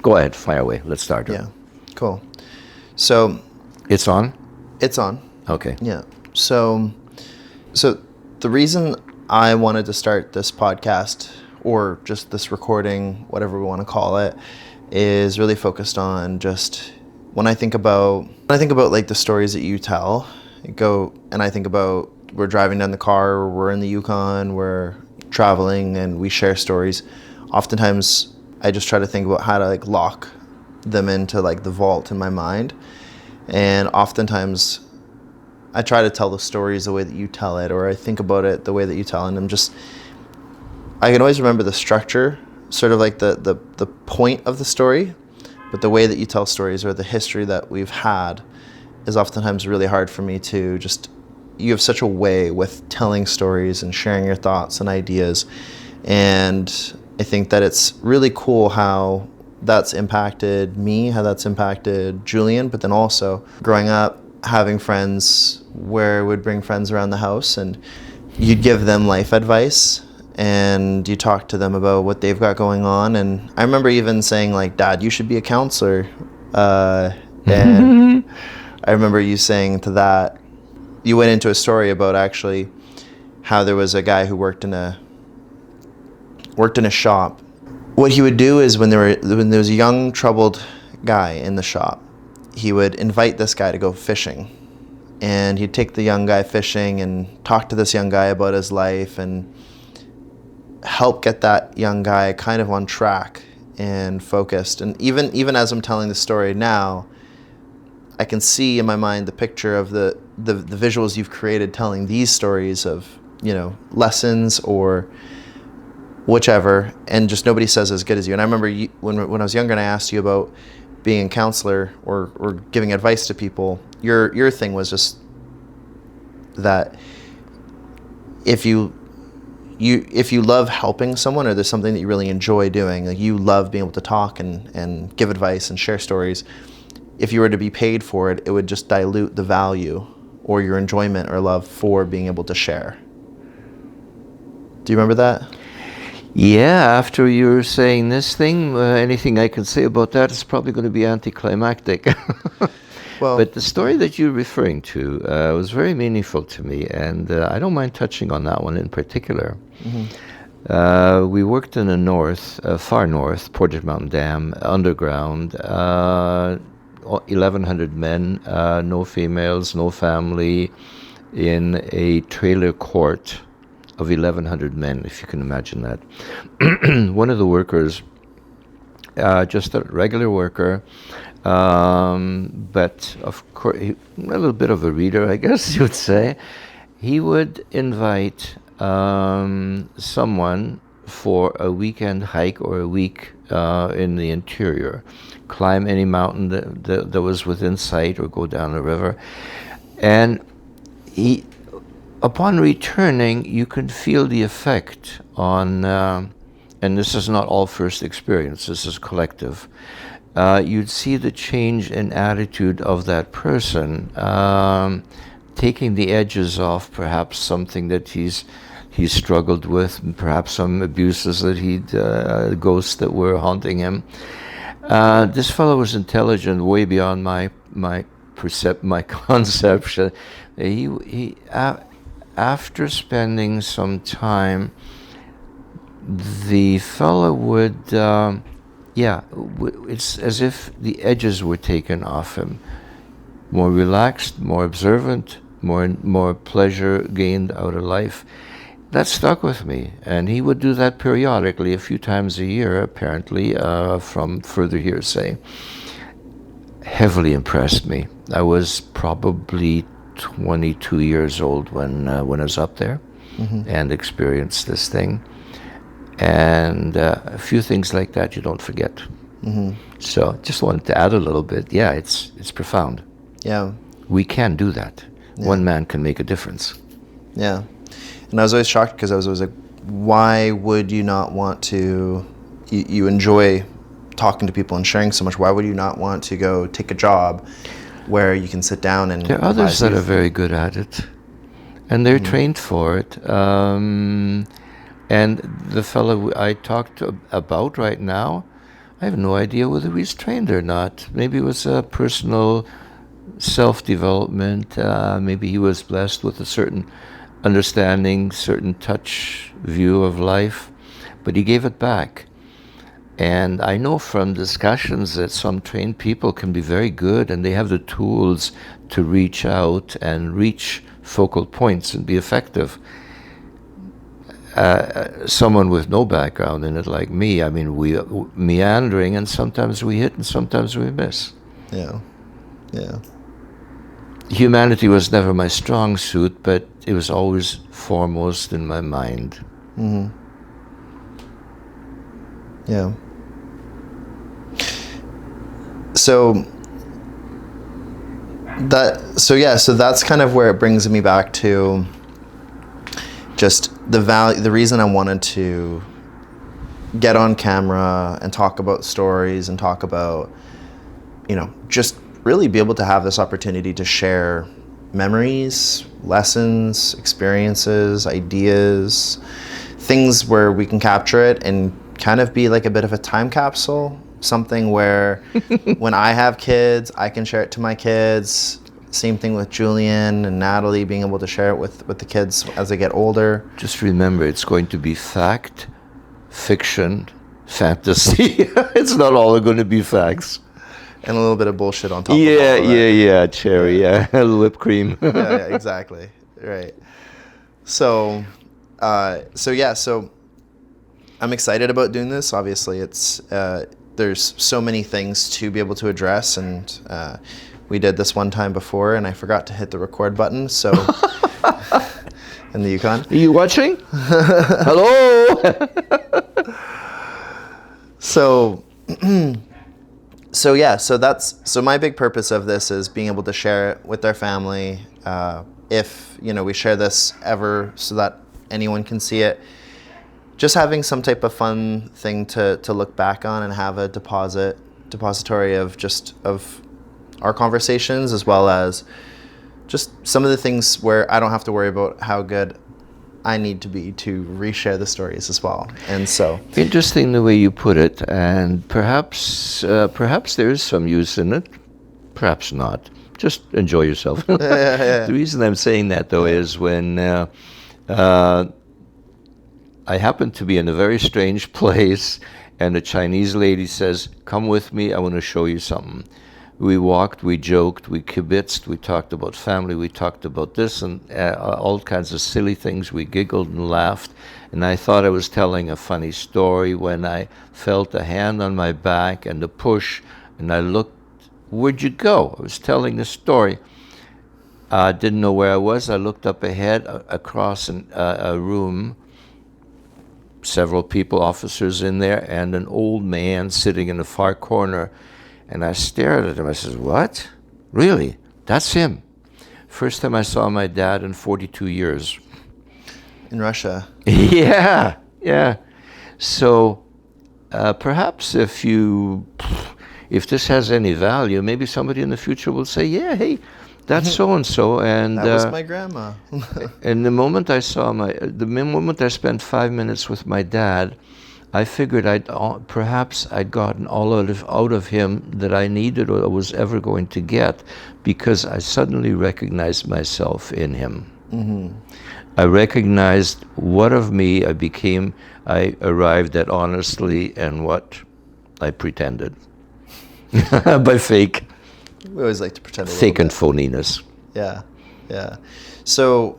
Go ahead, fire away. Let's start. Yeah, cool. So It's on? it's on. Okay. Yeah. So the reason I wanted to start this podcast, or just this recording, whatever we want to call it, is really focused on just when I think about like the stories that you tell, I think about we're driving down the car, or we're in the Yukon, we're traveling, and we share stories. Oftentimes, I just try to think about how to like lock them into like the vault in my mind, and oftentimes I try to tell the stories the way that you tell it, or I think about it the way that you tell it, and I can always remember the structure, sort of like the point of the story, but the way that you tell stories, or the history that we've had, is oftentimes really hard for me to just. You have such a way with telling stories and sharing your thoughts and ideas, and I think that it's really cool how that's impacted me, how that's impacted Julian, but then also growing up, having friends where we'd bring friends around the house and you'd give them life advice and you talk to them about what they've got going on. And I remember even saying like, Dad, you should be a counselor. And I remember you saying to that, you went into a story about actually how there was a guy who worked in a shop. What he would do is when there was a young troubled guy in the shop, he would invite this guy to go fishing, and he'd take the young guy fishing and talk to this young guy about his life and help get that young guy kind of on track and focused. And even as I'm telling the story now, I can see in my mind the picture of the visuals you've created telling these stories of, lessons or whichever, and just nobody says as good as you. And I remember when I was younger and I asked you about being a counselor or giving advice to people, your thing was just that if you love helping someone, or there's something that you really enjoy doing, like you love being able to talk and give advice and share stories, if you were to be paid for it, it would just dilute the value or your enjoyment or love for being able to share. Do you remember that? Yeah, after you're saying this thing, anything I can say about that is probably going to be anticlimactic. Well, but the story that you're referring to was very meaningful to me, and I don't mind touching on that one in particular. Mm-hmm. We worked in the north, far north, Portage Mountain Dam, underground, 1,100 men, no females, no family, in a trailer court of 1,100 men, if you can imagine that. One of the workers, just a regular worker, but of course, a little bit of a reader, I guess you would say. He would invite someone for a weekend hike or a week in the interior, climb any mountain that was within sight, or go down a river. And upon returning, you can feel the effect on, and this is not all first experience, this is collective. You'd see the change in attitude of that person, taking the edges off perhaps something that he's struggled with, perhaps some abuses that ghosts that were haunting him. This fellow was intelligent, way beyond my conception. After spending some time, the fellow would, it's as if the edges were taken off him. More relaxed, more observant, more pleasure gained out of life. That stuck with me, and he would do that periodically, a few times a year, apparently, from further hearsay. Heavily impressed me. I was probably 22 years old when I was up there, and experienced this thing. And a few things like that you don't forget. So just wanted to add a little bit. Yeah, it's profound. Yeah. We can do that. Yeah. One man can make a difference. Yeah. And I was always shocked, because I was always like, why would you not want to, you enjoy talking to people and sharing so much, why would you not want to go take a job where you can sit down and... There are others that are very good at it, and they're trained for it. And the fellow I talked about right now, I have no idea whether he's trained or not. Maybe it was a personal self-development. Maybe he was blessed with a certain understanding, certain touch view of life, but he gave it back. And I know from discussions that some trained people can be very good and they have the tools to reach out and reach focal points and be effective. Someone with no background in it like me, I mean, we meandering, and sometimes we hit and sometimes we miss. Yeah. Yeah. Humanity was never my strong suit, but it was always foremost in my mind. Mm-hmm. Yeah. So that's kind of where it brings me back to just the reason I wanted to get on camera and talk about stories and talk about, just really be able to have this opportunity to share memories, lessons, experiences, ideas, things where we can capture it and kind of be like a bit of a time capsule, something where when I have kids, I can share it to my kids. Same thing with Julian and Natalie, being able to share it with the kids as they get older. Just remember, it's going to be fact, fiction, fantasy. It's not all going to be facts. And a little bit of bullshit on top of all of that. Yeah, cherry, yeah, whipped cream. yeah, exactly. Right. So I'm excited about doing this. Obviously, it's there's so many things to be able to address, and we did this one time before, and I forgot to hit the record button. So, in the Yukon. Are you watching? Hello. So my big purpose of this is being able to share it with their family. If we share this ever, so that anyone can see it. Just having some type of fun thing to look back on and have a depository of our conversations, as well as just some of the things where I don't have to worry about how good I need to be to reshare the stories as well. And so interesting the way you put it, and perhaps there is some use in it, perhaps not. Just enjoy yourself. The reason I'm saying that though is when I happen to be in a very strange place, and a Chinese lady says, "Come with me, I want to show you something." We walked, we joked, we kibitzed, we talked about family, we talked about this and all kinds of silly things. We giggled and laughed, and I thought I was telling a funny story when I felt a hand on my back and a push, and I looked, "Where'd you go?" I was telling the story. I didn't know where I was. I looked up ahead, across a room, several people, officers in there, and an old man sitting in the far corner. And I stared at him. I said, "What? Really? That's him." First time I saw my dad in 42 years. In Russia. Yeah. So perhaps if this has any value, maybe somebody in the future will say, "Yeah, hey, that's so-and-so." And that was my grandma. And the moment I spent 5 minutes with my dad, I figured perhaps I'd gotten all out of him that I needed or was ever going to get, because I suddenly recognized myself in him. Mm-hmm. I recognized what of me I arrived at honestly, and what I pretended. By fake. We always like to pretend a little fake bit. And phoniness. Yeah. So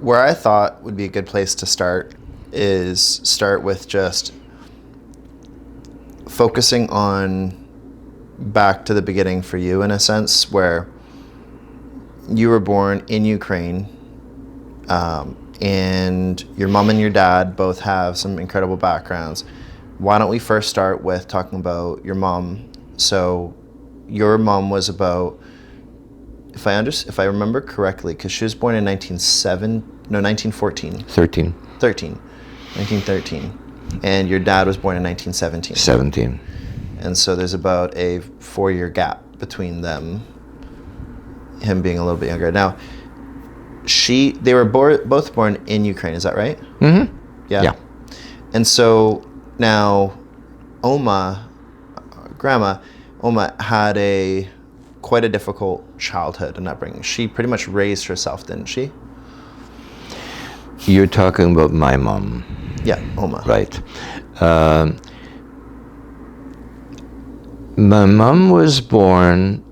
where I thought would be a good place to start is start with just focusing on back to the beginning for you, in a sense, where you were born in Ukraine, and your mom and your dad both have some incredible backgrounds. Why don't we first start with talking about your mom? So your mom was about, if I remember correctly, because she was born in 1914. 1913. And your dad was born in 1917. 17. And so there's about a 4-year gap between them, him being a little bit younger. Now, they were both born in Ukraine, is that right? Mm-hmm. Yeah. And so now, Oma, grandma, Oma had quite a difficult childhood and upbringing. She pretty much raised herself, didn't she? You're talking about my mom. Yeah, Oma. Right. Um, my mom was born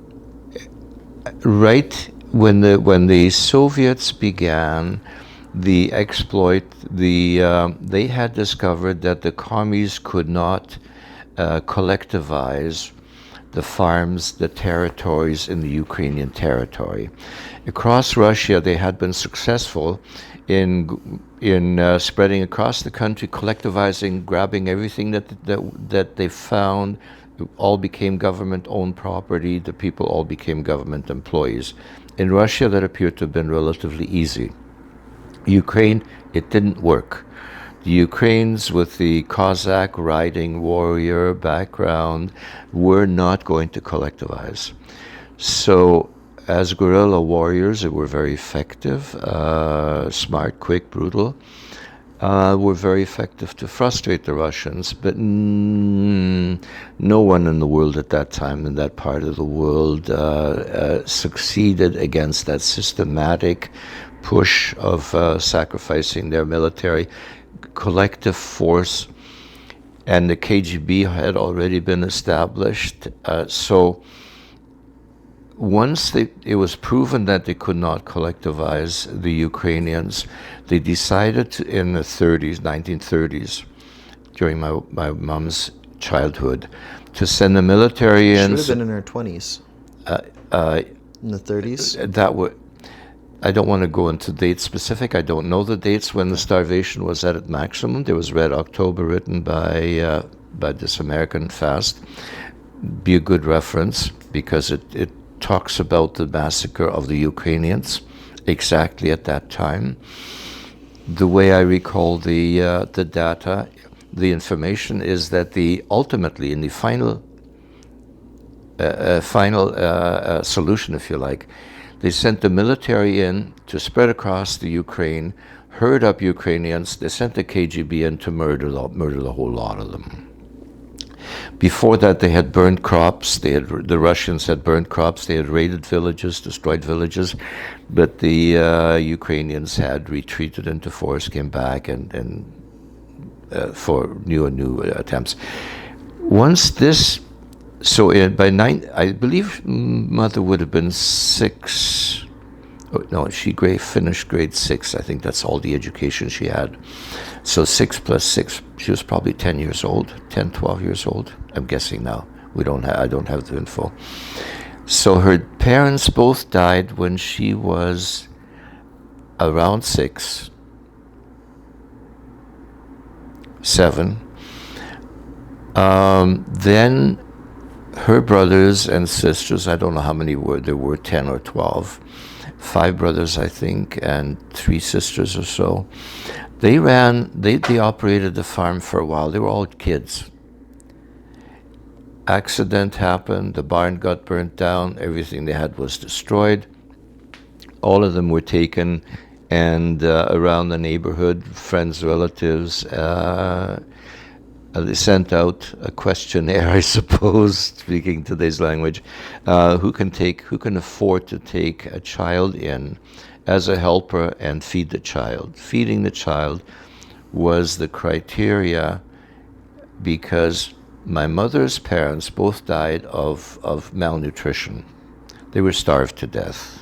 right when the Soviets began the exploit. They had discovered that the commies could not collectivize the farms, the territories in the Ukrainian territory. Across Russia, they had been successful in spreading across the country, collectivizing, grabbing everything that they found. It all became government-owned property. The people all became government employees. In Russia, that appeared to have been relatively easy. Ukraine, it didn't work. The Ukrainians, with the Cossack riding warrior background, were not going to collectivize. So, as guerrilla warriors, they were very effective, smart, quick, brutal. Were very effective to frustrate the Russians, but no one in the world at that time, in that part of the world, succeeded against that systematic push of sacrificing their military collective force, and the KGB had already been established. So once it was proven that they could not collectivize the Ukrainians, they decided to, in the 1930s, during my mom's childhood, to send the military in. She would have been in her 20s. In the 30s? That would. I don't want to go into dates specific. I don't know the dates when the starvation was at its maximum. There was Red October written by this American fast. Be a good reference because it talks about the massacre of the Ukrainians exactly at that time. The way I recall the data, the information is that ultimately in the final solution, if you like, they sent the military in to spread across the Ukraine, herd up Ukrainians. They sent the KGB in to murder the whole lot of them. Before that, they had burned crops. The Russians had burned crops. They had raided villages, destroyed villages, but the Ukrainians had retreated into forest, came back, and for new attempts. Once this. So I believe mother would have been 6. Oh, no, she finished grade 6. I think that's all the education she had. So 6 plus 6, she was probably 10 years old, 10, 12 years old. I'm guessing now. I don't have the info. So her parents both died when she was around 6, 7. Then her brothers and sisters, I don't know how many there were, 10 or 12, 5 brothers, I think, and 3 sisters or so. They operated the farm for a while. They were all kids. Accident happened, the barn got burnt down, everything they had was destroyed. All of them were taken, and around the neighborhood, friends, relatives, they sent out a questionnaire, I suppose, speaking today's language, who can afford to take a child in as a helper and feed the child. Feeding the child was the criteria because my mother's parents both died of malnutrition. They were starved to death.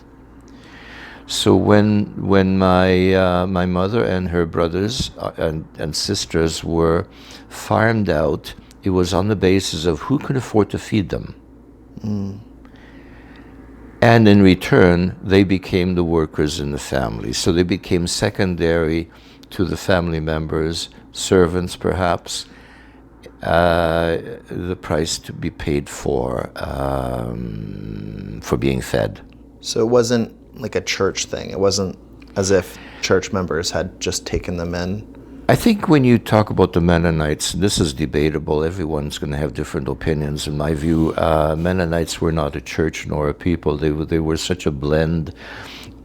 So when my mother and her brothers and sisters were farmed out, it was on the basis of who could afford to feed them. And in return, they became the workers in the family. So they became secondary to the family members, servants perhaps, the price to be paid for being fed. So it wasn't like a church thing. It wasn't as if church members had just taken them in. I think when you talk about the Mennonites, this is debatable. Everyone's going to have different opinions. In my view, Mennonites were not a church nor a people. They were such a blend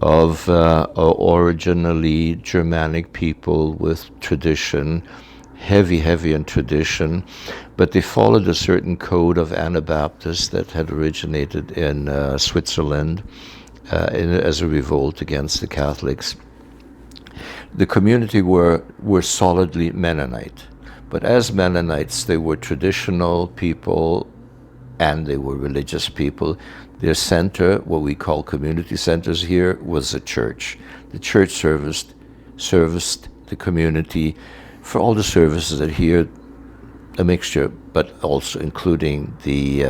of originally Germanic people with tradition, heavy in tradition, but they followed a certain code of Anabaptists that had originated in Switzerland as a revolt against the Catholics. The community were solidly Mennonite, but as Mennonites, they were traditional people and they were religious people. Their center, what we call community centers here, was a church. The church serviced the community for all the services that here, a mixture, but also including the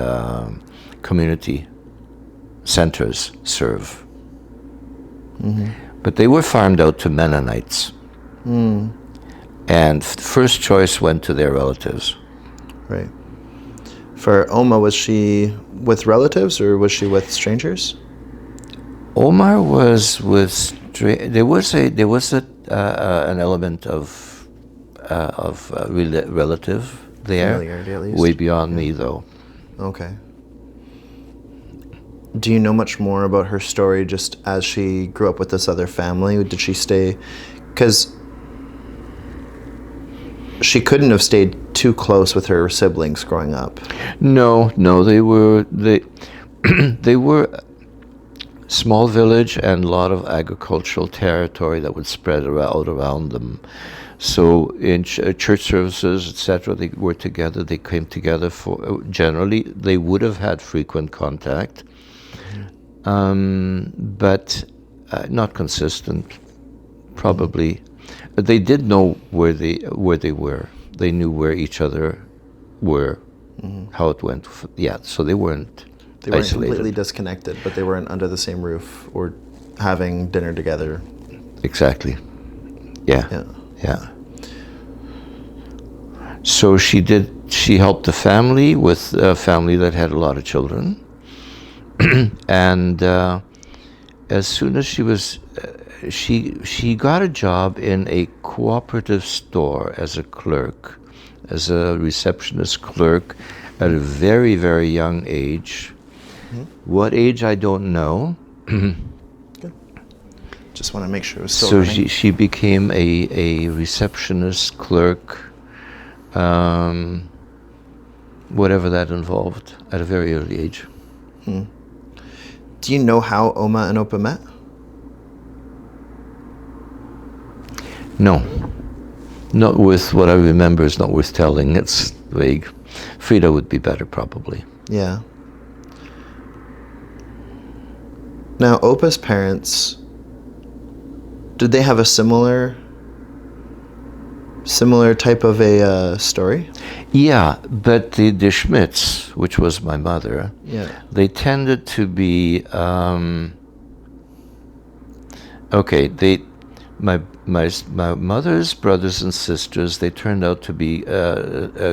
community centers serve. Mm-hmm. But they were farmed out to Mennonites. And first choice went to their relatives. Right. For Oma, was she with relatives or was she with strangers? Omar was with. There was an element of relative there, Familiarity, at least. way beyond me though. Okay. Do you know much more about her story just as she grew up with this other family? Did she stay? Because she couldn't have stayed too close with her siblings growing up. No, they were they were small village and a lot of agricultural territory that would spread out around them. So in church services, etc., they were together. They came together for generally. They would have had frequent contact, but not consistent. Probably, they did know where they were. They knew where each other were, how it went. Yeah, so they weren't. They weren't isolated. completely disconnected, but they weren't under the same roof or having dinner together. Exactly. Yeah. Yeah. So she helped the family with a family that had a lot of children. And as soon as she was, she got a job in a cooperative store as a clerk, as a receptionist clerk at a very, very young age. What age, I don't know. Good. Just want to make sure it was still So running. she became a receptionist clerk, whatever that involved, at a very early age. Do you know how Oma and Opa met? No. Not with what I remember is not worth telling. It's vague. Frida would be better, probably. Yeah. Now, Opa's parents, did they have a similar type of a story? Yeah, but the Schmidts, which was my mother, Yeah. they tended to be okay. My mother's brothers and sisters, they turned out to be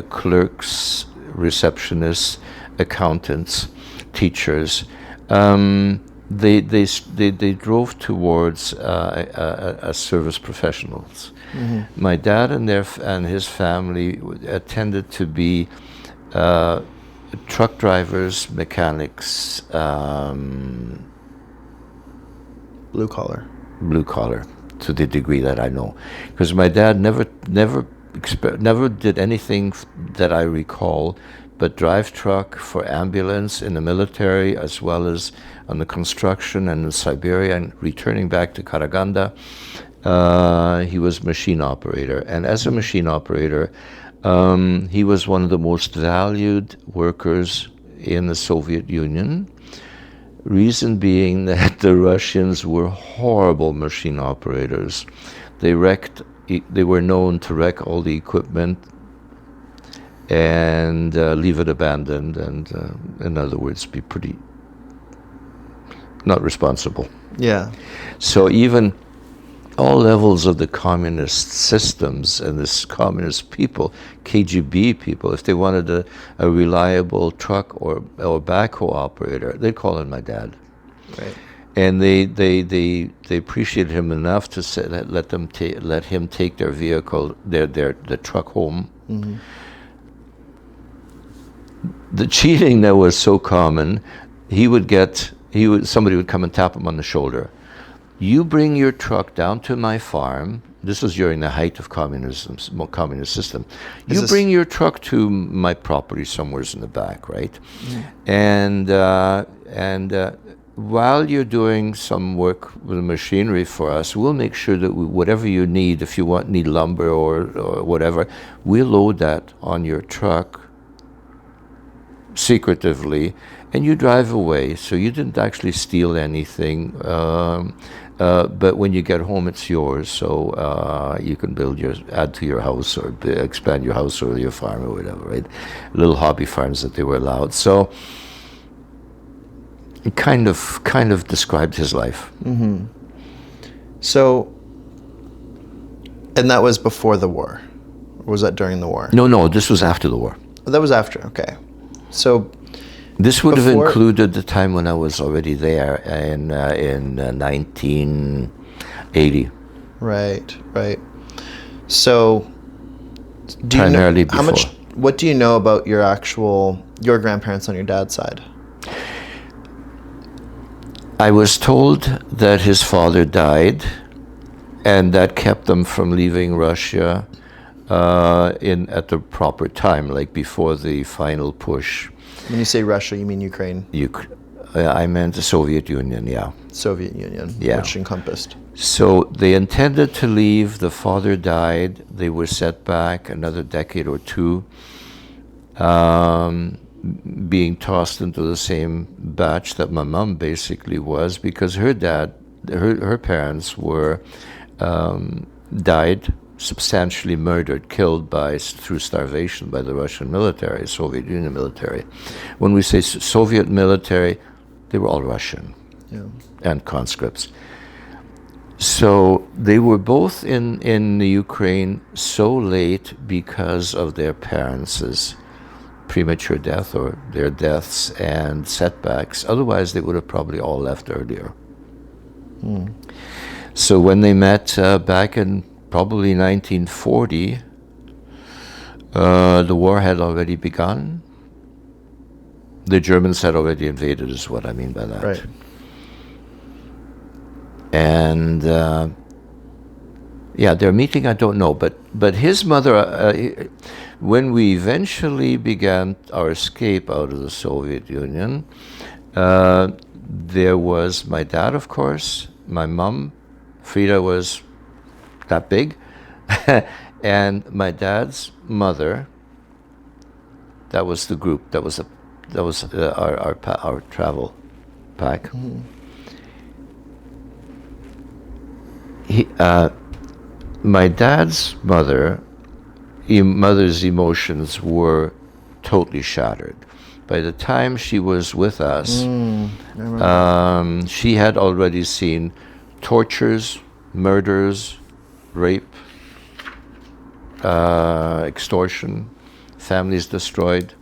clerks, receptionists, accountants, teachers. They drove towards service professionals. My dad and his family tended to be truck drivers, mechanics, Blue collar. blue collar, to the degree that I know, because my dad never did anything that I recall, but drive truck for ambulance in the military, as well as on the construction and in Siberia, and returning back to Karaganda. He was machine operator, and as a machine operator, he was one of the most valued workers in the Soviet Union. Reason being that the Russians were horrible machine operators. They were known to wreck all the equipment and leave it abandoned, and in other words, be pretty not responsible. Yeah. So even all levels of the communist systems and this communist people, KGB people, if they wanted a reliable truck or backhoe operator, they'd call in my dad. Right. And they appreciated him enough to say, let him take their vehicle, the truck home. Mm-hmm. The cheating that was so common, somebody would come and tap him on the shoulder. You bring your truck down to my farm, This was during the height of communism, communist system. Is You this- bring your truck to my property somewhere's in the back, right? And while you're doing some work with the machinery for us, we'll make sure that whatever you need, if you need lumber or whatever, we'll load that on your truck secretively, and you drive away. So you didn't actually steal anything, but when you get home, it's yours. So you can add to your house or expand your house or your farm or whatever, right? Little hobby farms that they were allowed. So it kind of described his life. So, and that was before the war, or was that during the war? No, this was after the war. That was after. Okay. So, This would have Before- included the time when I was already there in 1980. right. So, do you Primarily know how much? before. What do you know about your grandparents on your dad's side? I was told that his father died, and that kept them from leaving Russia at the proper time, like before the final push. When you say Russia, you mean Ukraine, I meant the Soviet Union, yeah. Soviet Union, Yeah. which encompassed. So they intended to leave. The father died. They were set back another decade or two, being tossed into the same batch that my mom basically was, because her parents were died, substantially murdered, killed through starvation by the Russian military, Soviet Union military. When we say Soviet military, they were all Russian Yeah. and conscripts. So they were both in the Ukraine so late because of their parents' premature death or their deaths and setbacks. Otherwise, they would have probably all left earlier. So when they met back in probably 1940, the war had already begun. The Germans had already invaded, is what I mean by that. Right. And their meeting, I don't know, but his mother, when we eventually began our escape out of the Soviet Union, there was my dad, of course, my mom, Frida was that big, and my dad's mother. That was the group. That was our travel pack. My dad's mother's emotions were totally shattered. By the time she was with us, she had already seen tortures, murders, rape, extortion, families destroyed.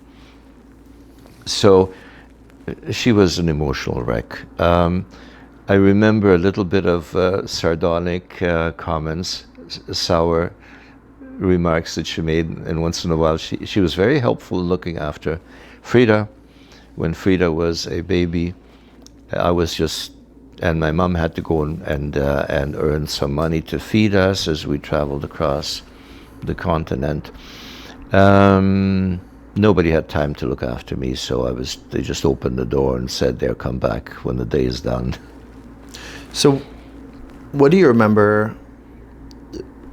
So she was an emotional wreck. I remember a little bit of sardonic comments, sour remarks that she made, and once in a while she was very helpful looking after Frida. When Frida was a baby, and my mom had to go and earn some money to feed us as we traveled across the continent. Nobody had time to look after me, so they just opened the door and said, "They'll come back when the day is done." So, what do you remember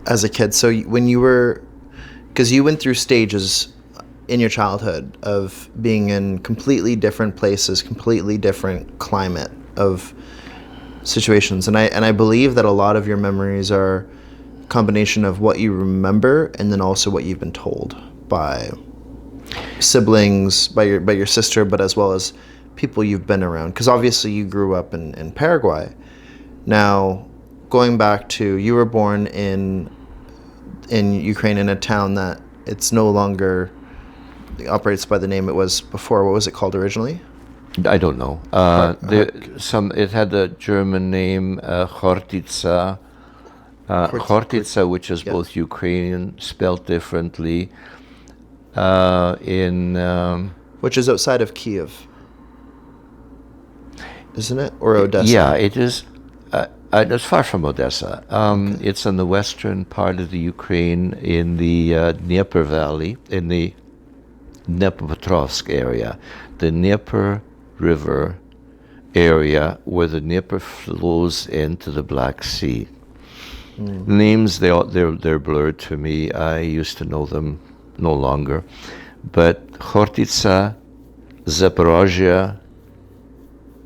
as a kid? So when you were, because you went through stages in your childhood of being in completely different places, completely different climate of situations, and I believe that a lot of your memories are a combination of what you remember and then also what you've been told by siblings, by your sister, but as well as people you've been around. Because obviously you grew up in Paraguay. Now, going back to, you were born in Ukraine, in a town that it's no longer operates by the name it was before. What was it called originally? I don't know. It had a German name, Chortica. Chortica, which is both Ukrainian, spelled differently. Which is outside of Kiev, isn't it, or Odessa? Yeah, it is. It's far from Odessa. It's in the western part of the Ukraine, in the Dnieper Valley, in the Dnepropetrovsk area, the Dnieper River area where the Dnieper flows into the Black Sea. Names, they're blurred to me. I used to know them, no longer. But Khortytsa, Zaporozhye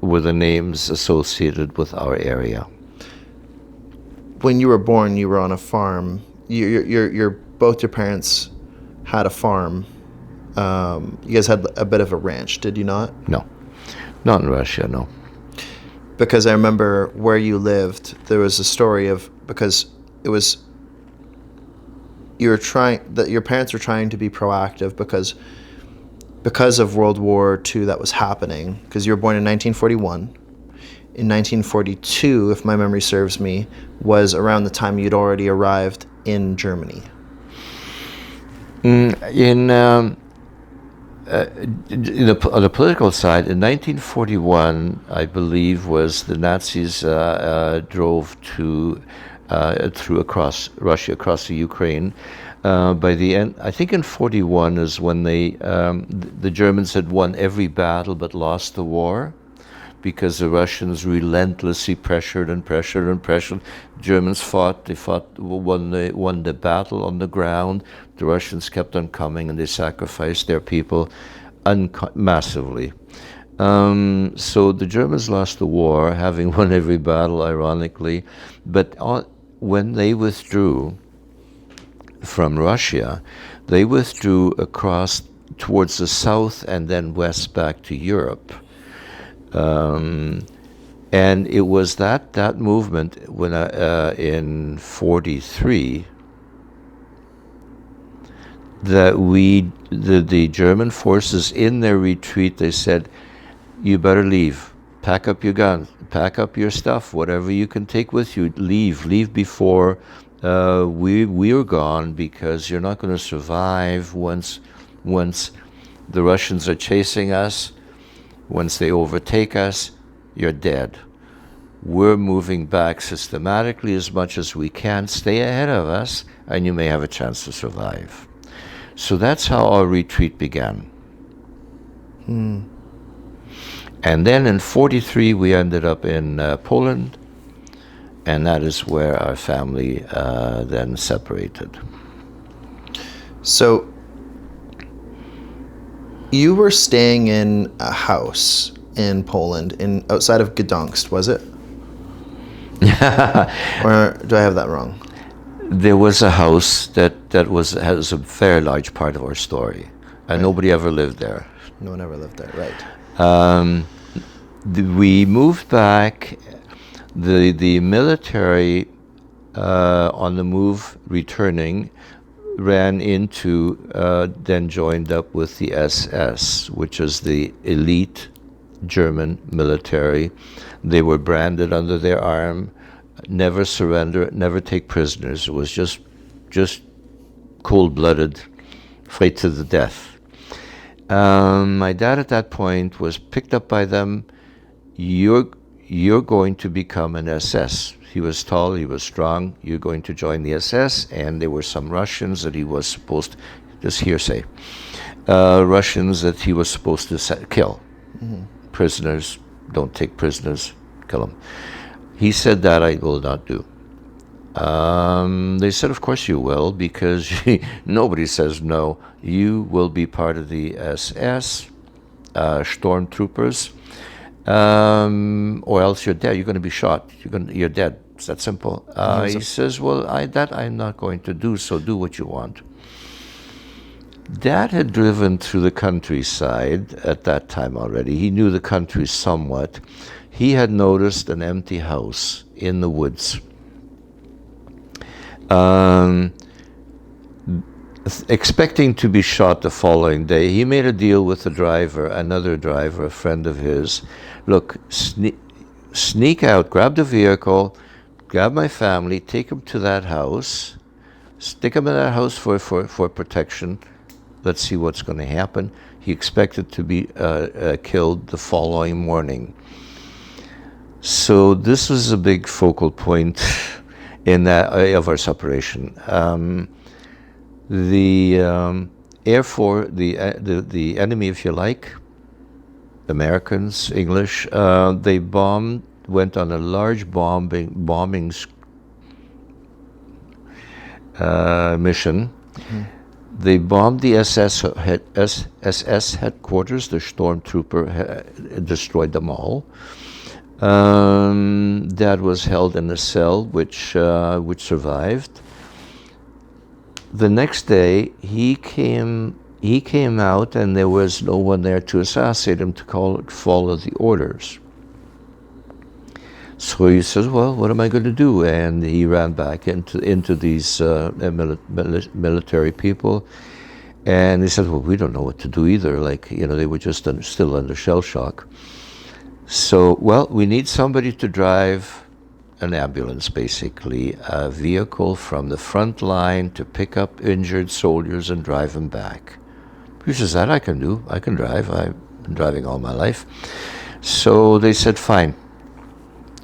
were the names associated with our area. When you were born, you were on a farm. Both your parents had a farm. You guys had a bit of a ranch, did you not? No, not in Russia, no. Because I remember where you lived, there was a story of, because it was, your parents were trying to be proactive because of World War II that was happening, because you were born in 1941. In 1942, if my memory serves me, was around the time you'd already arrived in Germany. On the political side, in 1941, I believe, was the Nazis drove through across Russia, across the Ukraine. By the end, I think in 41 is when the Germans had won every battle but lost the war, because the Russians relentlessly pressured and pressured and pressured. Germans fought, won the battle on the ground. The Russians kept on coming, and they sacrificed their people massively. So the Germans lost the war, having won every battle, ironically. But when they withdrew from Russia, they withdrew across towards the south and then west back to Europe. And it was that movement when in 43 that the German forces, in their retreat, they said, you better leave, pack up your guns, pack up your stuff, whatever you can take with you, leave before we're gone, because you're not going to survive once the Russians are chasing us. Once they overtake us, you're dead. We're moving back systematically as much as we can. Stay ahead of us, and you may have a chance to survive. So that's how our retreat began. And then in 43, we ended up in Poland, and that is where our family then separated. So you were staying in a house in Poland, outside of Gdansk, was it? Or do I have that wrong? There was a house that has a very large part of our story, and nobody ever lived there. No one ever lived there, right? We moved back. The military on the move, returning, ran into, then joined up with the SS, which is the elite German military. They were branded under their arm, never surrender, never take prisoners. It was just cold-blooded, fight to the death. My dad at that point was picked up by them. You're going to become an SS. He was tall, he was strong. You're going to join the SS, and there were some Russians that he was supposed, this hearsay, Russians that he was supposed to kill. Prisoners, don't take prisoners, kill them. He said that I will not do. They said, of course you will, because nobody says no. You will be part of the SS, stormtroopers, or else you're dead. You're going to be shot. You're dead. It's that simple. He says, well, I'm not going to do, so do what you want. Dad had driven through the countryside at that time already. He knew the country somewhat. He had noticed an empty house in the woods. Expecting to be shot the following day, he made a deal with the driver, another driver, a friend of his. Look, sneak out, grab the vehicle, grab my family, take them to that house, stick them in that house for protection. Let's see what's going to happen. He expected to be killed the following morning. So this was a big focal point in that of our separation. The Air Force, the enemy, if you like, Americans, English, they went on a large bombing mission. Mm-hmm. They bombed the SS headquarters. The stormtrooper destroyed them all. Dad was held in a cell, which survived. The next day, he came out, and there was no one there to assassinate him, to follow the orders. So he says, "Well, what am I going to do?" And he ran back into these military people, and he said, "Well, we don't know what to do either. Like, they were just still under shell shock. So, well, we need somebody to drive an ambulance, basically, a vehicle from the front line to pick up injured soldiers and drive them back." He says, "That I can do. I can drive. I've been driving all my life." So they said, "Fine."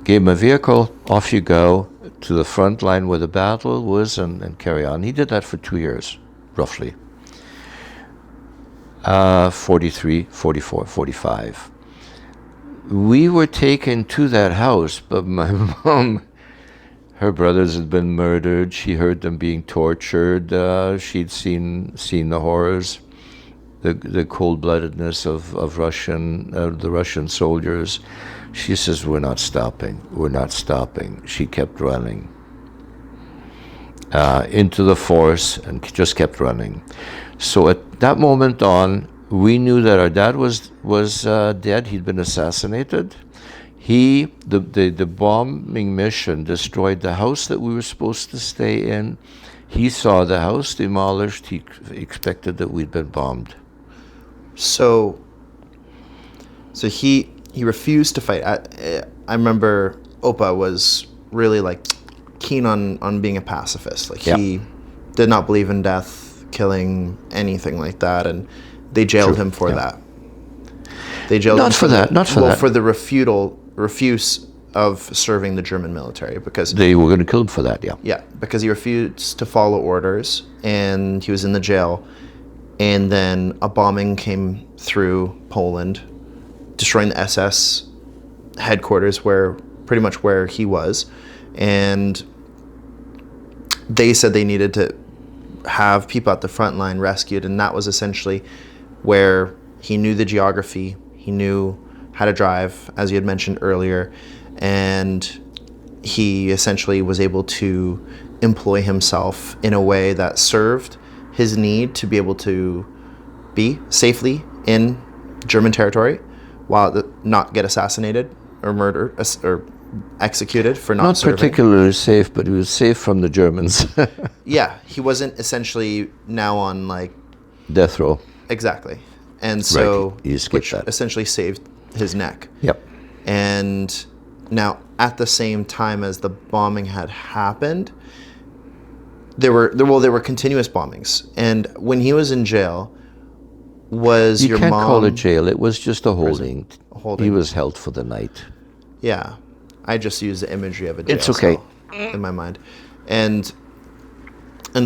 Gave him a vehicle, off you go to the front line where the battle was, and carry on. He did that for 2 years, roughly. 43, 44, 45. We were taken to that house, but my mom, her brothers had been murdered. She heard them being tortured. She'd seen the horrors, the cold-bloodedness of the Russian soldiers. She says, "We're not stopping. We're not stopping." She kept running into the forest and just kept running. So at that moment on, we knew that our dad was dead. He'd been assassinated. The bombing mission destroyed the house that we were supposed to stay in. He saw the house demolished. He expected that we'd been bombed. So he refused to fight. I remember Opa was really like keen on being a pacifist. Like, he did not believe in death, killing, anything like that, and they jailed him for that. They jailed him for that. For the refuse of serving the German military, because they were going to kill him for that. Yeah, because he refused to follow orders, and he was in the jail. And then a bombing came through Poland, destroying the SS headquarters, pretty much where he was. And they said they needed to have people at the front line rescued, and that was essentially where he knew the geography, he knew how to drive, as you had mentioned earlier, and he essentially was able to employ himself in a way that served his need to be able to be safely in German territory while not get assassinated or murdered or executed for not serving. Not particularly safe, but he was safe from the Germans. Yeah, he wasn't essentially now on like death row. Exactly. And so, right. Which essentially saved his neck. Yep. And now, at the same time as the bombing had happened, there were continuous bombings. And when he was in jail, was your mom... You can't call it jail. It was just a holding. Holding. He was held for the night. Yeah. I just use the imagery of a jail It's okay. cell in my mind. And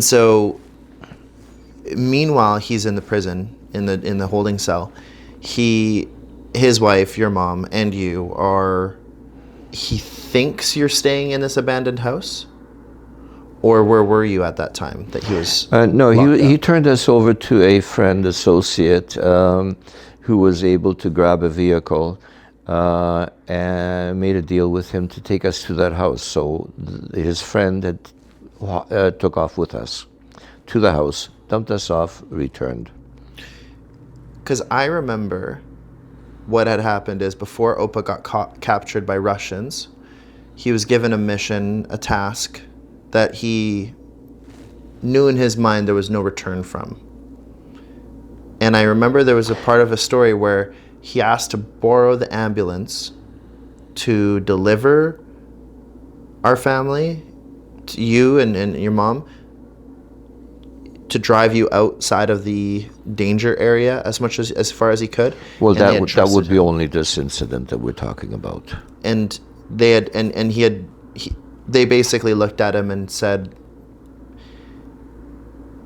so, meanwhile, he's in the prison, in the holding cell. His wife, your mom, and you are... He thinks you're staying in this abandoned house? Or where were you at that time that he was? No, he turned us over to a friend, associate, who was able to grab a vehicle and made a deal with him to take us to that house. So his friend had took off with us to the house, dumped us off, returned. Because I remember what had happened is before Opa got captured by Russians, he was given a mission, a task, that he knew in his mind there was no return from. And I remember there was a part of a story where he asked to borrow the ambulance to deliver our family, to you and your mom, to drive you outside of the danger area as far as he could. Well, that would be only this incident that we're talking about. And they had, and they basically looked at him and said,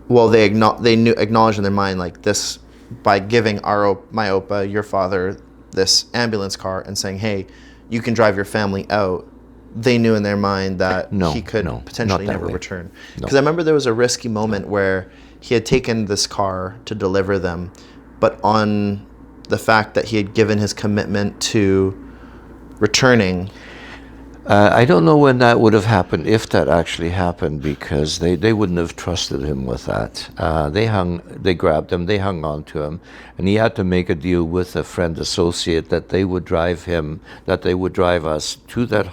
well, they acknowledged in their mind, like, this, by giving my Opa, your father, this ambulance car and saying, hey, you can drive your family out, they knew in their mind that he could potentially never return. Because I remember there was a risky moment where he had taken this car to deliver them, but on the fact that he had given his commitment to returning. I don't know when that would have happened, if that actually happened, because they wouldn't have trusted him with that. They grabbed him, they hung on to him, and he had to make a deal with a friend associate that they would drive us to that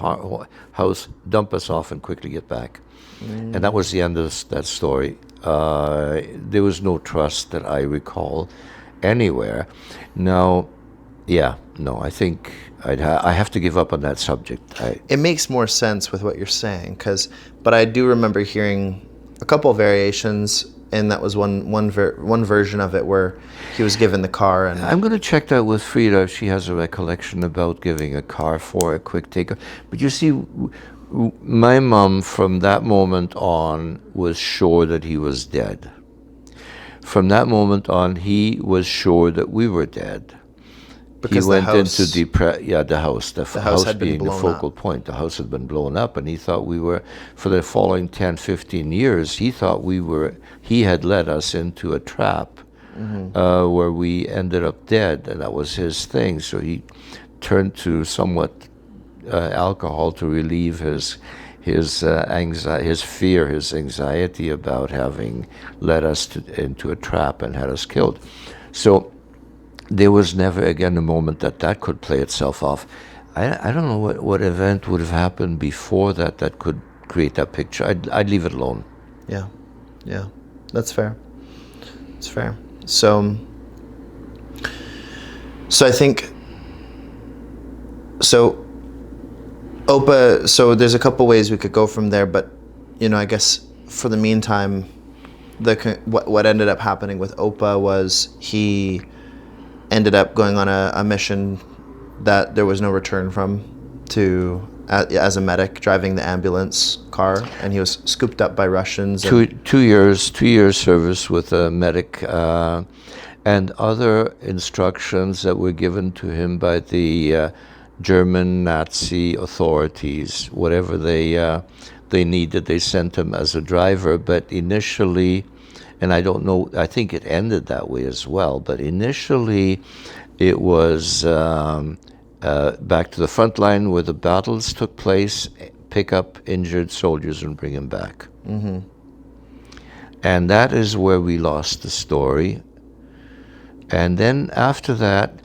house, dump us off, and quickly get back. And that was the end of that story. There was no trust that I recall anywhere. Now, I think I have to give up on that subject. It makes more sense with what you're saying, but I do remember hearing a couple of variations, and that was one version of it where he was given the car. And I'm going to check that with Frida if she has a recollection about giving a car for a quick takeoff. But you see, my mom from that moment on was sure that he was dead. From that moment on, he was sure that we were dead. Because he went into the house being the focal point. The house had been blown up, and he thought we were, for the following 10, 15 years, he thought he had led us into a trap where we ended up dead, and that was his thing. So he turned to somewhat alcohol to relieve his anxiety, his fear, his anxiety about having led us into a trap and had us killed. So there was never again a moment that could play itself off. I don't know what event would have happened before that could create that picture. I'd leave it alone. Yeah, that's fair. It's fair. So I think Opa. So there's a couple ways we could go from there, but I guess for the meantime, what ended up happening with Opa was he ended up going on a mission that there was no return from, as a medic driving the ambulance car, and he was scooped up by Russians. Two years service with a medic, and other instructions that were given to him by the German Nazi authorities. Whatever they needed, they sent him as a driver. But initially, and I don't know, I think it ended that way as well, but initially it was back to the front line where the battles took place, pick up injured soldiers and bring them back. Mm-hmm. And that is where we lost the story. And then after that,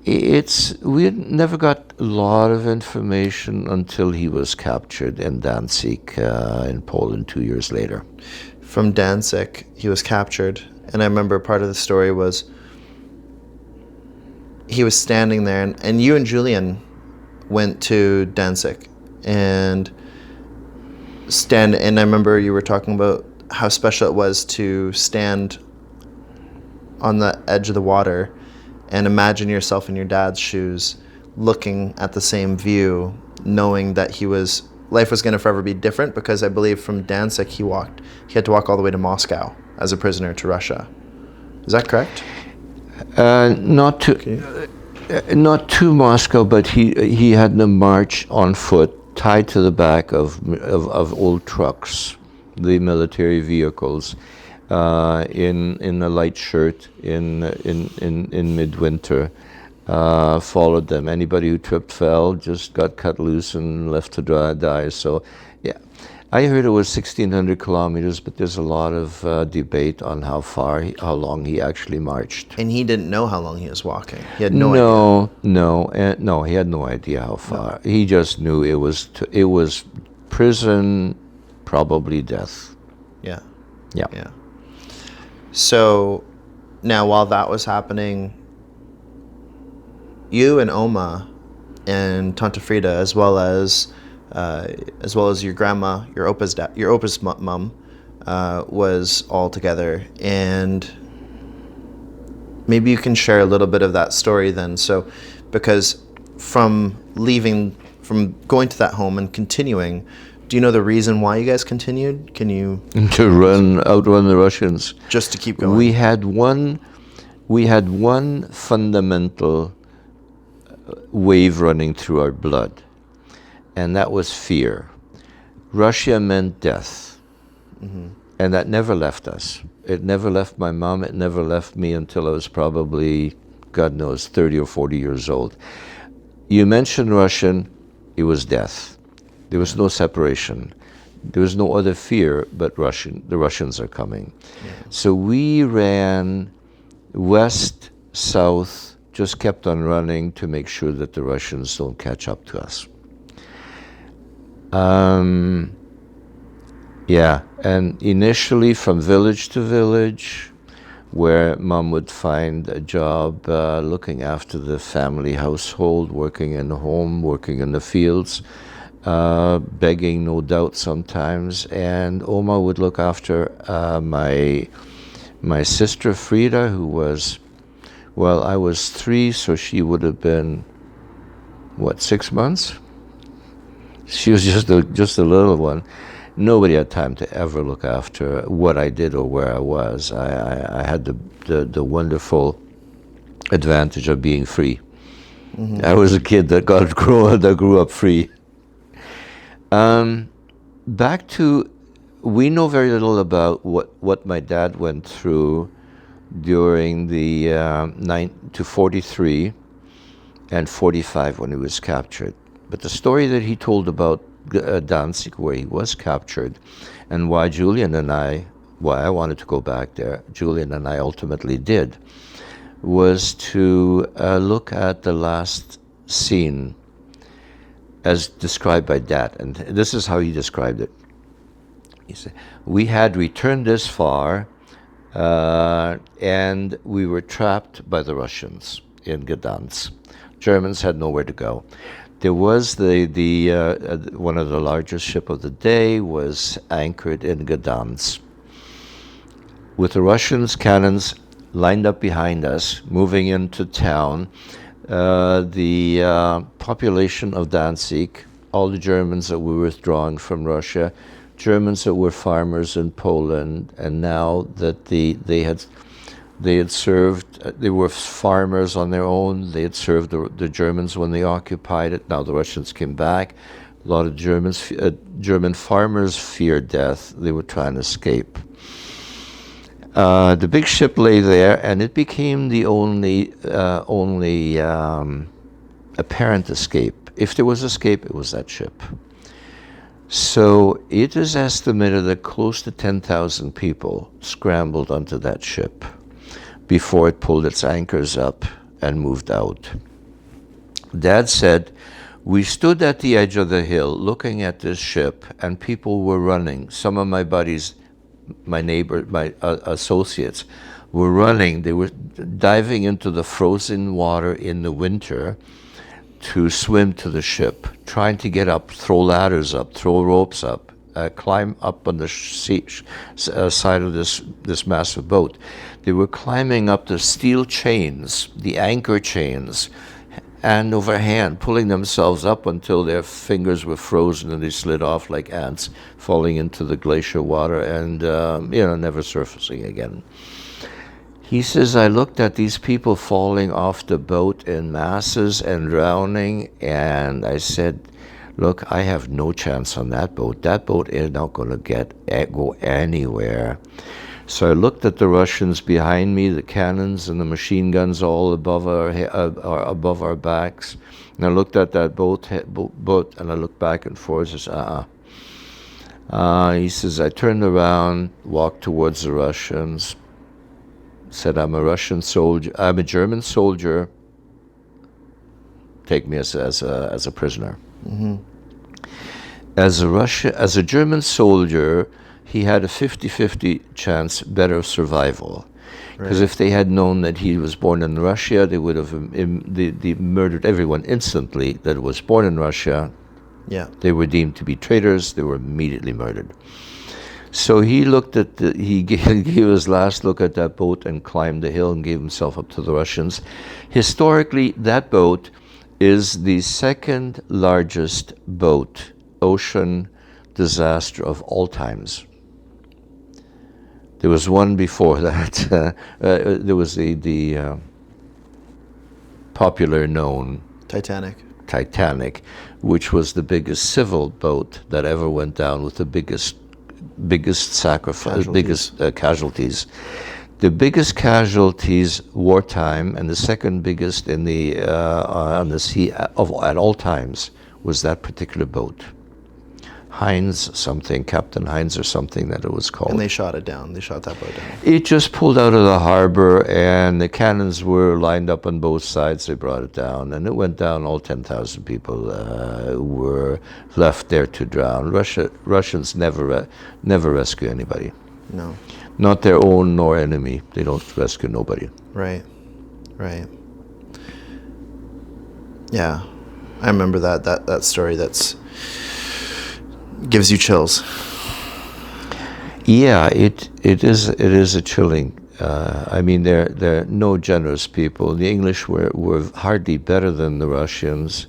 we never got a lot of information until he was captured in Danzig in Poland 2 years later. From Danzig, he was captured, and I remember part of the story was he was standing there, and you and Julian went to Danzig, and I remember you were talking about how special it was to stand on the edge of the water and imagine yourself in your dad's shoes, looking at the same view, knowing that life was going to forever be different, because I believe from Danzig he had to walk all the way to Moscow as a prisoner to Russia. Is that correct? Not to Moscow, but he had to march on foot, tied to the back of old trucks, the military vehicles, in a light shirt in midwinter. Followed them. Anybody who tripped fell, just got cut loose and left to die. So, yeah, I heard it was 1,600 kilometers, but there's a lot of debate on how long he actually marched. And he didn't know how long he was walking. He had no idea. No, he had no idea how far. No. He just knew it was prison, probably death. Yeah. Yeah. So, now while that was happening, you and Oma and Tante Frida, as well as your grandma, your Opa's mom, was all together. And maybe you can share a little bit of that story then. So, because from leaving from going to that home and continuing, do you know the reason why you guys continued? Can you To outrun the Russians. just to keep going? We had one fundamental wave running through our blood, and that was fear. Russia meant death, and that never left us. It never left my mom. It never left me until I was probably, God knows, 30 or 40 years old. You mentioned Russian, it was death. There was no separation. There was no other fear but Russian. The Russians are coming. Yeah. So we ran west, south, just kept on running to make sure that the Russians don't catch up to us. Yeah, and initially from village to village, where mom would find a job looking after the family household, working in the home, working in the fields, begging no doubt sometimes, and Oma would look after my sister Frida, who was, well, I was 3, so she would have been, what, 6 months? She was just a little one. Nobody had time to ever look after what I did or where I was. I had the wonderful advantage of being free. I was a kid that grew up free. Back to, we know very little about what my dad went through during the 43 and 45 when he was captured. But the story that he told about Danzig, where he was captured, and why I wanted to go back there, Julian and I ultimately did, was to look at the last scene as described by Dad. And this is how he described it. He said, we had returned this far, and we were trapped by the Russians in Gdansk. Germans had nowhere to go. There was one of the largest ship of the day was anchored in Gdansk, with the Russians' cannons lined up behind us, moving into town. The population of Danzig, all the Germans that were withdrawing from Russia, Germans that were farmers in Poland, and now that they had served, they were farmers on their own. They had served the Germans when they occupied it. Now the Russians came back. A lot of German farmers feared death. They were trying to escape. The big ship lay there, and it became the only apparent escape. If there was escape, it was that ship. So it is estimated that close to 10,000 people scrambled onto that ship before it pulled its anchors up and moved out. Dad said, we stood at the edge of the hill looking at this ship, and people were running. Some of my buddies, my neighbor, my associates, were running. They were diving into the frozen water in the winter to swim to the ship, trying to get up, throw ladders up, throw ropes up, climb up on the side of this massive boat. They were climbing up the steel chains, the anchor chains, hand over hand, pulling themselves up until their fingers were frozen and they slid off like ants, falling into the glacier water and never surfacing again. He says, I looked at these people falling off the boat in masses and drowning, and I said, look, I have no chance on that boat. That boat is not going to go anywhere. So I looked at the Russians behind me, the cannons and the machine guns all above our backs. And I looked at that boat, and I looked back and forth and said, he says, I turned around, walked towards the Russians, said, I'm a Russian soldier. I'm a German soldier. Take me as a prisoner. Mm-hmm. As a German soldier, he had a 50-50 chance better survival. Because if they had known that he was born in Russia, they would have they murdered everyone instantly that was born in Russia. Yeah. They were deemed to be traitors. They were immediately murdered. So he looked at he gave his last look at that boat and climbed the hill and gave himself up to the Russians. Historically, that boat is the second largest ocean disaster of all times. There was one before that. There was the popular known Titanic, which was the biggest civil boat that ever went down with the biggest sacrifice, casualties. The biggest casualties wartime, and the second biggest in the on the sea at all times, was that particular boat. Captain Heinz or something that it was called. And they shot it down. They shot that boat down. It just pulled out of the harbor, and the cannons were lined up on both sides. They brought it down, and it went down. All 10,000 people were left there to drown. Russians never rescue anybody. No. Not their own nor enemy. They don't rescue nobody. Right. Yeah, I remember that story. That's gives you chills. Yeah, it is a chilling. I mean, they're no generous people. The English were hardly better than the Russians,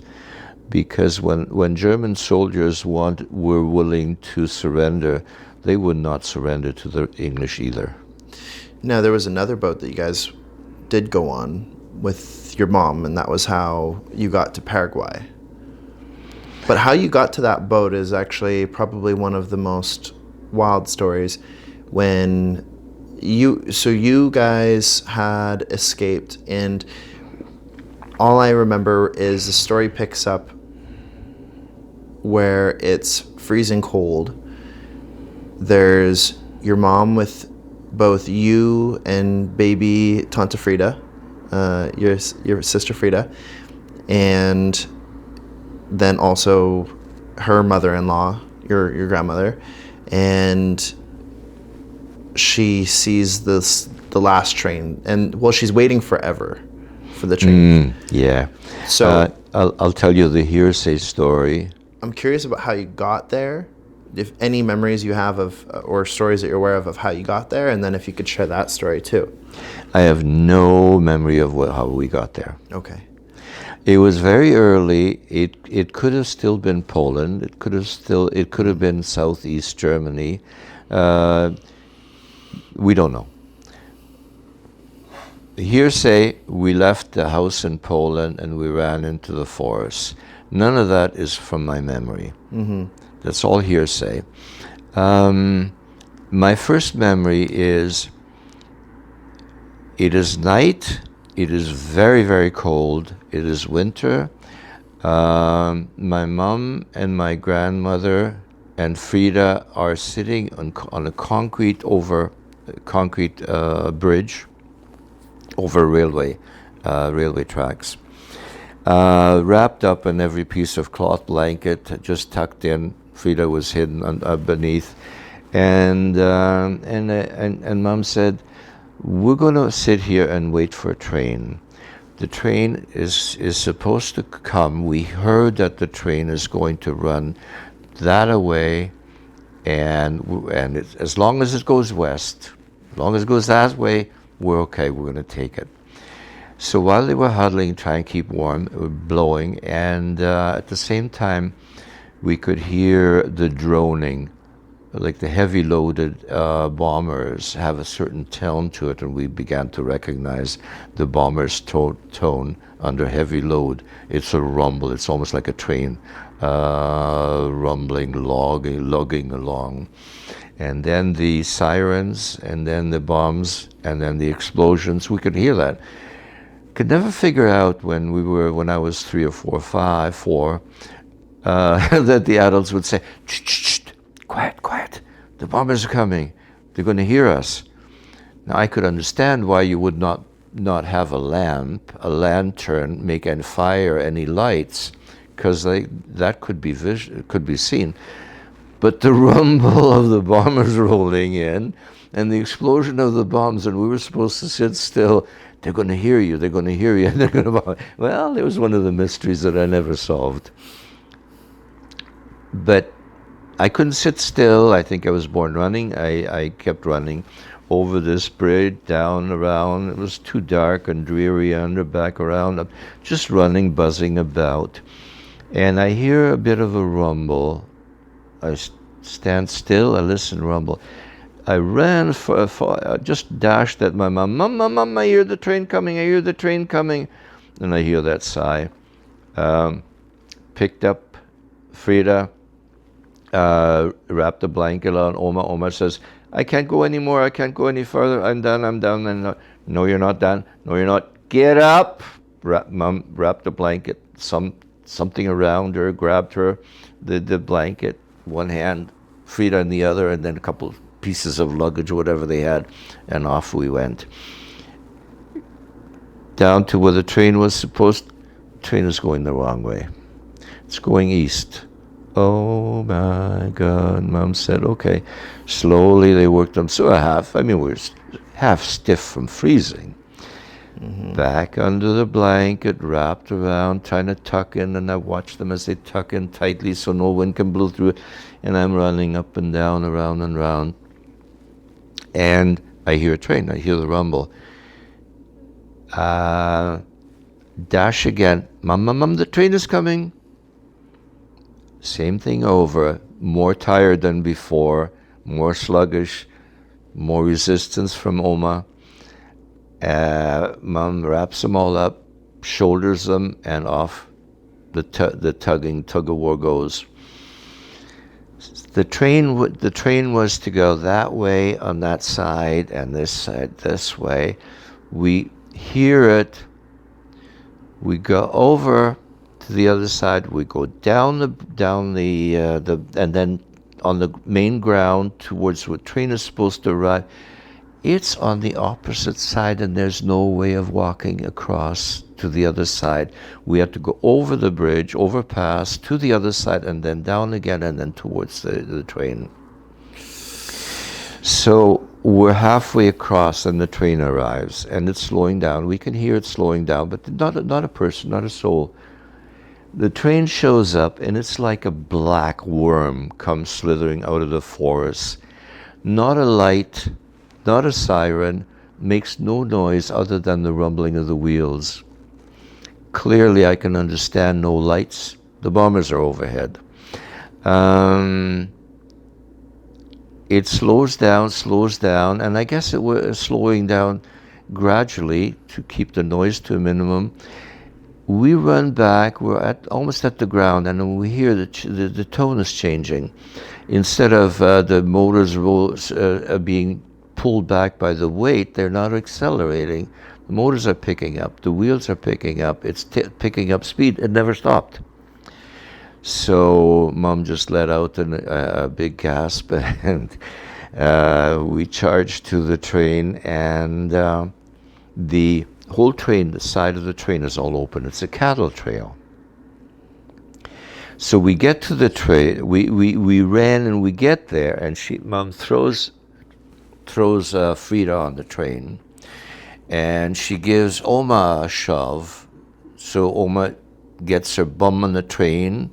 because when German soldiers were willing to surrender, they would not surrender to the English either. Now, there was another boat that you guys did go on with your mom, and that was how you got to Paraguay. But how you got to that boat is actually probably one of the most wild stories. When you guys had escaped, and all I remember is the story picks up where it's freezing cold. There's your mom with both you and baby Tanta Frida, your sister Frida, and then also her mother-in-law, your grandmother, and she sees the last train, and she's waiting forever for the train. Yeah. So I'll tell you the hearsay story. I'm curious about how you got there, if any memories you have of or stories that you're aware of how you got there, and then if you could share that story too. I have no memory of how we got there. Okay. It was very early. It could have still been Poland. It could have been southeast Germany. We don't know. Hearsay, we left the house in Poland and we ran into the forest. None of that is from my memory. Mm-hmm. That's all hearsay. My first memory is, it is night. It is very, very cold. It is winter. My mom and my grandmother and Frida are sitting on a concrete bridge over railway tracks, wrapped up in every piece of cloth blanket, just tucked in. Frida was hidden beneath, and Mom said, "We're going to sit here and wait for a train. The train is supposed to come. We heard that the train is going to run that away, and as long as it goes west, as long as it goes that way, we're okay. We're going to take it." So while they were huddling, trying to keep warm, it was blowing, and at the same time, we could hear the droning. Like the heavy loaded bombers have a certain tone to it, and we began to recognize the bomber's tone under heavy load. It's a rumble. It's almost like a train rumbling, logging along. And then the sirens, and then the bombs, and then the explosions. We could hear that. Could never figure out when I was 3 or 4, that the adults would say, "Shh, shh, shh. Quiet, the bombers are coming. They're going to hear us." Now, I could understand why you would not have a lantern, make and fire any lights, because that could be seen. But the rumble of the bombers rolling in, and the explosion of the bombs, and we were supposed to sit still. They're going to hear you. They're going to hear you. And they're going to. Well, it was one of the mysteries that I never solved. But I couldn't sit still. I think I was born running. I kept running over this bridge, down, around. It was too dark and dreary under, back around. I'm just running, buzzing about. And I hear a bit of a rumble. I stand still, I listen, rumble. I ran, I just dashed at my mom. Mom, I hear the train coming, I hear the train coming. And I hear that sigh. Picked up Frida, wrapped a blanket on Oma. Oma says, I can't go anymore, I can't go any further. I'm done. And no, you're not done. No, you're not. Get up. Mom wrapped the blanket, something around her, grabbed her, the blanket, one hand, Frida in the other, and then a couple pieces of luggage, whatever they had, and off we went. Down to where the train was supposed. The train is going the wrong way. It's going east. Oh my God, Mom said, okay. Slowly they worked them. So we're half stiff from freezing. Mm-hmm. Back under the blanket, wrapped around, trying to tuck in, and I watch them as they tuck in tightly so no wind can blow through it. And I'm running up and down, around and round. And I hear a train, I hear the rumble. Dash again. Mom, the train is coming. Same thing over, more tired than before, more sluggish, more resistance from Oma. Mom wraps them all up, shoulders them, and off the tug-of-war goes. The train was to go that way on that side, and this side this way. We hear it. We go over to the other side. We go down the and then on the main ground towards where the train is supposed to arrive. It's on the opposite side, and there's no way of walking across to the other side. We have to go over the bridge, overpass to the other side, and then down again, and then towards the train. So we're halfway across, and the train arrives, and it's slowing down. We can hear it slowing down, but not a person, not a soul. The train shows up, and it's like a black worm comes slithering out of the forest. Not a light, not a siren, makes no noise other than the rumbling of the wheels. Clearly, I can understand no lights. The bombers are overhead. It slows down, and I guess it was slowing down gradually to keep the noise to a minimum. We run back, we're almost at the ground, and we hear the tone is changing. Instead of the motors being pulled back by the weight, they're not accelerating. The motors are picking up, the wheels are picking up, it's picking up speed. It never stopped. So Mom just let out a big gasp, and we charged to the train, and the whole train, the side of the train is all open. It's a cattle trail. So we get to the train, we ran, and we get there, and Mom throws Frida on the train, and she gives Oma a shove. So Oma gets her bum on the train.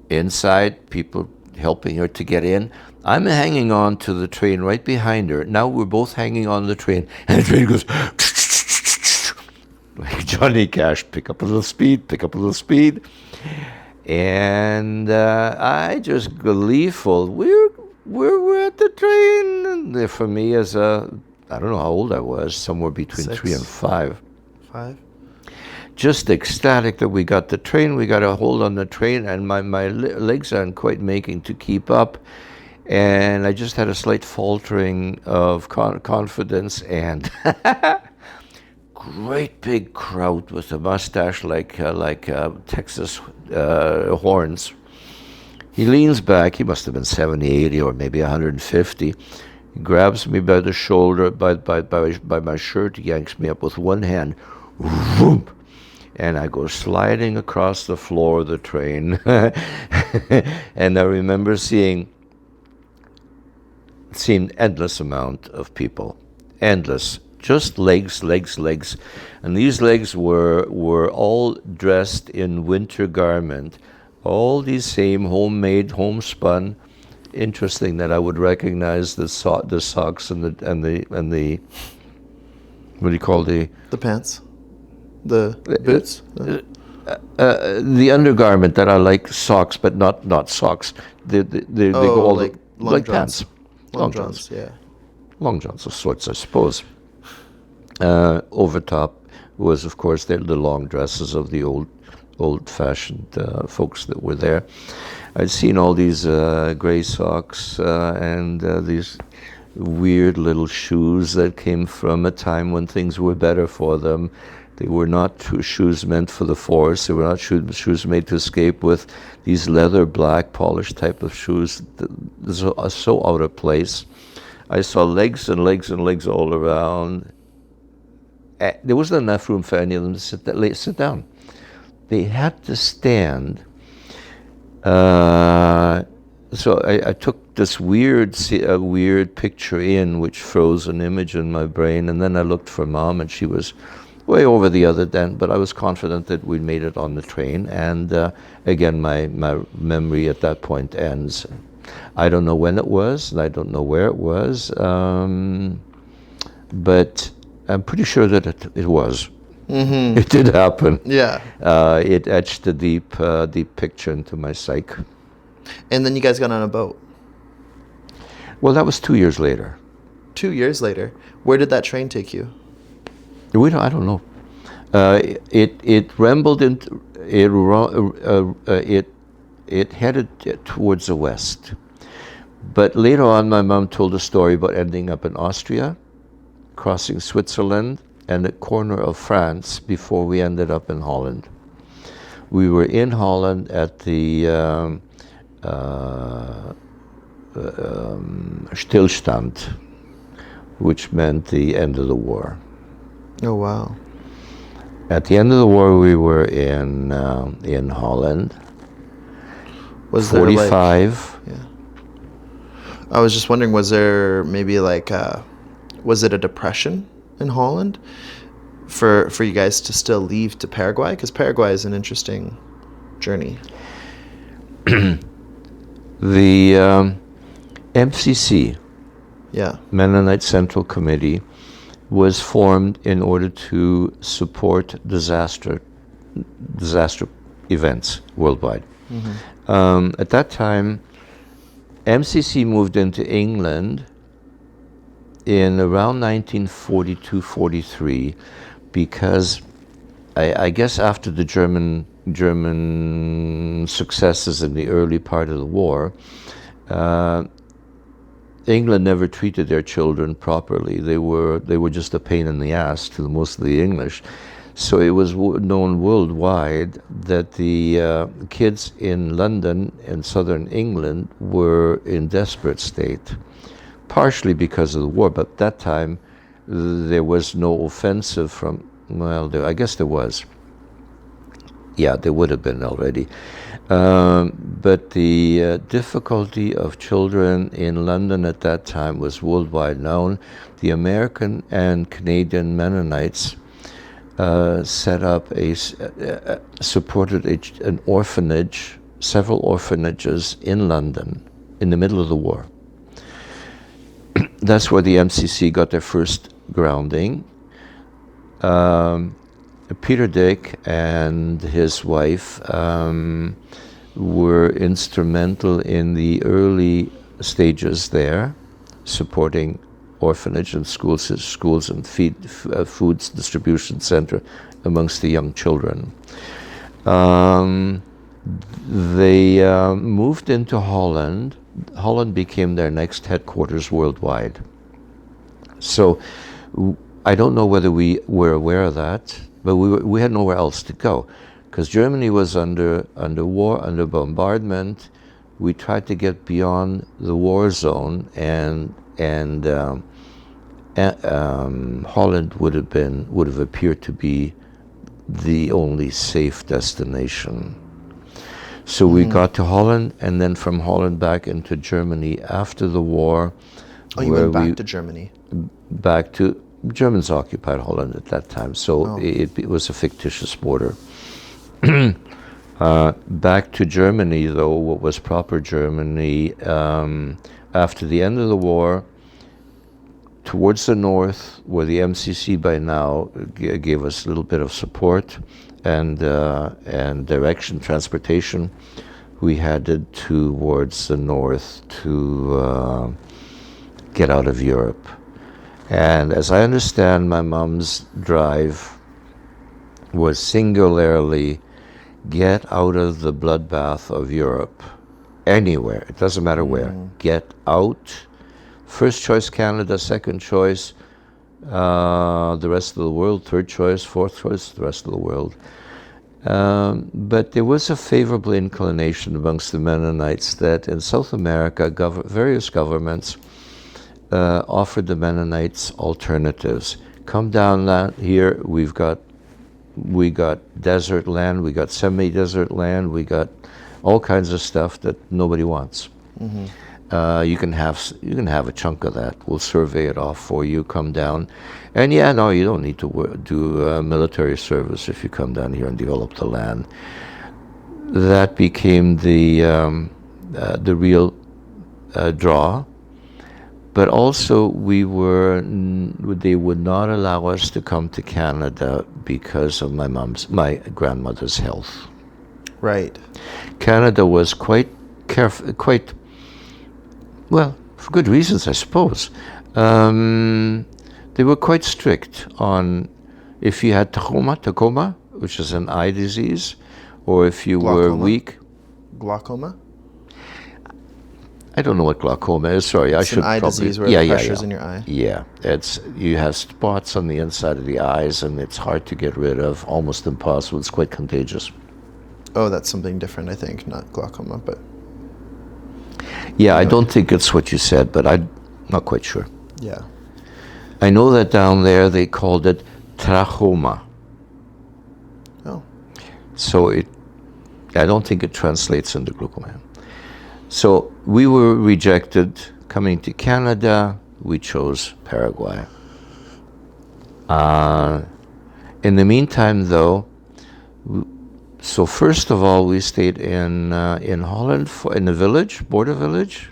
Inside, people helping her to get in. I'm hanging on to the train right behind her. Now we're both hanging on the train, and the train goes like Johnny Cash, pick up a little speed. And I just gleeful. We're at the train. And for me, I don't know how old I was, somewhere between 6, 3 and 5. 5? Just ecstatic that we got the train, we got a hold on the train, and my legs aren't quite making to keep up. And I just had a slight faltering of confidence, and great big crowd with a mustache like Texas horns. He leans back, he must have been 70, 80, or maybe 150. He grabs me by the shoulder, by my shirt, yanks me up with one hand. Vroom! And I go sliding across the floor of the train. And I remember seeing endless amount of people. Endless. Just legs. And these legs were all dressed in winter garment. All these same homemade, homespun interesting that I would recognize the socks and the what do you call The pants, the boots. the undergarment that I like socks, but not socks. They go all like long like johns. pants, Long johns, yeah. long johns of sorts, I suppose. Over top was, of course, the long dresses of the old-fashioned folks that were there. I'd seen all these gray socks and these weird little shoes that came from a time when things were better for them. They were not shoes meant for the forest. They were not shoes made to escape with. These leather black polished type of shoes that are so out of place. I saw legs and legs and legs all around. There wasn't enough room for any of them to sit down. They had to stand. So I took this weird picture in, which froze an image in my brain, and then I looked for Mom, and she was way over the other end, but I was confident that we made it on the train, and again, my memory at that point ends. I don't know when it was, and I don't know where it was, but I'm pretty sure that it was. Mm-hmm. It did happen. Yeah. It etched a deep picture into my psyche. And then you guys got on a boat. Well, that was 2 years later. 2 years later. Where did that train take you? I don't know. It rambled into it headed towards the west. But later on, my mom told a story about ending up in Austria, crossing Switzerland, and the corner of France before we ended up in Holland. We were in Holland at the Stillstand, which meant the end of the war. Oh, wow. At the end of the war, we were in Holland. Was 45. There yeah. I was just wondering, was there maybe was it a depression in Holland for you guys to still leave to Paraguay? Because Paraguay is an interesting journey. The MCC, yeah, Mennonite Central Committee, was formed in order to support disaster events worldwide. Mm-hmm. At that time, MCC moved into England in around 1942-43 because I guess after the German successes in the early part of the war, England never treated their children properly. They were just a pain in the ass to most of the English. So it was known worldwide that the kids in London and southern England were in desperate state, partially because of the war, but at that time there was no offensive from, I guess there was. Yeah, there would have been already. But the difficulty of children in London at that time was worldwide known. The American and Canadian Mennonites set up supported an orphanage, several orphanages in London in the middle of the war. That's where the MCC got their first grounding. Peter Dick and his wife were instrumental in the early stages there, supporting orphanage and schools and foods distribution center amongst the young children. They moved into Holland. Holland became their next headquarters worldwide. So I don't know whether we were aware of that, but we had nowhere else to go, because Germany was under war, under bombardment. We tried to get beyond the war zone, and Holland would have appeared to be the only safe destination. So we got to Holland, and then from Holland back into Germany after the war. Oh, you went back to Germany? Back to Germans occupied Holland at that time, so it was a fictitious border. Back to Germany, though, what was proper Germany, after the end of the war, towards the north, where the MCC by now gave us a little bit of support and direction, transportation, we headed towards the north to get out of Europe. And as I understand, my mom's drive was singularly get out of the bloodbath of Europe, anywhere, it doesn't matter where, get out. First choice Canada, second choice the rest of the world, third choice, fourth choice the rest of the world. But there was a favorable inclination amongst the Mennonites that in South America, various governments offered the Mennonites alternatives. Come down here, we got desert land, we got semi-desert land, we got all kinds of stuff that nobody wants. You can have a chunk of that. We'll survey it off for you. Come down, and you don't need to do military service if you come down here and develop the land. That became the real draw. But also, they would not allow us to come to Canada because of my grandmother's health. Right. Canada was quite careful, well, for good reasons, I suppose. They were quite strict on if you had tacoma, which is an eye disease, or if you were weak. Glaucoma? I don't know what glaucoma is. Sorry, I should an eye probably. Disease where the pressure's in your eye. Yeah, you have spots on the inside of the eyes, and it's hard to get rid of. Almost impossible. It's quite contagious. Oh, that's something different, I think, not glaucoma, but. Yeah, I don't think it's what you said, but I'm not quite sure. Yeah. I know that down there they called it trachoma. Oh. So I don't think it translates into glaucoma. So we were rejected coming to Canada. We chose Paraguay. In the meantime, though, so first of all, we stayed in Holland, in the border village.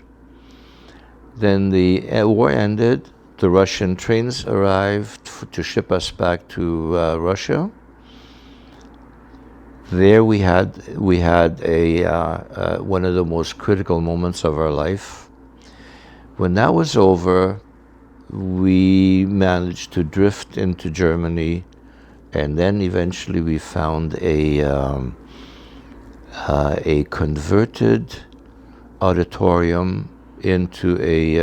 Then the war ended. The Russian trains arrived to ship us back to Russia. There we had one of the most critical moments of our life. When that was over, we managed to drift into Germany, and then eventually we found a converted auditorium into a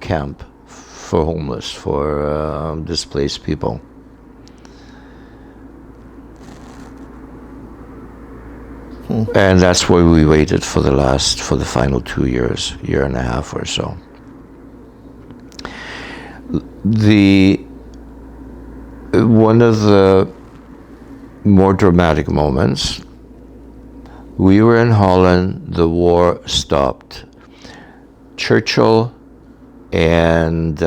camp for homeless, for displaced people. And that's where we waited for the final 2 years, year and a half or so. One of the more dramatic moments, we were in Holland, the war stopped. Churchill and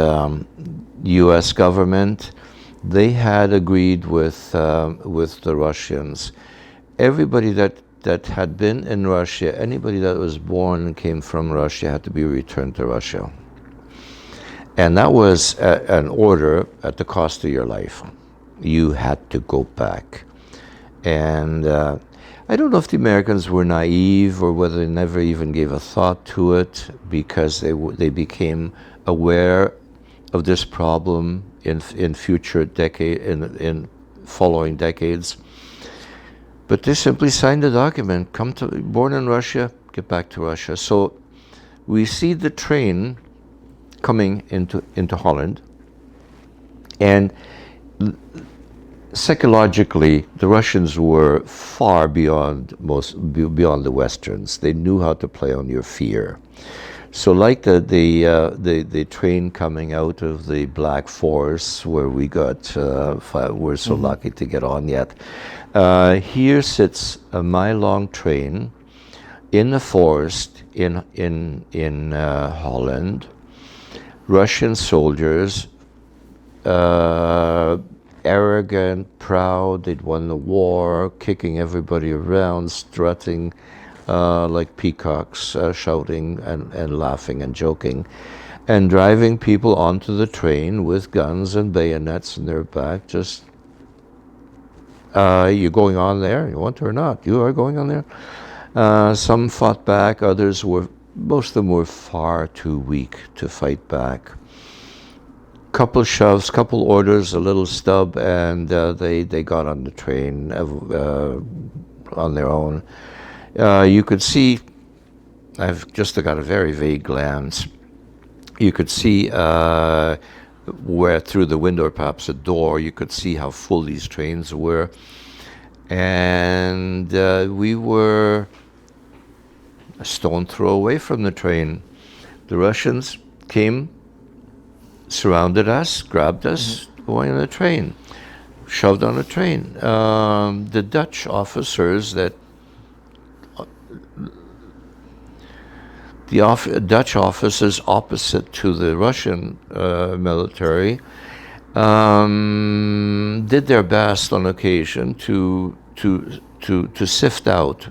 U.S. government, they had agreed with the Russians. Everybody that had been in Russia, anybody that was born and came from Russia had to be returned to Russia. And that was an order at the cost of your life. You had to go back. And I don't know if the Americans were naive or whether they never even gave a thought to it, because they became aware of this problem in future in following decades. But they simply signed a document, born in Russia, get back to Russia. So we see the train coming into Holland, and psychologically, the Russians were far beyond the Westerns. They knew how to play on your fear. So, like the train coming out of the Black Forest, where we we're so lucky to get on yet. Here sits a mile-long train in the forest in Holland. Russian soldiers arrogant, proud. They'd won the war, kicking everybody around, strutting like peacocks, shouting and laughing and joking, and driving people onto the train with guns and bayonets in their back. Just, you going on there? You want to or not? You are going on there? Some fought back. Most of them were far too weak to fight back. Couple shoves, couple orders, a little stub, and they got on the train on their own. You could see, I've just got a very vague glance, you could see where through the window, or perhaps a door, you could see how full these trains were. And we were a stone throw away from the train. The Russians came, surrounded us, grabbed us, going on the train, shoved on the train. The Dutch officers Dutch officers opposite to the Russian military did their best on occasion to sift out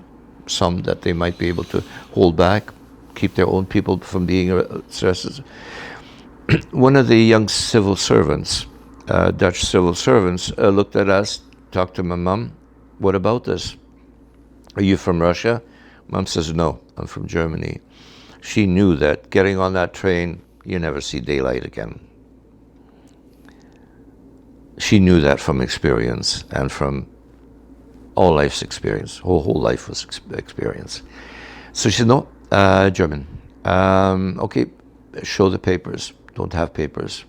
some that they might be able to hold back, keep their own people from being stressed. One of the young civil servants, Dutch civil servants, looked at us, talked to my mom. What about this? Are you from Russia? Mom says, no, I'm from Germany. She knew that getting on that train, you never see daylight again. She knew that from experience and from all life's experience. Whole life was experience. So she said, no, German. Okay, show the papers. Don't have papers.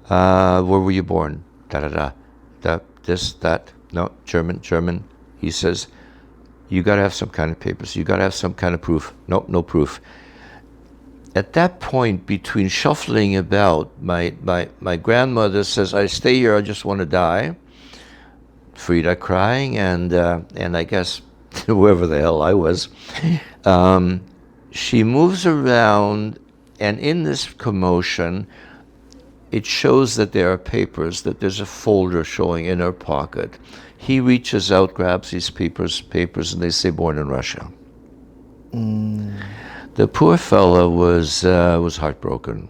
Where were you born? That. No, German. He says, you got to have some kind of papers. You got to have some kind of proof. Nope, no proof. At that point, between shuffling about, my grandmother says, I stay here, I just want to die. Frida crying, and I guess whoever the hell I was. She moves around, and in this commotion, it shows that there are papers, that there's a folder showing in her pocket. He reaches out, grabs these papers, and they say, born in Russia. The poor fella was heartbroken.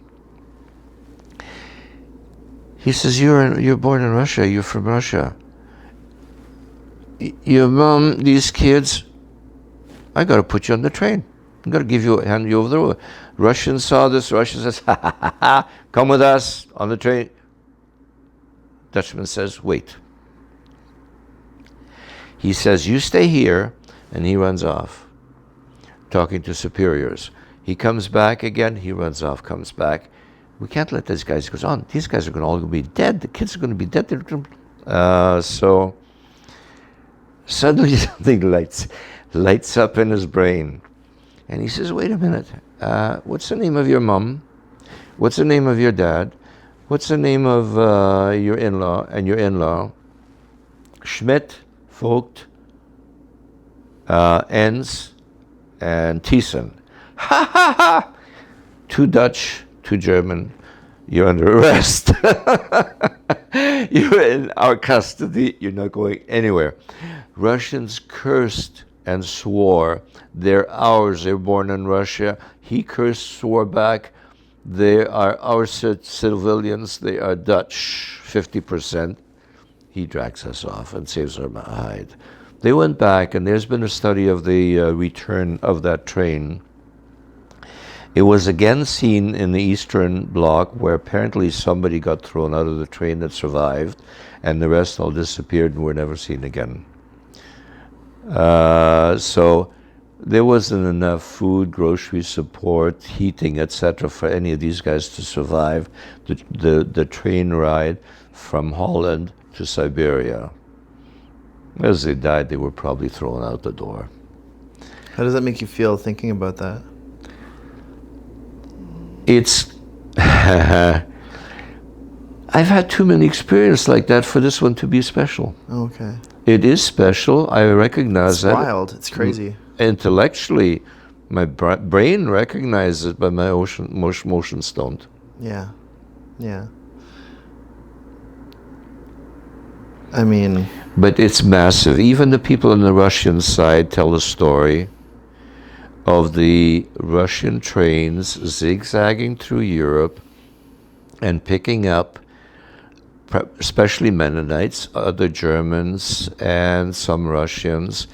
He says, you're born in Russia, you're from Russia. Your mom, these kids, I got to put you on the train. I got to hand you over the road. Russian saw this. Russian says, ha, come with us on the train. Dutchman says, wait. He says, you stay here, and he runs off, talking to superiors. He comes back again, he runs off, comes back. We can't let these guys go on. These guys are all going to be dead. The kids are going to be dead. So suddenly something lights up in his brain. And he says, wait a minute, what's the name of your mom? What's the name of your dad? What's the name of your in-law and your in-law? Schmidt, Vogt, Enns, and Thiessen. Ha ha ha! 2 Dutch, 2 German. You're under arrest. You're in our custody. You're not going anywhere. Russians cursed and swore, they're ours, they're born in Russia. He cursed, swore back, they are our civilians, they are Dutch, 50%. He drags us off and saves our hide. They went back, and there's been a study of the return of that train. It was again seen in the Eastern Bloc, where apparently somebody got thrown out of the train that survived, and the rest all disappeared and were never seen again. So there wasn't enough food, grocery support, heating, etc. for any of these guys to survive the train ride from Holland to Siberia. As they died, they were probably thrown out the door. How does that make you feel thinking about that? It's I've had too many experiences like that for this one to be special. Okay. It is special. I recognize that. It's wild. It's crazy. Intellectually, my brain recognizes it, but my emotions don't. Yeah. Yeah. I mean, But it's massive. Even the people on the Russian side tell the story of the Russian trains zigzagging through Europe and picking up especially Mennonites, other Germans, and some Russians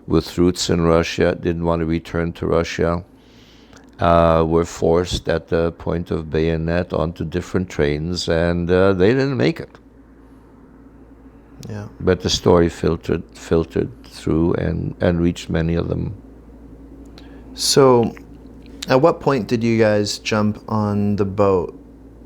with roots in Russia, didn't want to return to Russia, were forced at the point of bayonet onto different trains, and they didn't make it. yeah. But the story filtered through and reached many of them. So, at what point did you guys jump on the boat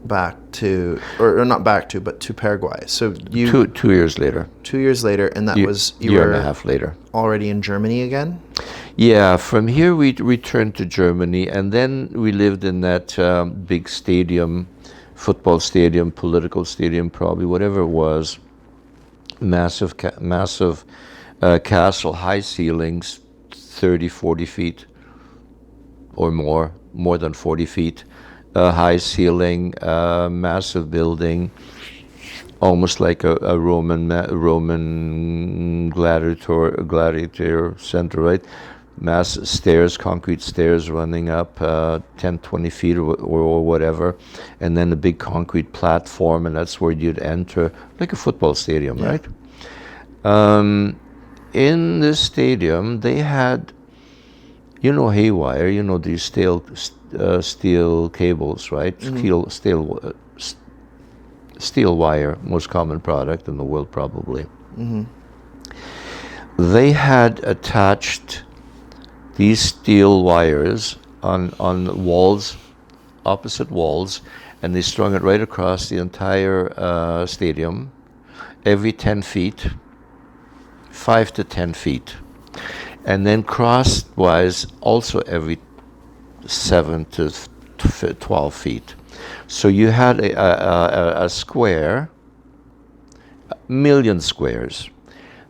back to, or not back to, but to Paraguay? So you 2 years later. 2 years later, and that was you year were and a half later. already in Germany again. Yeah, from here we returned to Germany, and then we lived in that big stadium, football stadium, political stadium, probably whatever it was. Massive castle, high ceilings, 30, 40 feet or more than 40 feet. High ceiling, massive building, almost like a Roman gladiator center, right? Mass stairs, concrete stairs running up 10, 20 feet or whatever, and then a big concrete platform, and that's where you'd enter, like a football stadium, Yeah. right? In this stadium, they had, haywire, these steel cables, right? Steel wire, most common product in the world, probably. They had attached these steel wires on walls, opposite walls, and they strung it right across the entire stadium, every 10 feet, 5 to 10 feet. And then crosswise, also every 7 to 12 feet. So you had a square, a million squares.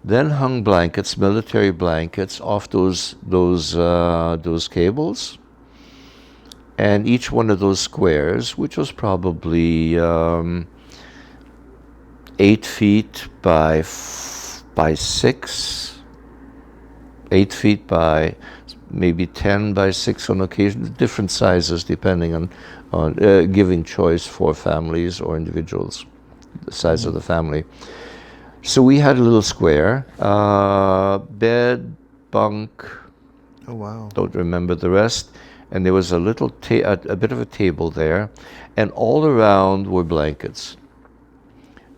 Then hung blankets, military blankets, off those cables. And each one of those squares, which was probably 8 feet by 6, 8 feet by maybe 10 by 6 on occasion, different sizes depending on giving choice for families or individuals, the size of the family. So we had a little square, bed, bunk. Oh wow! Don't remember the rest. And there was a little a bit of a table there, and all around were blankets.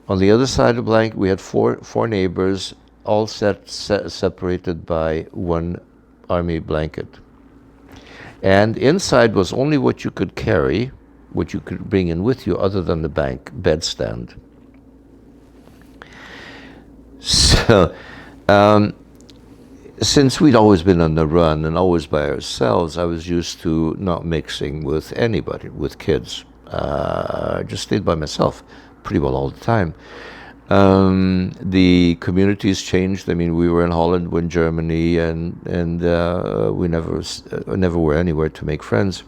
On the other side of the blanket, we had four neighbors, all separated by one army blanket. And inside was only what you could carry, what you could bring in with you, other than the bedstand. So, since we'd always been on the run and always by ourselves, I was used to not mixing with anybody, with kids. I just stayed by myself pretty well all the time. The communities changed. I mean, we were in Holland, we're in Germany, and we never were anywhere to make friends.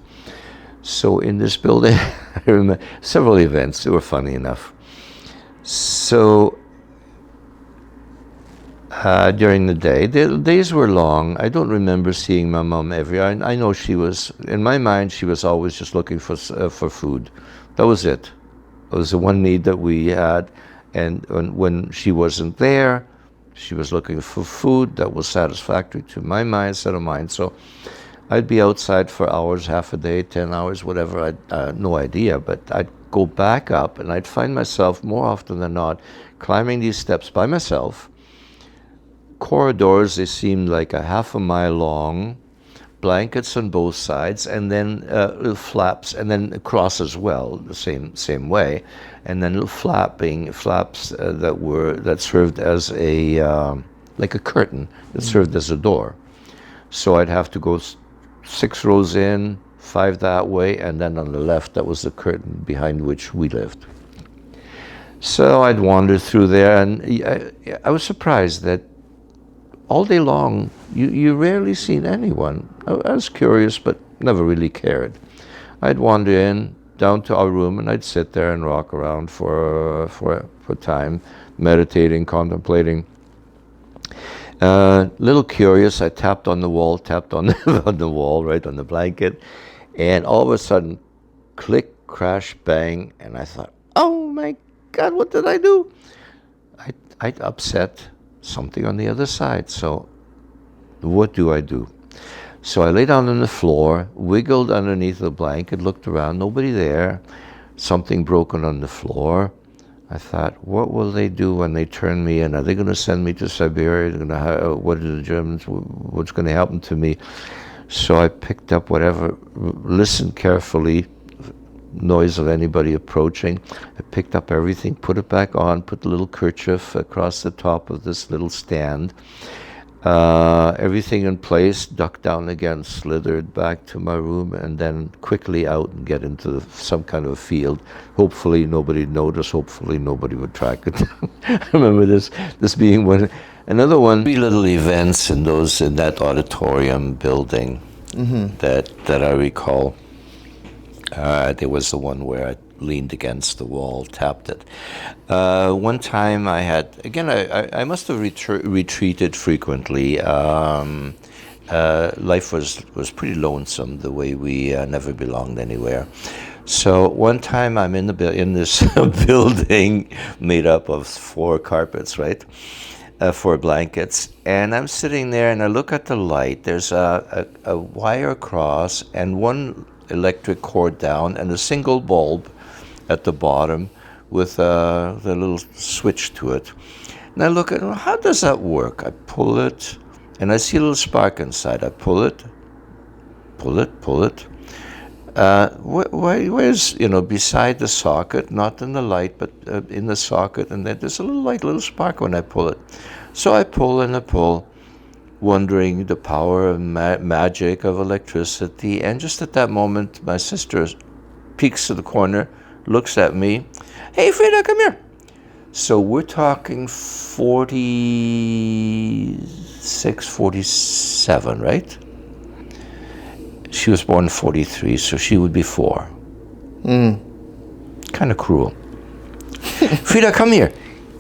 So in this building, I remember several events. They were funny enough. So during the day, the days were long. I don't remember seeing my mom every. I know she was, in my mind, she was always just looking for food. That was it. It was the one need that we had. And when she wasn't there, she was looking for food that was satisfactory to my set of mind. So I'd be outside for hours, half a day, 10 hours, whatever. I no idea, but I'd go back up and I'd find myself more often than not climbing these steps by myself. Corridors, they seemed like a half a mile long, blankets on both sides, and then little flaps, and then across as well, the same way, and then little flaps that served as like a curtain that served as a door. So I'd have to go 6 rows in, 5 that way, and then on the left that was the curtain behind which we lived. So I'd wander through there, and I was surprised that all day long, you rarely seen anyone. I was curious, but never really cared. I'd wander in, down to our room, and I'd sit there and rock around for time. meditating, contemplating. Little curious, I tapped on the wall, on the wall, right on the blanket, and all of a sudden, click, crash, bang, and I thought, oh my God, what did I do? I upset something on the other side. So what do I do? So I lay down on the floor, wiggled underneath the blanket, looked around, nobody there, something broken on the floor. I thought, what will they do when they turn me in? Are they going to send me to Siberia? What are the Germans? What's going to happen to me? So I picked up whatever, listened carefully, noise of anybody approaching. I picked up everything, put it back on, put the little kerchief across the top of this little stand. Everything in place, ducked down again, slithered back to my room, and then quickly out and get into some kind of field. Hopefully nobody noticed, hopefully nobody would track it down. I remember this being one. Another one, 3 little events in that auditorium building that I recall. There was the one where I leaned against the wall, tapped it. One time I had, again, I must have retreated frequently. Life was pretty lonesome, the way we never belonged anywhere. So one time I'm in this building made up of 4 carpets, right? 4 blankets, and I'm sitting there and I look at the light. There's a wire across and one electric cord down and a single bulb at the bottom with the little switch to it. And I look at, how does that work? I pull it and I see a little spark inside. I pull it. Where's, beside the socket, not in the light, but in the socket, and then there's a little spark when I pull it. So I pull and I pull, wondering the power of magic of electricity. And just at that moment, my sister peeks to the corner, looks at me. Hey, Frida, come here. So we're talking 46, 47, right? She was born in 43, so she would be 4. Kind of cruel. Frida, come here.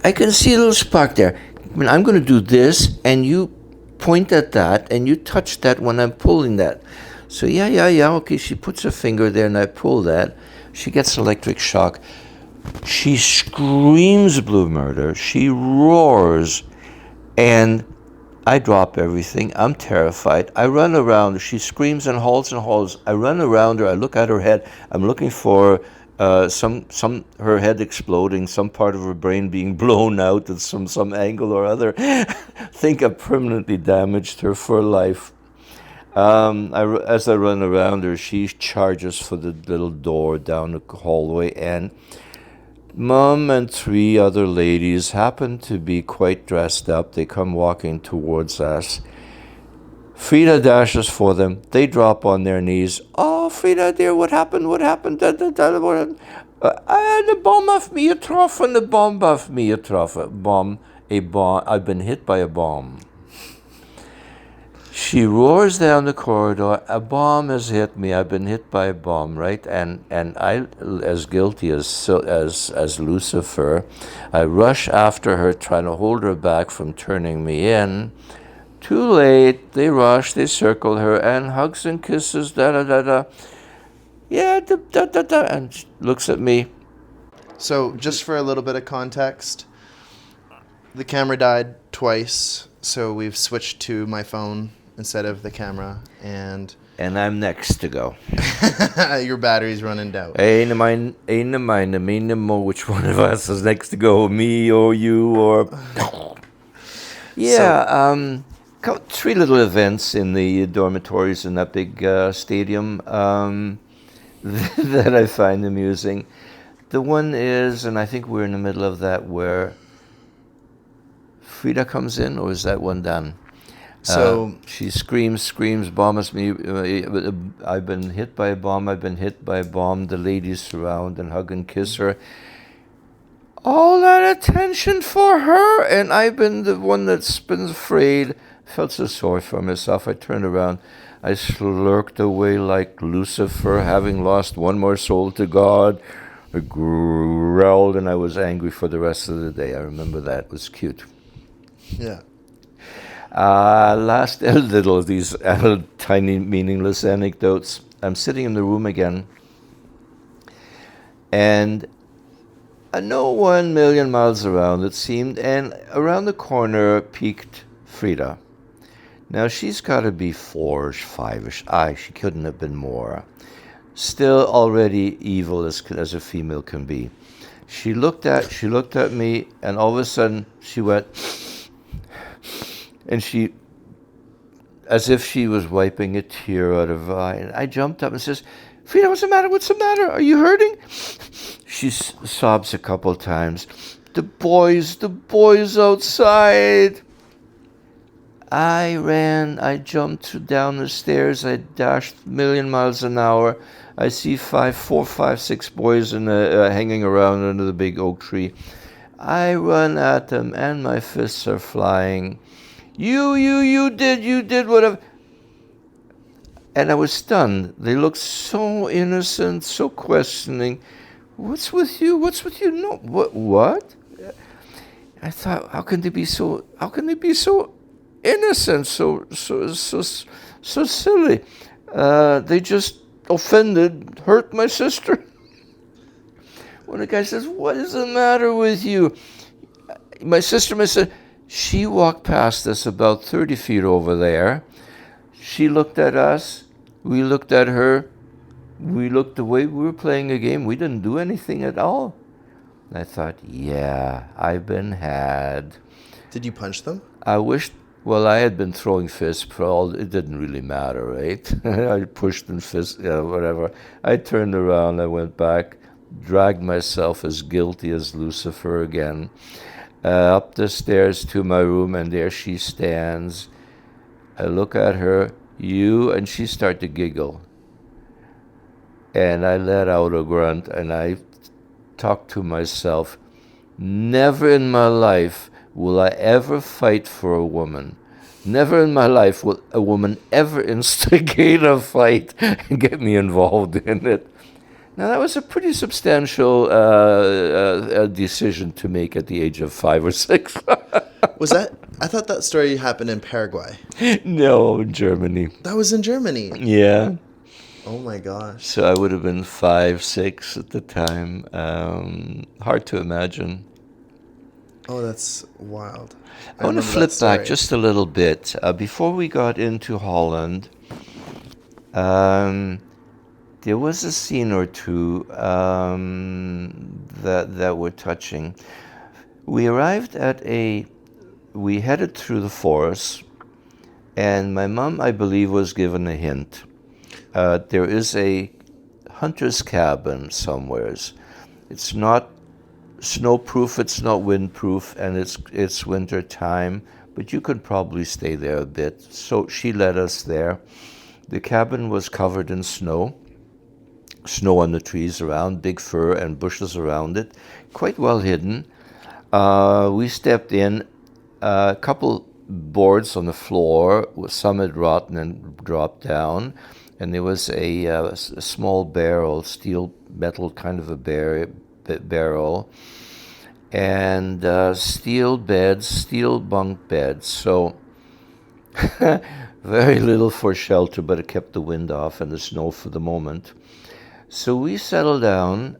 I can see a little spark there. I'm going to do this, and you point at that, and you touch that when I'm pulling that. So yeah, okay, she puts her finger there, and I pull that. She gets electric shock. She screams blue murder. She roars, and I drop everything. I'm terrified. I run around. She screams and hauls. I run around her. I look at her head. I'm looking for her head exploding, some part of her brain being blown out at some angle or other. Think I permanently damaged her for life. As I run around her, she charges for the little door down the hallway, and Mom and 3 other ladies happen to be quite dressed up. They come walking towards us. Frida dashes for them. They drop on their knees. Oh, Frida, dear, what happened? What happened? The bomb off me, a trough, and the bomb off me, a trough. A bomb. I've been hit by a bomb. She roars down the corridor. A bomb has hit me. I've been hit by a bomb, right? And I, as guilty as Lucifer, I rush after her, trying to hold her back from turning me in. Too late. They rush. They circle her, and hugs and kisses. Yeah, and she looks at me. So, just for a little bit of context, the camera died twice, so we've switched to my phone instead of the camera, and I'm next to go. your battery's running out. Ain't mind, me no more which one of us is next to go, me or you or... Yeah, 3 little events in the dormitories in that big stadium that I find amusing. The one is, and I think we're in the middle of that, where Frida comes in, or is that one done? So she screams, bombs me. I've been hit by a bomb. The ladies surround and hug and kiss her. All that attention for her, and I've been the one that's been afraid. Felt so sorry for myself. I turned around. I slurked away like Lucifer, having lost one more soul to God. I growled and I was angry for the rest of the day. I remember that. It was cute. Yeah. Last little, these tiny meaningless anecdotes. I'm sitting in the room again, and no 1 million miles around, it seemed, and around the corner peeked Frida. Now she's got to be 4-ish, 5-ish. She couldn't have been more. Still already evil as a female can be. She looked at me, and all of a sudden she went, and she, as if she was wiping a tear out of her eye. And I jumped up and says, Frida, what's the matter? What's the matter? Are you hurting? She sobs a couple times. The boys outside. I ran, I jumped down the stairs, I dashed 1,000,000 miles an hour. I see 4, 5, 6 boys hanging around under the big oak tree. I run at them and my fists are flying. You did whatever. And I was stunned. They looked so innocent, so questioning. What's with you? No, what? I thought, how can they be so innocent, so silly? They just hurt my sister. When the guy says, what is the matter with you? My sister said, she walked past us about 30 feet over there. She looked at us. We looked at her. We looked away. We were playing a game. We didn't do anything at all. And I thought, yeah, I've been had. Did you punch them? I wished, well, I had been throwing fists, it didn't really matter, right? I pushed and whatever. I turned around, I went back, dragged myself as guilty as Lucifer again, up the stairs to my room, and there she stands. I look at her, and she started to giggle. And I let out a grunt, and I talked to myself, never in my life will I ever fight for a woman. Never in my life will a woman ever instigate a fight and get me involved in it. Now, that was a pretty substantial decision to make at the age of 5 or 6. I thought that story happened in Paraguay. No, in Germany. That was in Germany. Yeah. Oh my gosh. So I would have been 5, 6 at the time. Hard to imagine. Oh, that's wild. I want to flip back just a little bit. Before we got into Holland, there was a scene or two that were touching. We arrived we headed through the forest, and my mom, I believe, was given a hint. There is a hunter's cabin somewheres. It's not snowproof, it's not windproof, and it's winter time, but you could probably stay there a bit. So she led us there. The cabin was covered in snow on the trees around, big fir and bushes around it, quite well hidden. We stepped in, a couple boards on the floor, some had rotten and dropped down, and there was a small barrel, steel metal kind of a barrel, and steel beds, steel bunk beds. So very little for shelter, but it kept the wind off and the snow for the moment. So we settled down,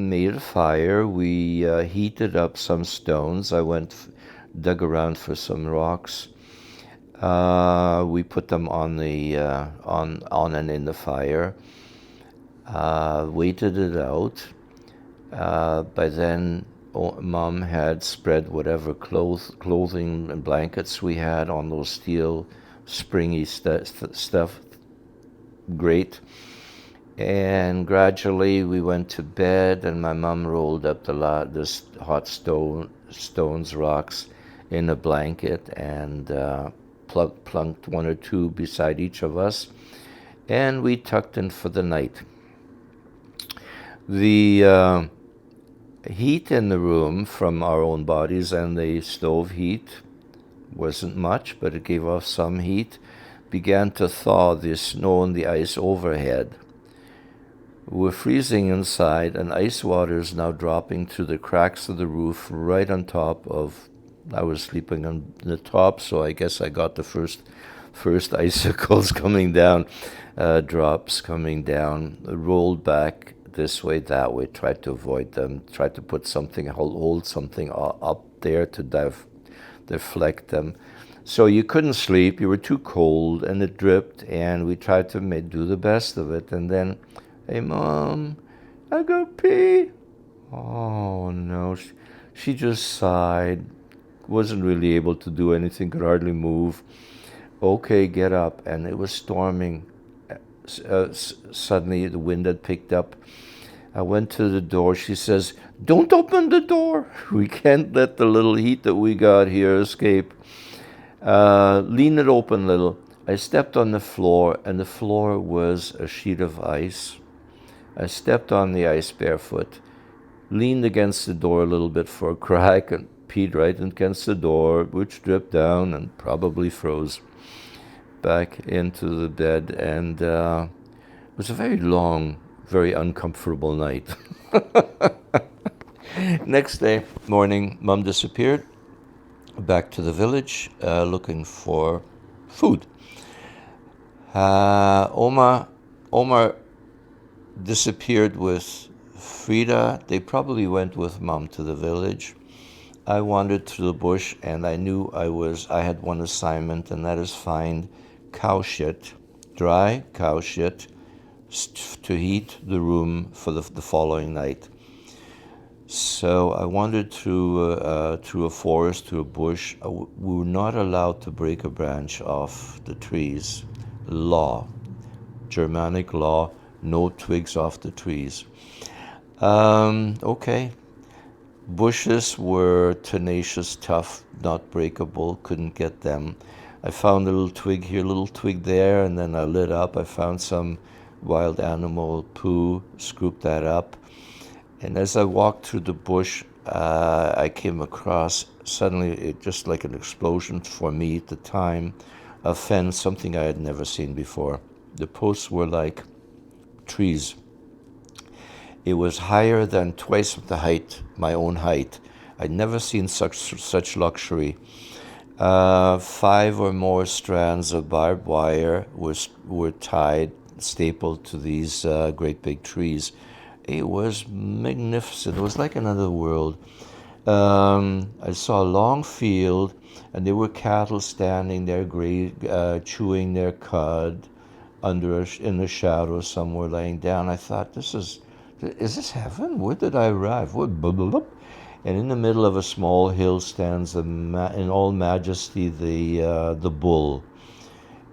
made a fire. We heated up some stones. I dug around for some rocks. We put them on and in the fire. Waited it out. By then, Mom had spread whatever clothing and blankets we had on those steel, springy stuff. Great. And gradually we went to bed, and my mom rolled up this hot stones, rocks, in a blanket, and plunked one or two beside each of us, and we tucked in for the night. The heat in the room from our own bodies and the stove heat wasn't much, but it gave off some heat, began to thaw the snow and the ice overhead. We're freezing inside, and ice water is now dropping through the cracks of the roof right on top of. I was sleeping on the top, so I guess I got the first icicles coming down, drops coming down. Rolled back this way, that way, tried to avoid them, tried to put something, hold something up there to deflect them. So you couldn't sleep, you were too cold, and it dripped, and we tried to do the best of it. And then, hey, Mom, I got pee. Oh, no. She just sighed, wasn't really able to do anything, could hardly move. Okay, get up. And it was storming. Suddenly, the wind had picked up. I went to the door. She says, "Don't open the door. We can't let the little heat that we got here escape. Lean it open a little." I stepped on the floor, and the floor was a sheet of ice. I stepped on the ice barefoot, leaned against the door a little bit for a crack, and peed right against the door, which dripped down and probably froze back into the bed. And it was a very long, very uncomfortable night. Next day morning, Mom disappeared. Back to the village, looking for food. Omar disappeared with Frida. They probably went with Mom to the village. I wandered through the bush, and I knew I had one assignment, and that is find cow shit, dry cow shit, to heat the room for the following night. So I wandered through a forest, through a bush. We were not allowed to break a branch off the trees. Law, Germanic law, no twigs off the trees. Okay. Bushes were tenacious, tough, not breakable, couldn't get them. I found a little twig here, a little twig there, and then I lit up. I found some wild animal poo, scooped that up. And as I walked through the bush, I came across, suddenly, it just like an explosion for me at the time, a fence, something I had never seen before. The posts were like trees. It was higher than twice the height, my own height. I'd never seen such luxury. 5 or more strands of barbed wire were tied, stapled to these great big trees. It was magnificent. It was like another world. I saw a long field, and there were cattle standing there, chewing their cud in the shadow somewhere, laying down. I thought, is this heaven? Where did I arrive? And in the middle of a small hill stands, in all majesty, the bull.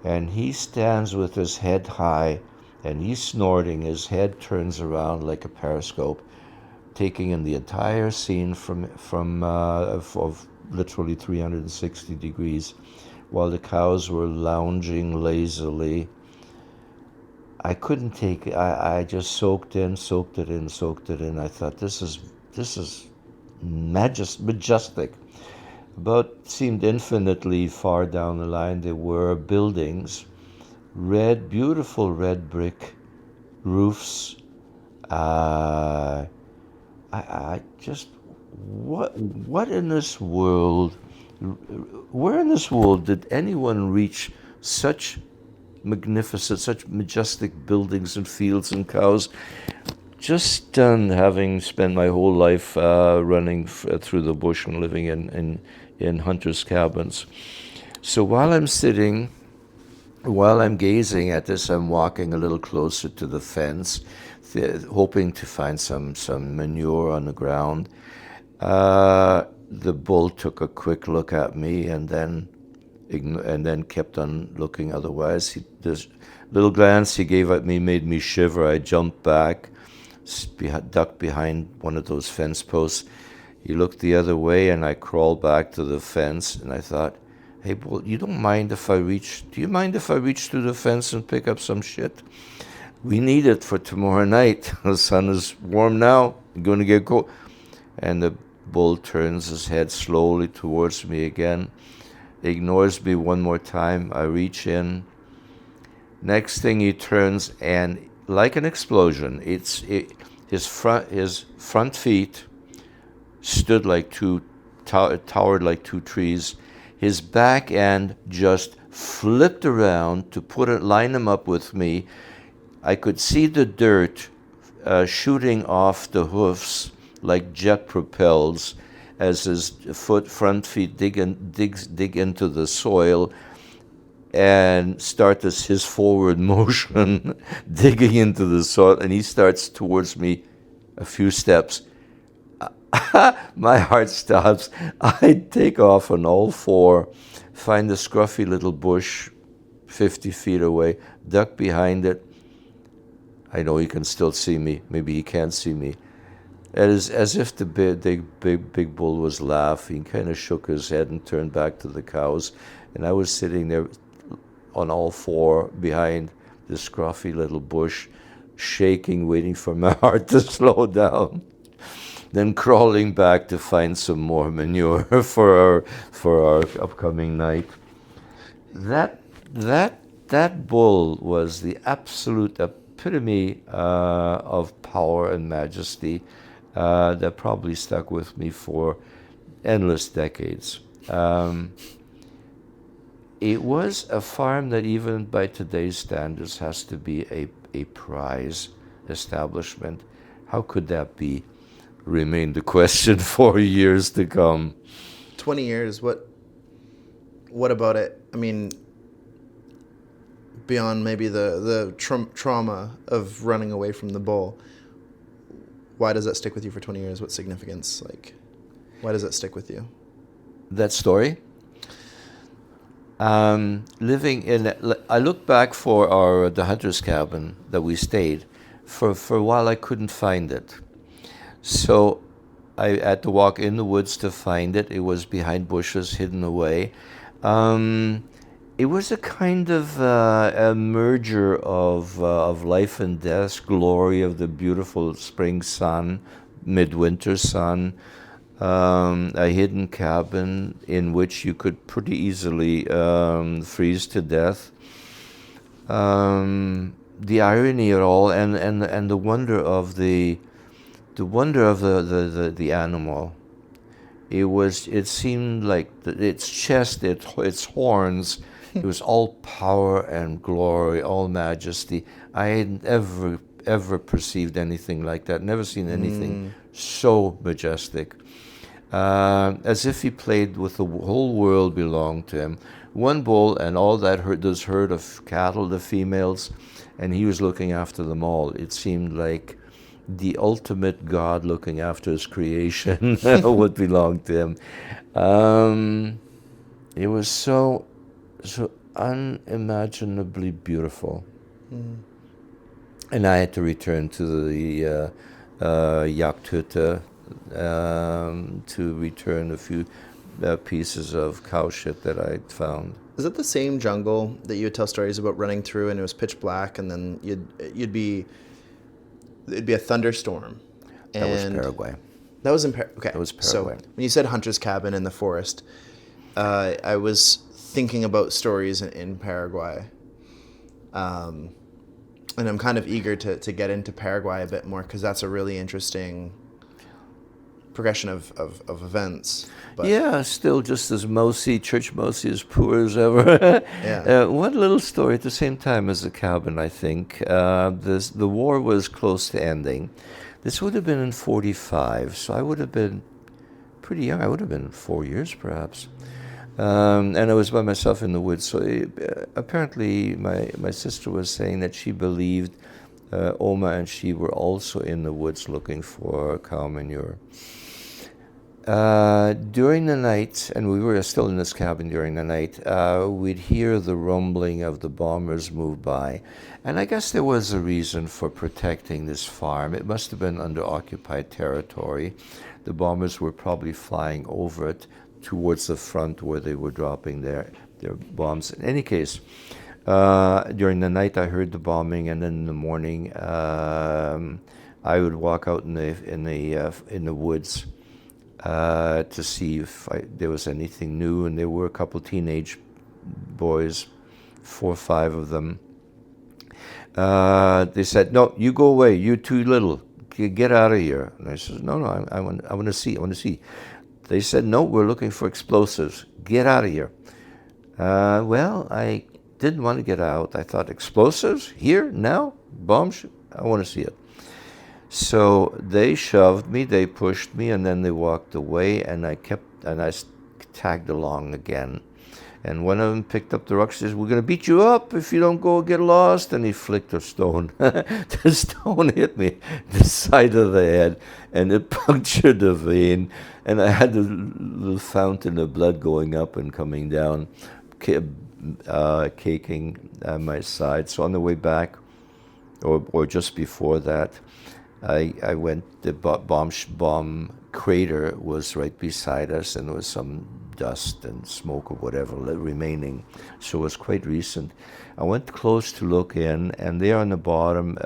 And he stands with his head high, and he's snorting. His head turns around like a periscope, taking in the entire scene of literally 360 degrees, while the cows were lounging lazily. I couldn't take it. I just soaked it in. I thought, this is majestic. But seemed infinitely far down the line, there were buildings, beautiful red brick roofs. I just, what in this world, where in this world did anyone reach such magnificent, such majestic buildings and fields and cows? Just stunned, having spent my whole life running through the bush and living in hunters' cabins. So while I'm gazing at this, I'm walking a little closer to the fence, hoping to find some manure on the ground. The bull took a quick look at me and then kept on looking otherwise. This little glance he gave at me made me shiver. I jumped back, ducked behind one of those fence posts. He looked the other way, and I crawled back to the fence, and I thought, "Hey, bull, do you mind if I reach through the fence and pick up some shit? We need it for tomorrow night. The sun is warm now. You're going to get cold." And the bull turns his head slowly towards me again, ignores me one more time. I reach in. Next thing, he turns, and like an explosion. His front feet stood like towered like two trees. His back end just flipped around to line him up with me. I could see the dirt shooting off the hoofs like jet propels as his front feet dig into the soil and start his forward motion, digging into the soil, and he starts towards me a few steps. My heart stops. I take off on all four, find a scruffy little bush 50 feet away, duck behind it. I know he can still see me. Maybe he can't see me. It is as if the big bull was laughing, kind of shook his head and turned back to the cows. And I was sitting there on all four behind this scruffy little bush, shaking, waiting for my heart to slow down. Then crawling back to find some more manure for our upcoming night. That bull was the absolute epitome of power and majesty that probably stuck with me for endless decades. It was a farm that even by today's standards has to be a prize establishment. How could that be? Remain the question for years to come. 20 years, what about it? I mean, beyond maybe the trauma of running away from the bull, why does that stick with you for 20 years? What significance? Like, why does that stick with you? That story? Living in, I look back for the hunter's cabin that we stayed. For a while I couldn't find it. So I had to walk in the woods to find it. It was behind bushes, hidden away. It was a kind of a merger of life and death, glory of the beautiful spring sun, midwinter sun, a hidden cabin in which you could pretty easily freeze to death. The irony of it all, and the wonder of the animal. It seemed like its chest, its horns, it was all power and glory, all majesty. I hadn't ever perceived anything like that, never seen anything so majestic. As if he played with the whole world belonged to him. One bull and all those herd of cattle, the females, and he was looking after them all. It seemed like the ultimate God looking after his creation would belong to him. It was so unimaginably beautiful. And I had to return to the Jagdhütte to return a few pieces of cow shit that I'd found. Is it the same jungle that you would tell stories about running through and it was pitch black and then it'd be a thunderstorm? That was Paraguay. That was in Paraguay. Okay. That was Paraguay. So when you said hunter's cabin in the forest, I was thinking about stories in Paraguay. And I'm kind of eager to get into Paraguay a bit more because that's a really interesting progression of events. But yeah, still just as church mousy, as poor as ever. Yeah. One little story at the same time as the cabin, I think. The war was close to ending. This would have been in 1945, so I would have been pretty young. I would have been 4 years, perhaps. And I was by myself in the woods. So apparently my sister was saying that she believed Oma and she were also in the woods looking for cow manure. During the night, and we were still in this cabin during the night, we'd hear the rumbling of the bombers move by. And I guess there was a reason for protecting this farm. It must have been under occupied territory. The bombers were probably flying over it towards the front where they were dropping their bombs. In any case, during the night I heard the bombing, and then in the morning I would walk out in the woods to see if there was anything new, and there were a couple teenage boys, 4 or 5 of them, They said, "No, you go away. You're too little. Get out of here." And I said, "No, no, I want to see. I want to see." They said, "No, we're looking for explosives. Get out of here." Well, I didn't want to get out. I thought, explosives here now, bombs. I want to see it. So they shoved me, they pushed me, and then they walked away, and I tagged along again. And one of them picked up the rock, says, "We're going to beat you up if you don't go get lost." And he flicked a stone. The stone hit me the side of the head, and it punctured the vein. And I had a little fountain of blood going up and coming down, caking my side. So on the way back, or just before that, I went, the bomb crater was right beside us, and there was some dust and smoke or whatever remaining, so it was quite recent. I went close to look in, and there on the bottom,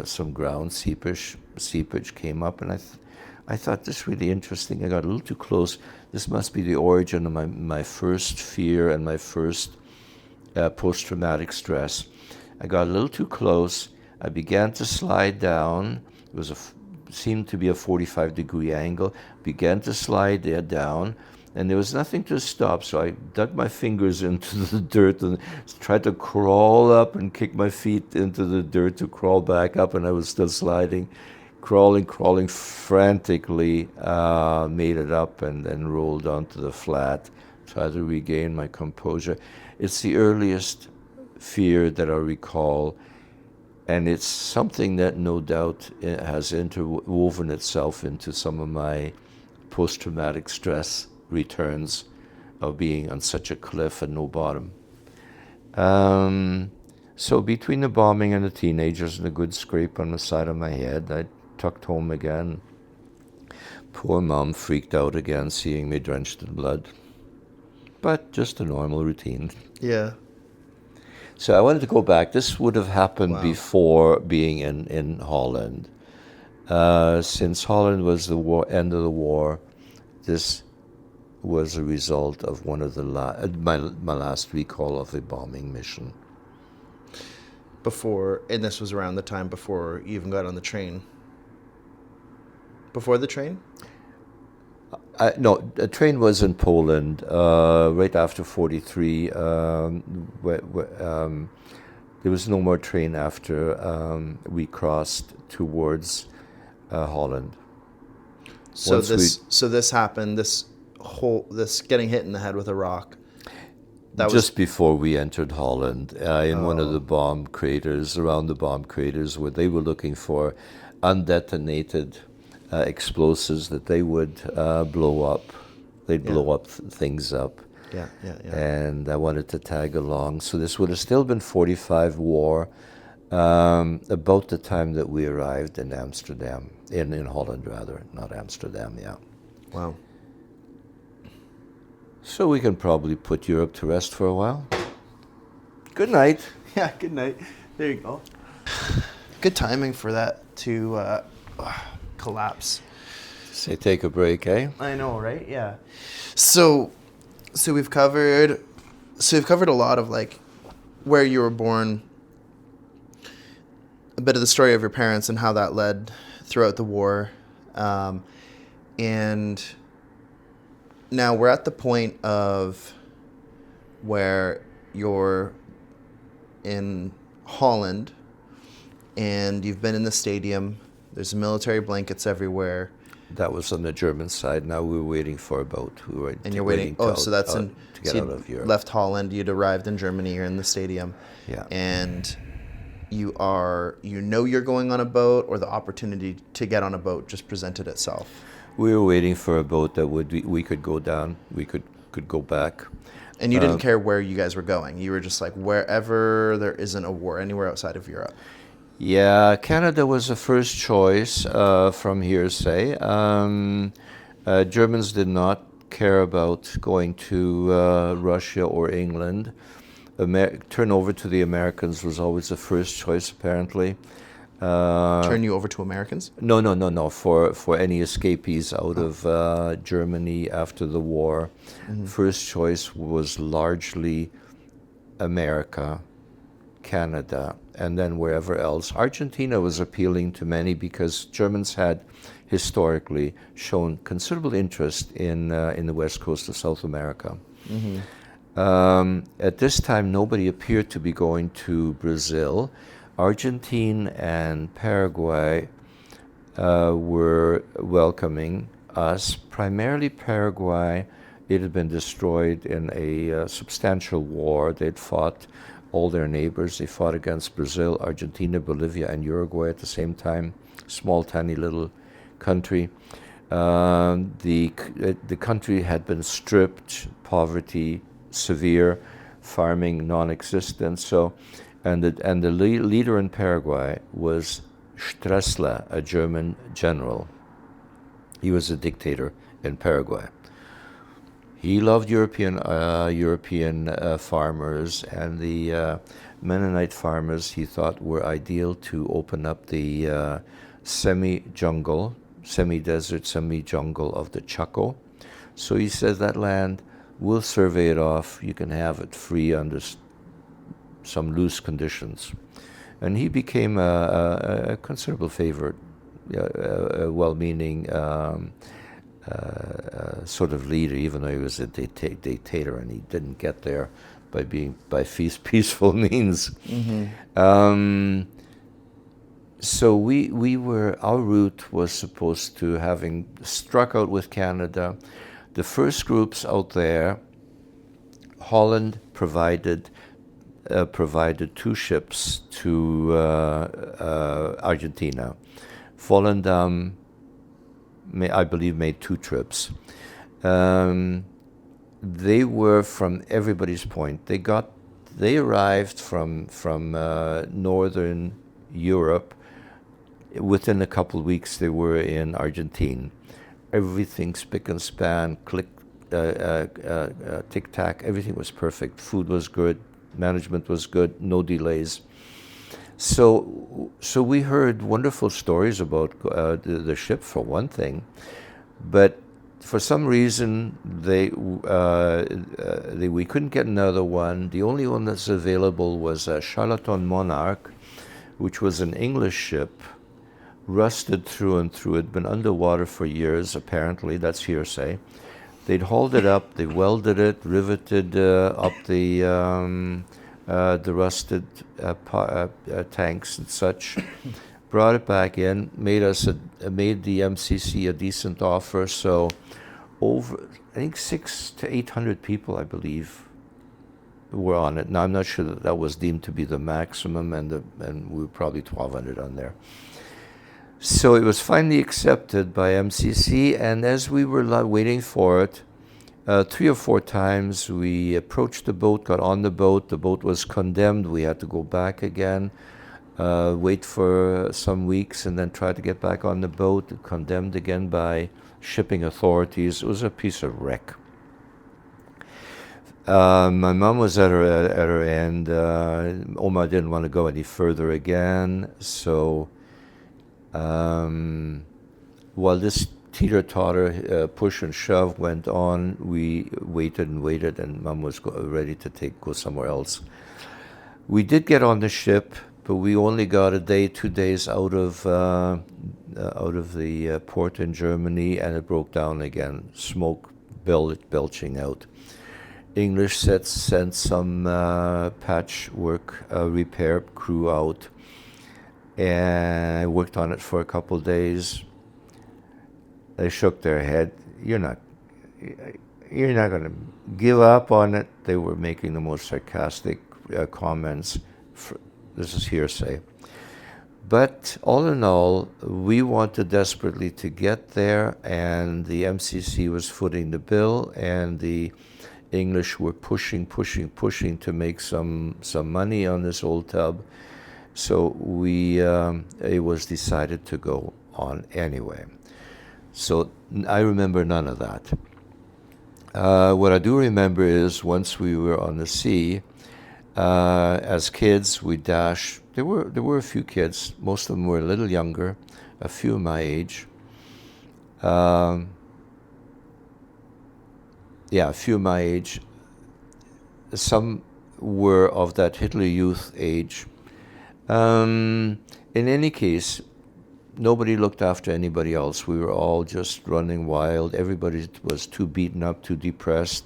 some ground seepage came up, and I thought, this is really interesting. I got a little too close. This must be the origin of my first fear and my first post-traumatic stress. I got a little too close. I began to slide down. It was seemed to be a 45-degree angle. Began to slide there down, and there was nothing to stop. So I dug my fingers into the dirt and tried to crawl up and kick my feet into the dirt to crawl back up, and I was still sliding, crawling frantically. Made it up and then rolled onto the flat. Tried to regain my composure. It's the earliest fear that I recall. And it's something that no doubt has interwoven itself into some of my post-traumatic stress returns of being on such a cliff and no bottom. So between the bombing and the teenagers and a good scrape on the side of my head, I tucked home again. Poor mom freaked out again, seeing me drenched in blood. But just a normal routine. Yeah. So I wanted to go back. This would have happened before being in Holland. Since Holland was the end of the war, this was a result of one of the my last recall of a bombing mission. And this was around the time before you even got on the train. Before the train? No, the train was in Poland right after 43. There was no more train after we crossed towards Holland. So this happened. This getting hit in the head with a rock. That was just before we entered Holland, in one of the bomb craters, around the bomb craters, where they were looking for undetonated explosives that they would blow up. They'd blow up things up. Yeah. And I wanted to tag along. So this would have still been 45 war, about the time that we arrived in Amsterdam, in Holland rather, not Amsterdam, yeah. Wow. So we can probably put Europe to rest for a while. Good night. Yeah, good night. There you go. Good timing for that to collapse. Say take a break, eh? I know, right? Yeah. So we've covered a lot of like where you were born, a bit of the story of your parents and how that led throughout the war, and now we're at the point of where you're in Holland and you've been in the stadium. There's military blankets everywhere. That was on the German side. Now we're waiting for a boat. And you're waiting. So that's to get out of Europe. Left Holland. You'd arrived in Germany. You're in the stadium. Yeah. And you're going on a boat, or the opportunity to get on a boat just presented itself. We were waiting for a boat that we could go down. We could go back. And you didn't care where you guys were going. You were just like, wherever there isn't a war, anywhere outside of Europe. Yeah, Canada was the first choice from hearsay. Germans did not care about going to Russia or England. Turn over to the Americans was always the first choice, apparently. Turn you over to Americans? No. For any escapees out of Germany after the war, first choice was largely America, Canada, and then wherever else. Argentina was appealing to many because Germans had historically shown considerable interest in the west coast of South America. At this time, nobody appeared to be going to Brazil. Argentina and Paraguay were welcoming us. Primarily Paraguay. It had been destroyed in a substantial war. They'd fought all their neighbors. They fought against Brazil, Argentina, Bolivia, and Uruguay at the same time. Small, tiny little country. The country had been stripped, poverty severe, farming non-existent. So, and the leader in Paraguay was Stressler, a German general. He was a dictator in Paraguay. He loved European farmers, and the Mennonite farmers he thought were ideal to open up the semi-jungle, semi-desert, semi-jungle of the Chaco. So he said that land, we'll survey it off. You can have it free under some loose conditions. And he became a considerable favorite, a well-meaning sort of leader, even though he was a dictator, and he didn't get there by peaceful means. So our route was supposed to, having struck out with Canada, the first groups out there, Holland provided 2 ships to Argentina. Volendam, I believe, made 2 trips. They were from everybody's point. They arrived from northern Europe. Within a couple of weeks, they were in Argentina. Everything spick and span, tic-tac, everything was perfect. Food was good, management was good, no delays. So we heard wonderful stories about the ship, for one thing, but for some reason we couldn't get another one. The only one that's available was a Charlatan Monarch, which was an English ship, rusted through and through. It had been underwater for years, apparently. That's hearsay. They'd hauled it up, they welded it, riveted up the rusted tanks and such, brought it back in, made the MCC a decent offer. So over, I think 600 to 800 people, I believe, were on it. Now I'm not sure that was deemed to be the maximum, and we were probably 1,200 on there. So it was finally accepted by MCC, and as we were waiting for it, 3 or 4 times we approached the boat, got on the boat was condemned, we had to go back again, wait for some weeks, and then try to get back on the boat, condemned again by shipping authorities. It was a piece of wreck. My mom was at her end. Oma didn't want to go any further again, so while this teeter-totter, push and shove went on, we waited and waited, and Mom was ready to go somewhere else. We did get on the ship, but we only got a day, 2 days out of the port in Germany, and it broke down again. Smoke belching out. English sent some patchwork repair crew out, and I worked on it for a couple of days. They shook their head. You're not going to give up on it. They were making the most sarcastic comments. This is hearsay. But all in all, we wanted desperately to get there, and the MCC was footing the bill, and the English were pushing to make some money on this old tub. So it was decided to go on anyway. So I remember none of that. What I do remember is once we were on the sea, as kids, we dashed. There were a few kids. Most of them were a little younger, a few my age. A few my age. Some were of that Hitler Youth age. In any case, nobody looked after anybody else. We were all just running wild. Everybody was too beaten up, too depressed.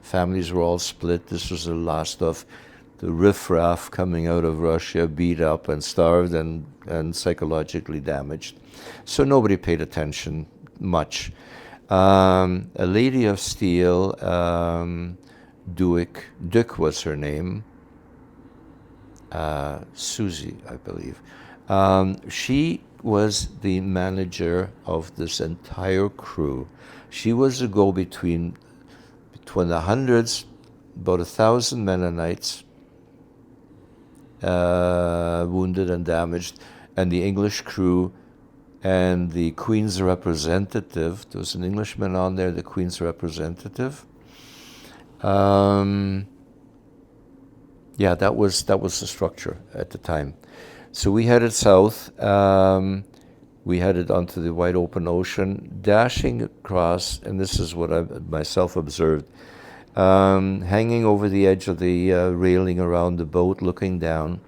Families were all split. This was the last of the riffraff coming out of Russia, beat up and starved and psychologically damaged. So nobody paid attention much. A lady of steel, Duick was her name, Susie, I believe. She was the manager of this entire crew. She was the go-between between the hundreds, about 1,000 Mennonites, wounded and damaged, and the English crew and the Queen's representative. There was an Englishman on there, the Queen's representative. Yeah, that was the structure at the time. So we headed south. We headed onto the wide open ocean, dashing across, and this is what I myself observed, hanging over the edge of the railing around the boat, looking down.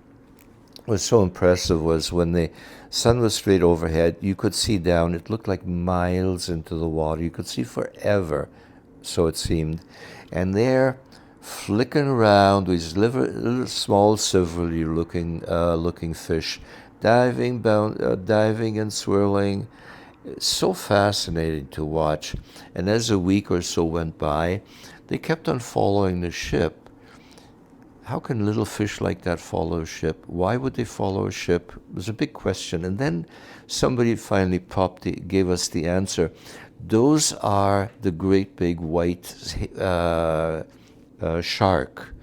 What was so impressive was when the sun was straight overhead, you could see down. It looked like miles into the water. You could see forever, so it seemed. And there, flicking around, these little small silvery looking fish, diving and swirling. So fascinating to watch. And as a week or so went by, they kept on following the ship. How can little fish like that follow a ship? Why would they follow a ship? It was a big question. And then somebody finally gave us the answer. Those are the great big white shark,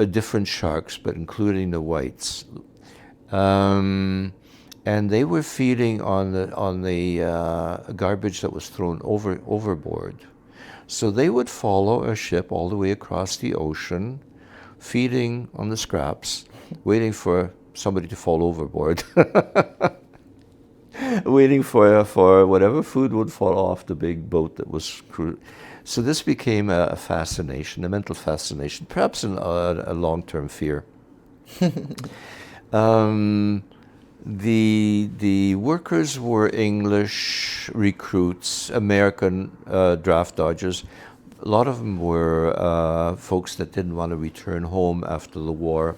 different sharks, but including the whites. And they were feeding on the garbage that was thrown overboard. So they would follow a ship all the way across the ocean, feeding on the scraps, waiting for somebody to fall overboard, waiting for whatever food would fall off the big boat that was crewed. So this became a fascination, a mental fascination, perhaps a long-term fear. The workers were English recruits, American draft dodgers. A lot of them were folks that didn't want to return home after the war,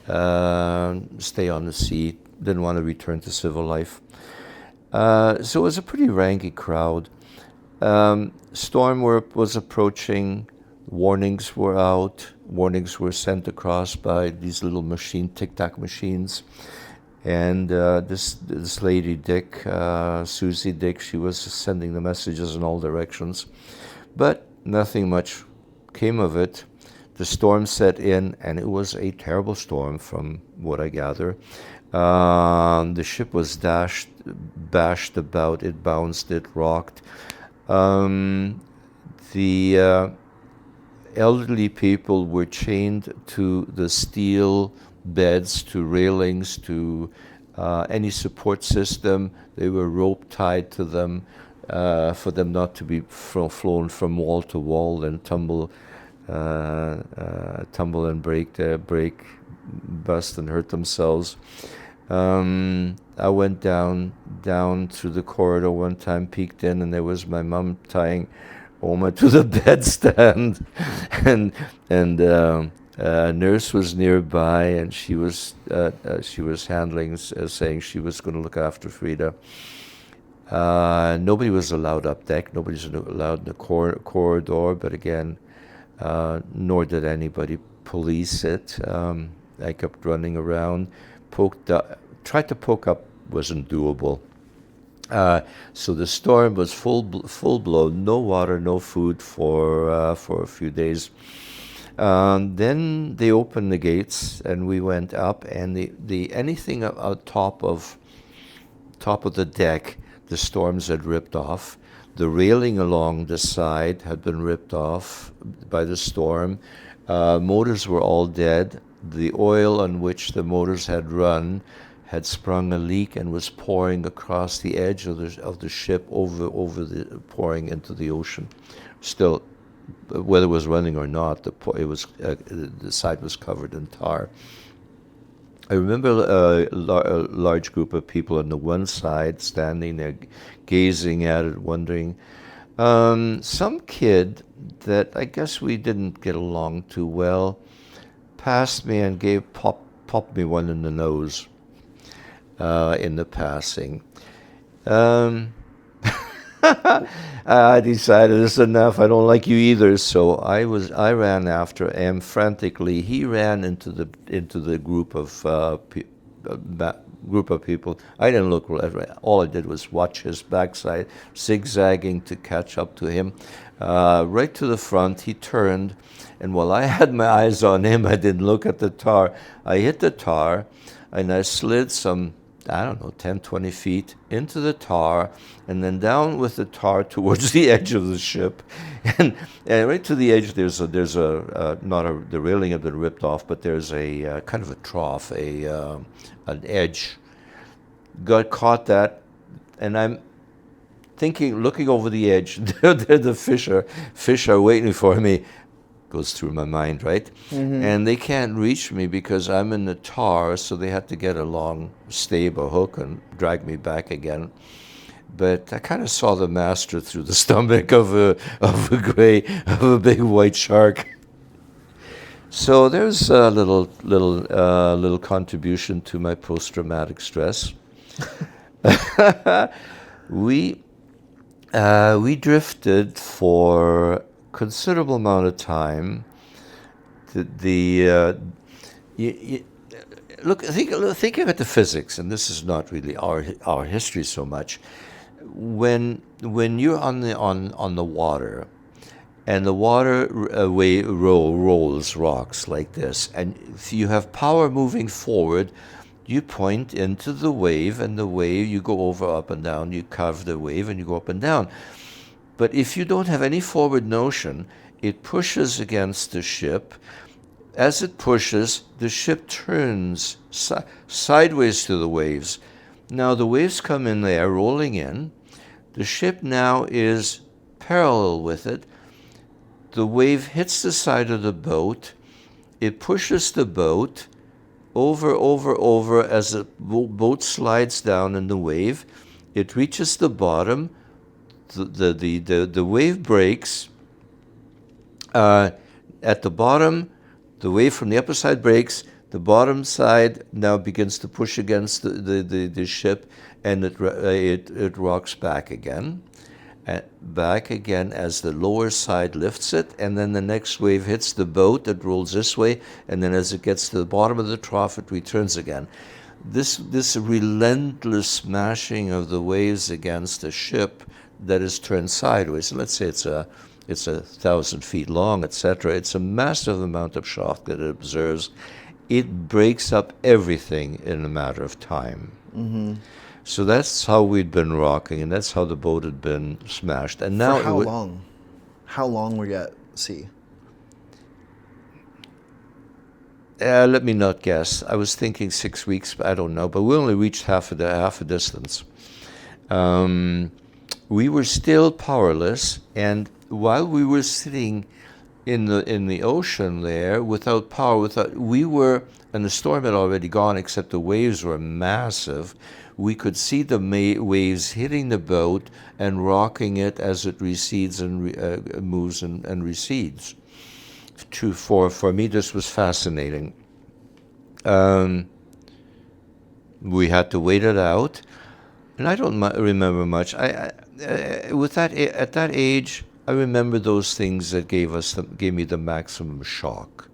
stay on the sea, didn't want to return to civil life. So it was a pretty ranky crowd. Storm was approaching. Warnings were out. Warnings were sent across by these little tic-tac machines. And this lady, Dick, Susie Dick, she was sending the messages in all directions. But nothing much came of it. The storm set in, and it was a terrible storm from what I gather. The ship was bashed about, it bounced, it rocked. The elderly people were chained to the steel beds, to railings, to any support system. They were rope tied to them for them not to be flown from wall to wall and tumble and break, bust and hurt themselves. I went down through the corridor one time, peeked in, and there was my mom tying Oma to the bedstand, and a nurse was nearby, and she was handling, saying she was going to look after Frida. Nobody was allowed up deck. Nobody was allowed in the corridor. But again, nor did anybody police it. I kept running around, tried to poke up, wasn't doable. So the storm was full blown, no water, no food for a few days. Then they opened the gates and we went up, and the anything out top of the deck, the storms had ripped off. The railing along the side had been ripped off by the storm. Motors were all dead. The oil on which the motors had run had sprung a leak and was pouring across the edge of the ship, pouring into the ocean. Still, whether it was running or not, the side was covered in tar. I remember a large group of people on the one side standing there, gazing at it, wondering. Some kid that I guess we didn't get along too well passed me and popped me one in the nose in the passing. Um, I decided this is enough. I don't like you either. So I ran after him frantically. He ran into the group of people. I didn't look. All I did was watch his backside zigzagging to catch up to him. Right to the front, he turned, and while I had my eyes on him, I didn't look at the tar. I hit the tar, and I slid some, I don't know, 10, 20 feet into the tar, and then down with the tar towards the edge of the ship. And right to the edge, the railing had been ripped off, but there's a kind of a trough, an edge. Got caught that, and I'm thinking, looking over the edge, there the fish are waiting for me. Goes through my mind, right? And they can't reach me because I'm in the tar, so they had to get a long stave or hook and drag me back again. But I kind of saw the master through the stomach of a big white shark. So there's a little contribution to my post-traumatic stress. We we drifted for considerable amount of time. You, look, think about the physics, and this is not really our history so much. When you're on the water, and the water rolls rocks like this, and if you have power moving forward, you point into the wave, and the wave, you go over, up and down, you carve the wave, and you go up and down. But if you don't have any forward motion, it pushes against the ship. As it pushes, the ship turns sideways to the waves. Now the waves come in there, rolling in. The ship now is parallel with it. The wave hits the side of the boat. It pushes the boat over as the boat slides down in the wave. It reaches the bottom. The wave breaks. At the bottom, the wave from the upper side breaks. The bottom side now begins to push against the ship, and it rocks back again. Back again as the lower side lifts it, and then the next wave hits the boat, it rolls this way, and then as it gets to the bottom of the trough, it returns again. This relentless smashing of the waves against a ship that is turned sideways, and let's say it's 1,000 feet long, etc. It's a massive amount of shock that it observes. It breaks up everything in a matter of time. Mm-hmm. So that's how we'd been rocking, and that's how the boat had been smashed. And now, for how long? How long were you at sea? Let me not guess. I was thinking 6 weeks, but I don't know. But we only reached half a distance. We were still powerless, and while we were sitting in the ocean there without power, and the storm had already gone, except the waves were massive. We could see the waves hitting the boat and rocking it as it recedes and moves and recedes. For me, this was fascinating. We had to wait it out, and I don't remember much. At that age, I remember those things that gave me the maximum shock,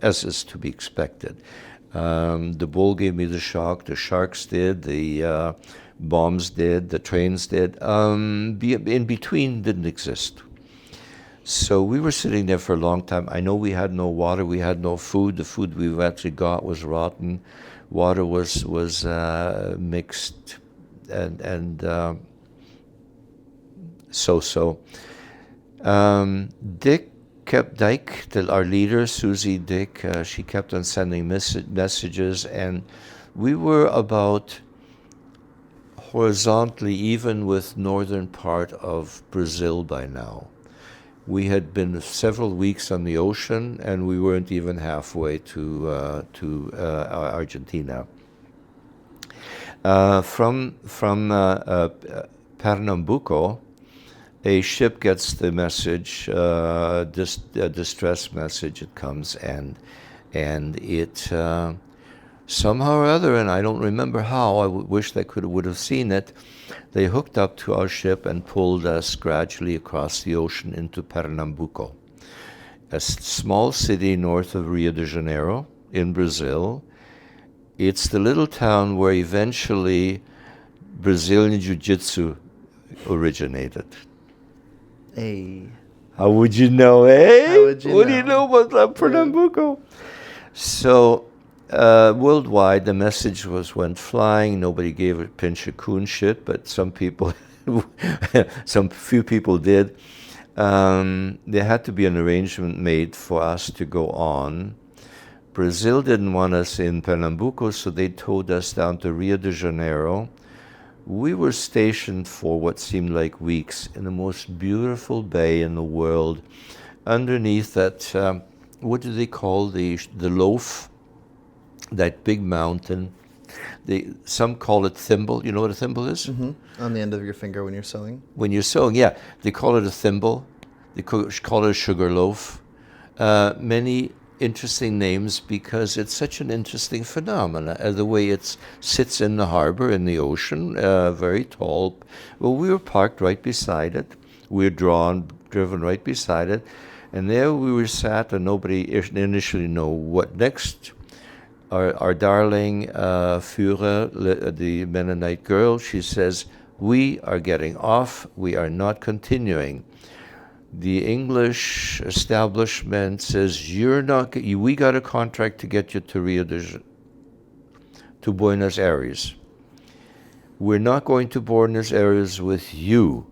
as is to be expected. The bull gave me the shock. The sharks did. The bombs did. The trains did. In between didn't exist. So we were sitting there for a long time. I know we had no water. We had no food. The food we actually got was rotten. Water was mixed and so. Dyke, our leader, Susie Dick, she kept on sending messages, and we were about horizontally even with northern part of Brazil by now. We had been several weeks on the ocean, and we weren't even halfway to Argentina. From Pernambuco, a ship gets the message, distress message. It comes, and it somehow or other, and I don't remember how. I wish they would have seen it. They hooked up to our ship and pulled us gradually across the ocean into Pernambuco, a small city north of Rio de Janeiro in Brazil. It's the little town where eventually Brazilian Jiu-Jitsu originated. Hey. How would you know, eh? How would you what do you know? know about Pernambuco? So, worldwide, the message went flying. Nobody gave a pinch of coon shit, but some people, some few people did. There had to be an arrangement made for us to go on. Brazil didn't want us in Pernambuco, so they towed us down to Rio de Janeiro. We were stationed for what seemed like weeks in the most beautiful bay in the world, underneath that, what do they call the loaf? That big mountain. Some call it thimble. You know what a thimble is? Mm-hmm. On the end of your finger when you're sewing? When you're sewing, yeah. They call it a thimble. They call it a sugar loaf. Many interesting names because it's such an interesting phenomenon. The way it sits in the harbor, in the ocean, very tall. Well, we were parked right beside it. We were driven right beside it. And there we were sat, and nobody initially knew what next. Our darling Führer, the Mennonite girl, she says, "We are getting off. We are not continuing." The English establishment says, "You're not. We got a contract to get you to Buenos Aires. We're not going to Buenos Aires with you.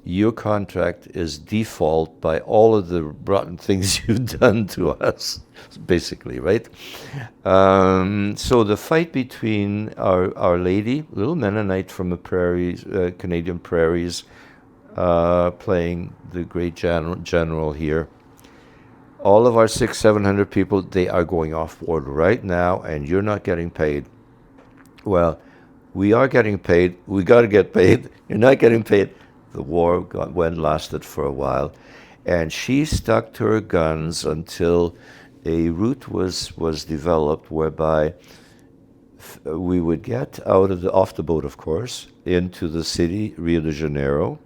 Your contract is default by all of the rotten things you've done to us," basically, right? So the fight between Our Lady, little Mennonite from the prairies, Canadian prairies, playing the great general here. All of our 700 people, they are going off board right now, and you're not getting paid. Well, we are getting paid. We got to get paid. You're not getting paid. The war lasted for a while, and she stuck to her guns until a route was developed whereby we would get off the boat, of course, into the city, Rio de Janeiro.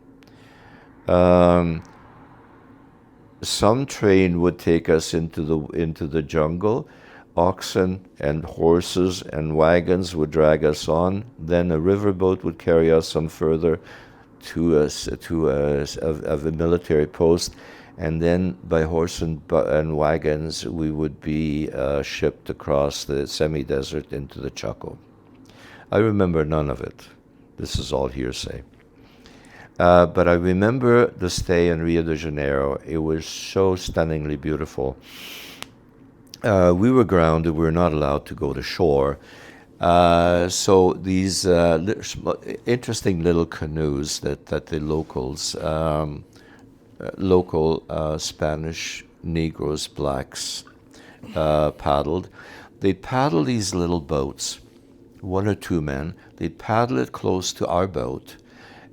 Some train would take us into the jungle. Oxen and horses and wagons would drag us on. Then a riverboat would carry us some further to a military post, and then by horse and wagons we would be shipped across the semi-desert into the Chaco. I remember none of it. This is all hearsay. But I remember the stay in Rio de Janeiro. It was so stunningly beautiful. We were grounded. We were not allowed to go to shore. So these interesting little canoes that the locals, local Spanish Negroes, blacks, paddled. They'd paddle these little boats, one or two men. They'd paddle it close to our boat.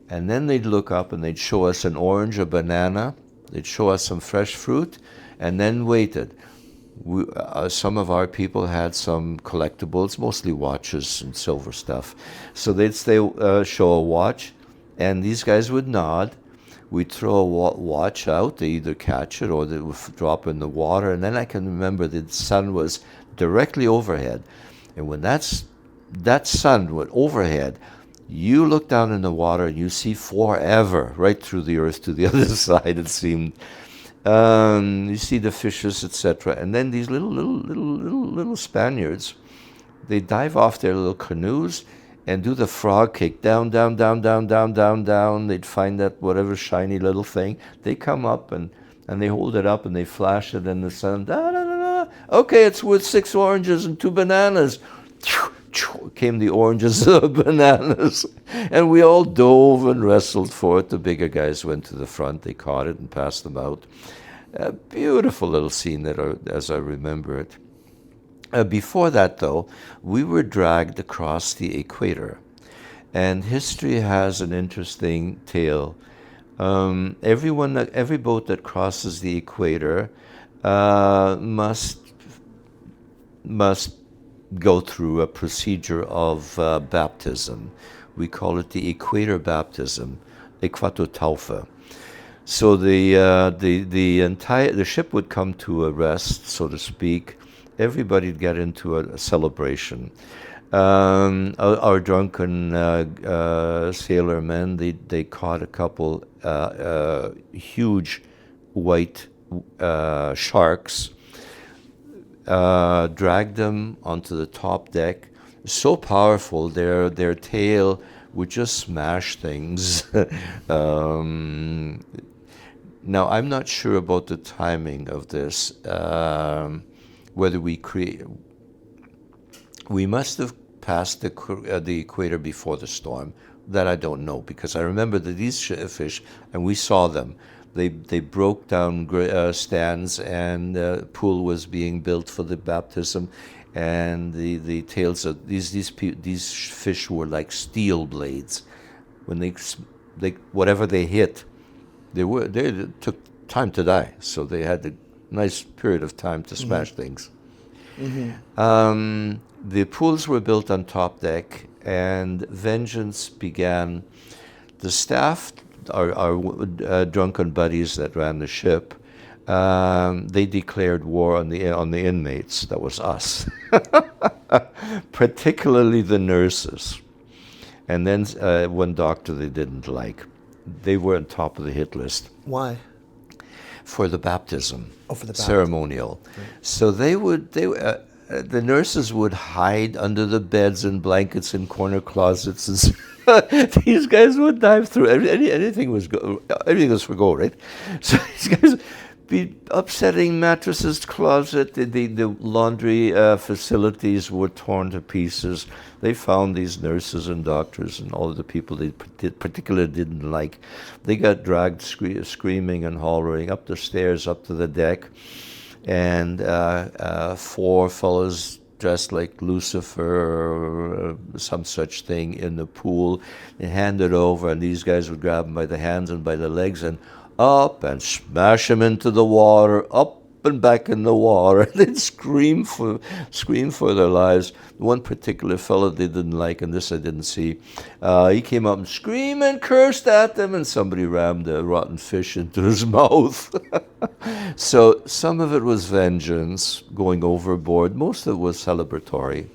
And then they'd look up and they'd show us an orange, a banana. They'd show us some fresh fruit, and then waited. Some of our people had some collectibles, mostly watches and silver stuff. So they'd show a watch, and these guys would nod. We'd throw a watch out. They either catch it or they would drop in the water. And then I can remember the sun was directly overhead. And when that sun went overhead, you look down in the water and you see forever, right through the earth to the other side, it seemed. You see the fishes, etc. And then these little Spaniards, they dive off their little canoes and do the frog kick, down, down, down, down, down, down, down. They'd find that whatever shiny little thing. They come up and they hold it up and they flash it in the sun. Da, da, da, da. Okay, it's worth 6 oranges and 2 bananas. came the oranges and the bananas. And we all dove and wrestled for it. The bigger guys went to the front. They caught it and passed them out. A beautiful little scene as I remember it. Before that, though, we were dragged across the equator. And history has an interesting tale. Every boat that crosses the equator must go through a procedure of baptism. We call it the equator baptism, Äquatortaufe. So the ship would come to a rest, so to speak. Everybody'd get into a celebration. Our drunken sailormen, they caught a couple huge white sharks, dragged them onto the top deck. So powerful, their tail would just smash things. Now, I'm not sure about the timing of this, whether we must have passed the equator before the storm. That I don't know, because I remember that these fish, and we saw them, they broke down stands, and a pool was being built for the baptism, and the tails of these fish were like steel blades. When they whatever they hit, they took time to die, so they had a nice period of time to smash things. The pools were built on top deck, and vengeance began. The staff, our drunken buddies that ran the ship, they declared war on the inmates. That was us, particularly the nurses. And then one doctor they didn't like. They were on top of the hit list. Why? For the baptism. Oh, for the baptism. Ceremonial. Right. So the nurses would hide under the beds and blankets in corner closets, and these guys would dive through everything was for go, right? So these guys be upsetting mattresses, closet, the laundry facilities were torn to pieces. They found these nurses and doctors and all of the people they particularly didn't like. They got dragged screaming and hollering up the stairs, up to the deck. And 4 fellows dressed like Lucifer or some such thing in the pool, and handed over, and these guys would grab them by the hands and by the legs and up and smash them into the water, up and back in the water. They'd scream for their lives. One particular fellow they didn't like, and this I didn't see, he came up and screamed and cursed at them, and somebody rammed a rotten fish into his mouth. So some of it was vengeance, going overboard. Most of it was celebratory.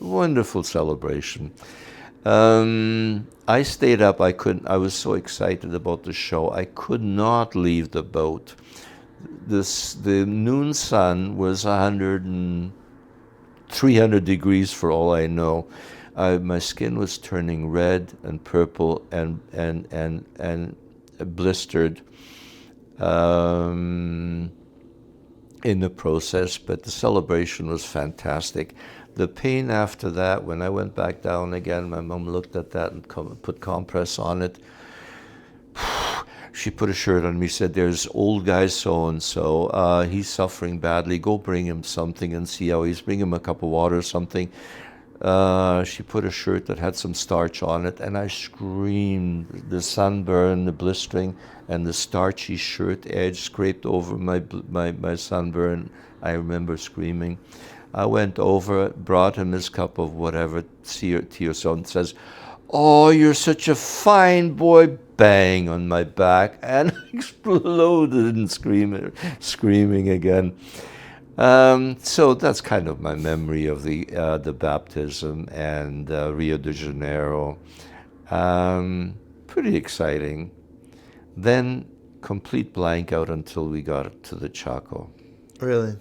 Wonderful celebration. I stayed up. I was so excited about the show. I could not leave the boat. The noon sun was 300 degrees for all I know. My skin was turning red and purple and blistered in the process, but the celebration was fantastic. The pain after that, when I went back down again, my mom looked at that and put compress on it. She put a shirt on me, said, "There's old guy so-and-so, he's suffering badly, go bring him something and see how he's, bring him a cup of water or something." She put a shirt that had some starch on it, and I screamed. The sunburn, the blistering, and the starchy shirt edge scraped over my sunburn. I remember screaming. I went over, brought him his cup of whatever, tea or so, and says, "Oh, you're such a fine boy." Bang on my back, and exploded in screaming again. So that's kind of my memory of the baptism and Rio de Janeiro. Pretty exciting. Then complete blank out until we got to the Chaco. Really?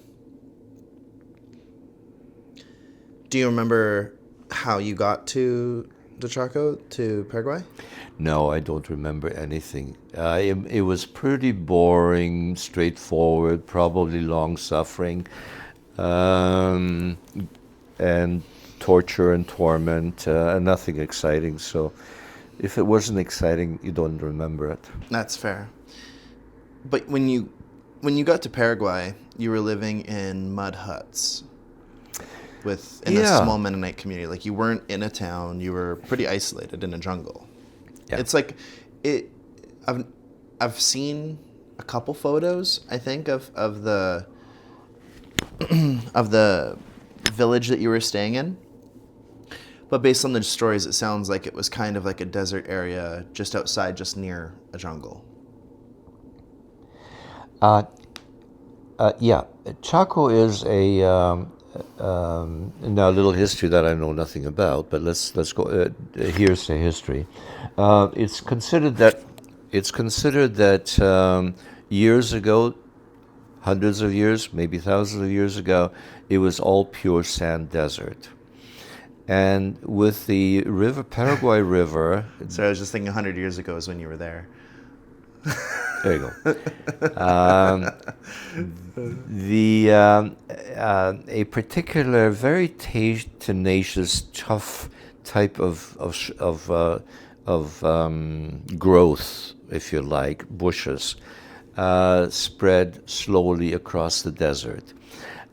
Do you remember how you got to the Chaco, to Paraguay? No, I don't remember anything. It was pretty boring, straightforward, probably long-suffering. And torture and torment, and nothing exciting. So if it wasn't exciting, you don't remember it. That's fair. But when you got to Paraguay, you were living in mud huts in a Yeah. small Mennonite community. Like, you weren't in a town, you were pretty isolated in a jungle. Yeah. It's like I've seen a couple photos, I think, of the of the village that you were staying in. But based on the stories, it sounds like it was kind of like a desert area just outside, just near a jungle. Yeah, Chaco is now a little history that I know nothing about, but let's go. Here's the history. It's considered that years ago, hundreds of years, maybe thousands of years ago, it was all pure sand desert. And with the river, Paraguay River, So I was just thinking 100 years ago is when you were there. there you go. A particular, very tenacious, tough type of growth, if you like, bushes, spread slowly across the desert.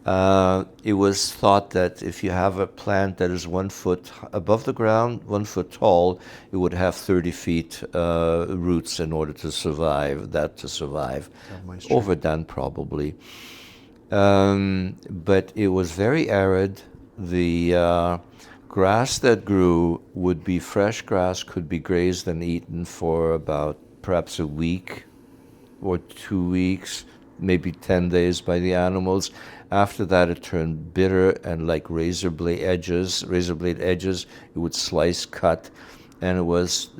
It was thought that if you have a plant that is 1 foot above the ground, 1 foot tall, it would have 30 feet roots in order to survive. Moisture. Overdone probably. But it was very arid. The grass that grew would be fresh grass, could be grazed and eaten for about perhaps a week or 2 weeks, maybe 10 days by the animals. After that, it turned bitter and like razor blade edges. It would slice, cut, and it was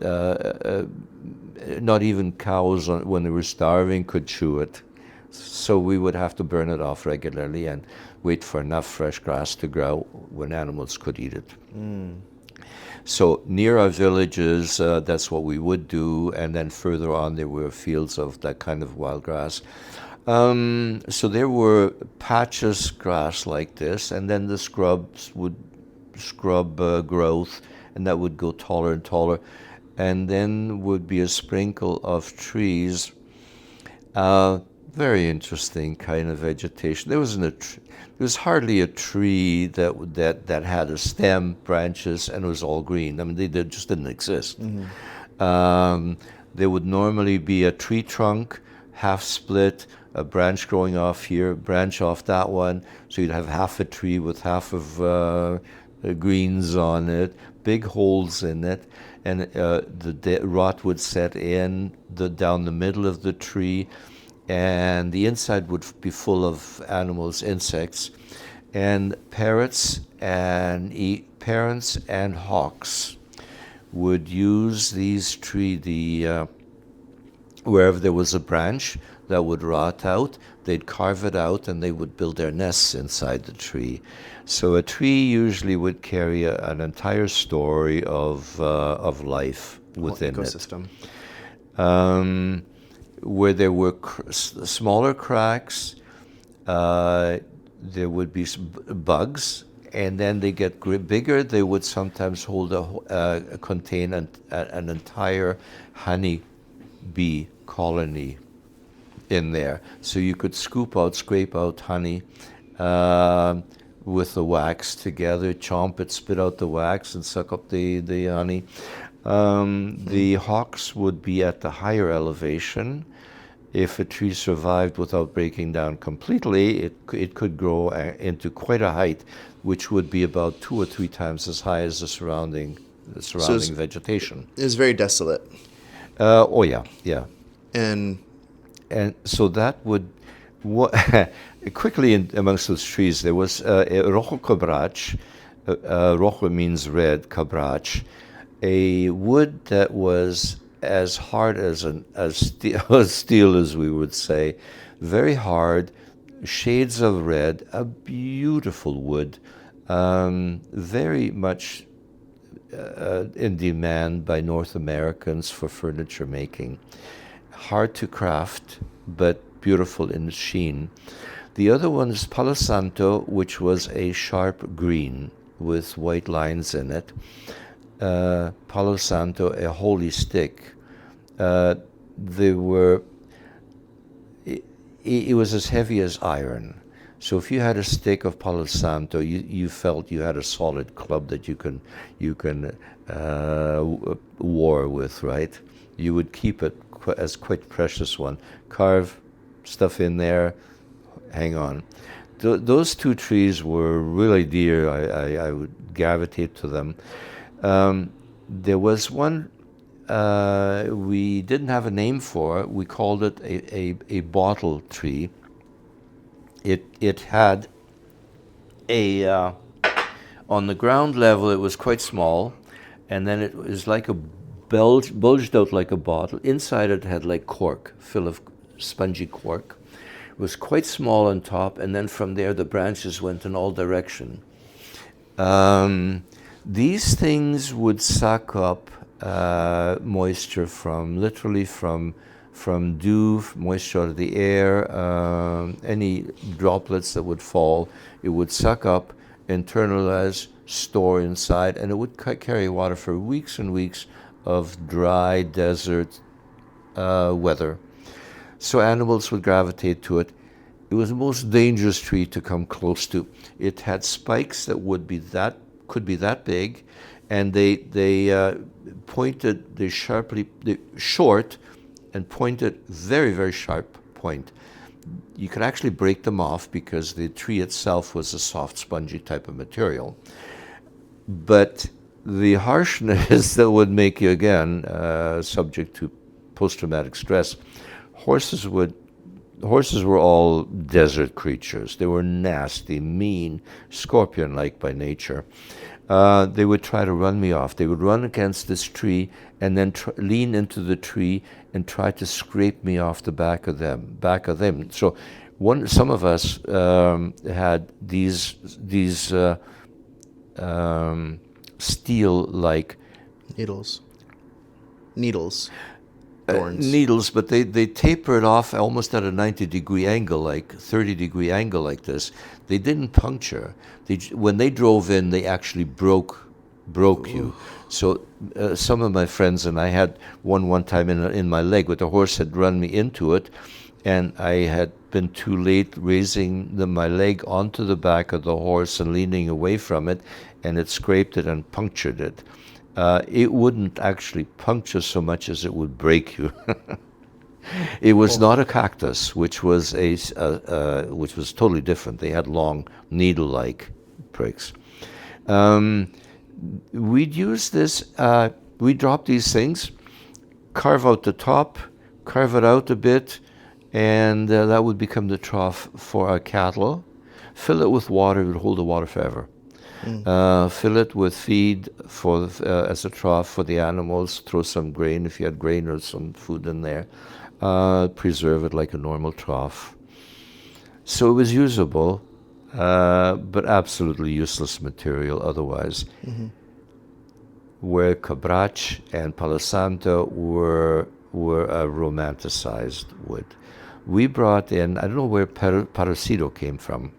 not even cows when they were starving could chew it. So we would have to burn it off regularly and wait for enough fresh grass to grow when animals could eat it. So near our villages, that's what we would do, and then further on there were fields of that kind of wild grass. So there were patches grass like this, and then the scrub growth, and that would go taller and taller, and then would be a sprinkle of trees. Very interesting kind of vegetation. There was hardly a tree that had a stem, branches, and it was all green. I mean, they just didn't exist. There would normally be a tree trunk, half split, a branch growing off here, a branch off that one. So you'd have half a tree with half of greens on it, big holes in it, and the rot would set in down the middle of the tree, and the inside would be full of animals, insects, and parrots and hawks would use these wherever there was a branch that would rot out, they'd carve it out and they would build their nests inside the tree. So a tree usually would carry an entire story of life within ecosystem. it. Where there were smaller cracks, there would be bugs, and then they get bigger. They would sometimes contain an entire honeybee colony in there. So you could scrape out honey with the wax together, chomp it, spit out the wax, and suck up the honey. The hawks would be at the higher elevation. If a tree survived without breaking down completely, it could grow into quite a height, which would be about 2 or 3 times as high as the surrounding vegetation. It was very desolate. Oh yeah. And so that would quickly amongst those trees there was rojo cabrach. Rojo means red, cabrach, a wood that was as hard as steel, as we would say, very hard, shades of red, a beautiful wood, very much in demand by North Americans for furniture making. Hard to craft, but beautiful in sheen. The other one is Palo Santo, which was a sharp green with white lines in it. Palo Santo, a holy stick. They were. It was as heavy as iron. So if you had a stick of Palo Santo, you felt you had a solid club that you can war with, right? You would keep it as quite precious one. Carve stuff in there, hang on. Those two trees were really dear. I would gravitate to them. There was one we didn't have a name for it. We called it a bottle tree. It had a on the ground level it was quite small, and then it was like a bulged out like a bottle. Inside it had like cork, full of spongy cork. It was quite small on top, and then from there the branches went in all direction. These things would suck up moisture literally from dew, moisture out of the air, any droplets that would fall. It would suck up, internalize, store inside, and it would carry water for weeks and weeks of dry desert weather. So animals would gravitate to it. It was the most dangerous tree to come close to. It had spikes that could be that big, and they short and pointed, very, very sharp point. You could actually break them off because the tree itself was a soft, spongy type of material. But the harshness that would make you, again, subject to post-traumatic stress, horses were all desert creatures. They were nasty, mean, scorpion-like by nature. They would try to run me off. They would run against this tree and then lean into the tree and try to scrape me off the back of them. So some of us had these steel-like Needles. Thorns. needles, but they taper it off almost at a 90-degree angle, like 30-degree angle like this. They didn't puncture. When they drove in, they actually broke you. So some of my friends and I had one time in my leg, but the horse had run me into it, and I had been too late raising my leg onto the back of the horse and leaning away from it, and it scraped it and punctured it. It wouldn't actually puncture so much as it would break you. It was not a cactus, which was totally different. They had long needle-like pricks. We'd use this. We'd drop these things, carve out the top, carve it out a bit, and that would become the trough for our cattle. Fill it with water. It would hold the water forever. Fill it with feed as a trough for the animals. Throw some grain if you had grain or some food in there. Preserve it like a normal trough. So it was usable, but absolutely useless material otherwise. Mm-hmm. Where Cabrach and Palo Santo were a romanticized wood. We brought in, I don't know where Parecido came from.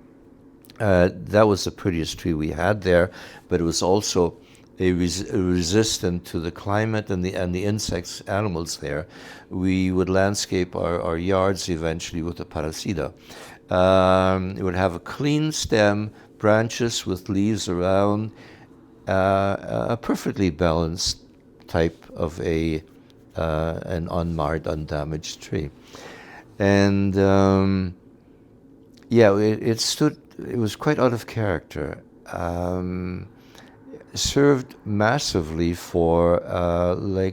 That was the prettiest tree we had there, but it was also resistant to the climate and the insects, animals there. We would landscape our yards eventually with the Parecido. It would have a clean stem, branches with leaves around, a perfectly balanced type of an unmarred, undamaged tree. And it stood. It was quite out of character. Served massively for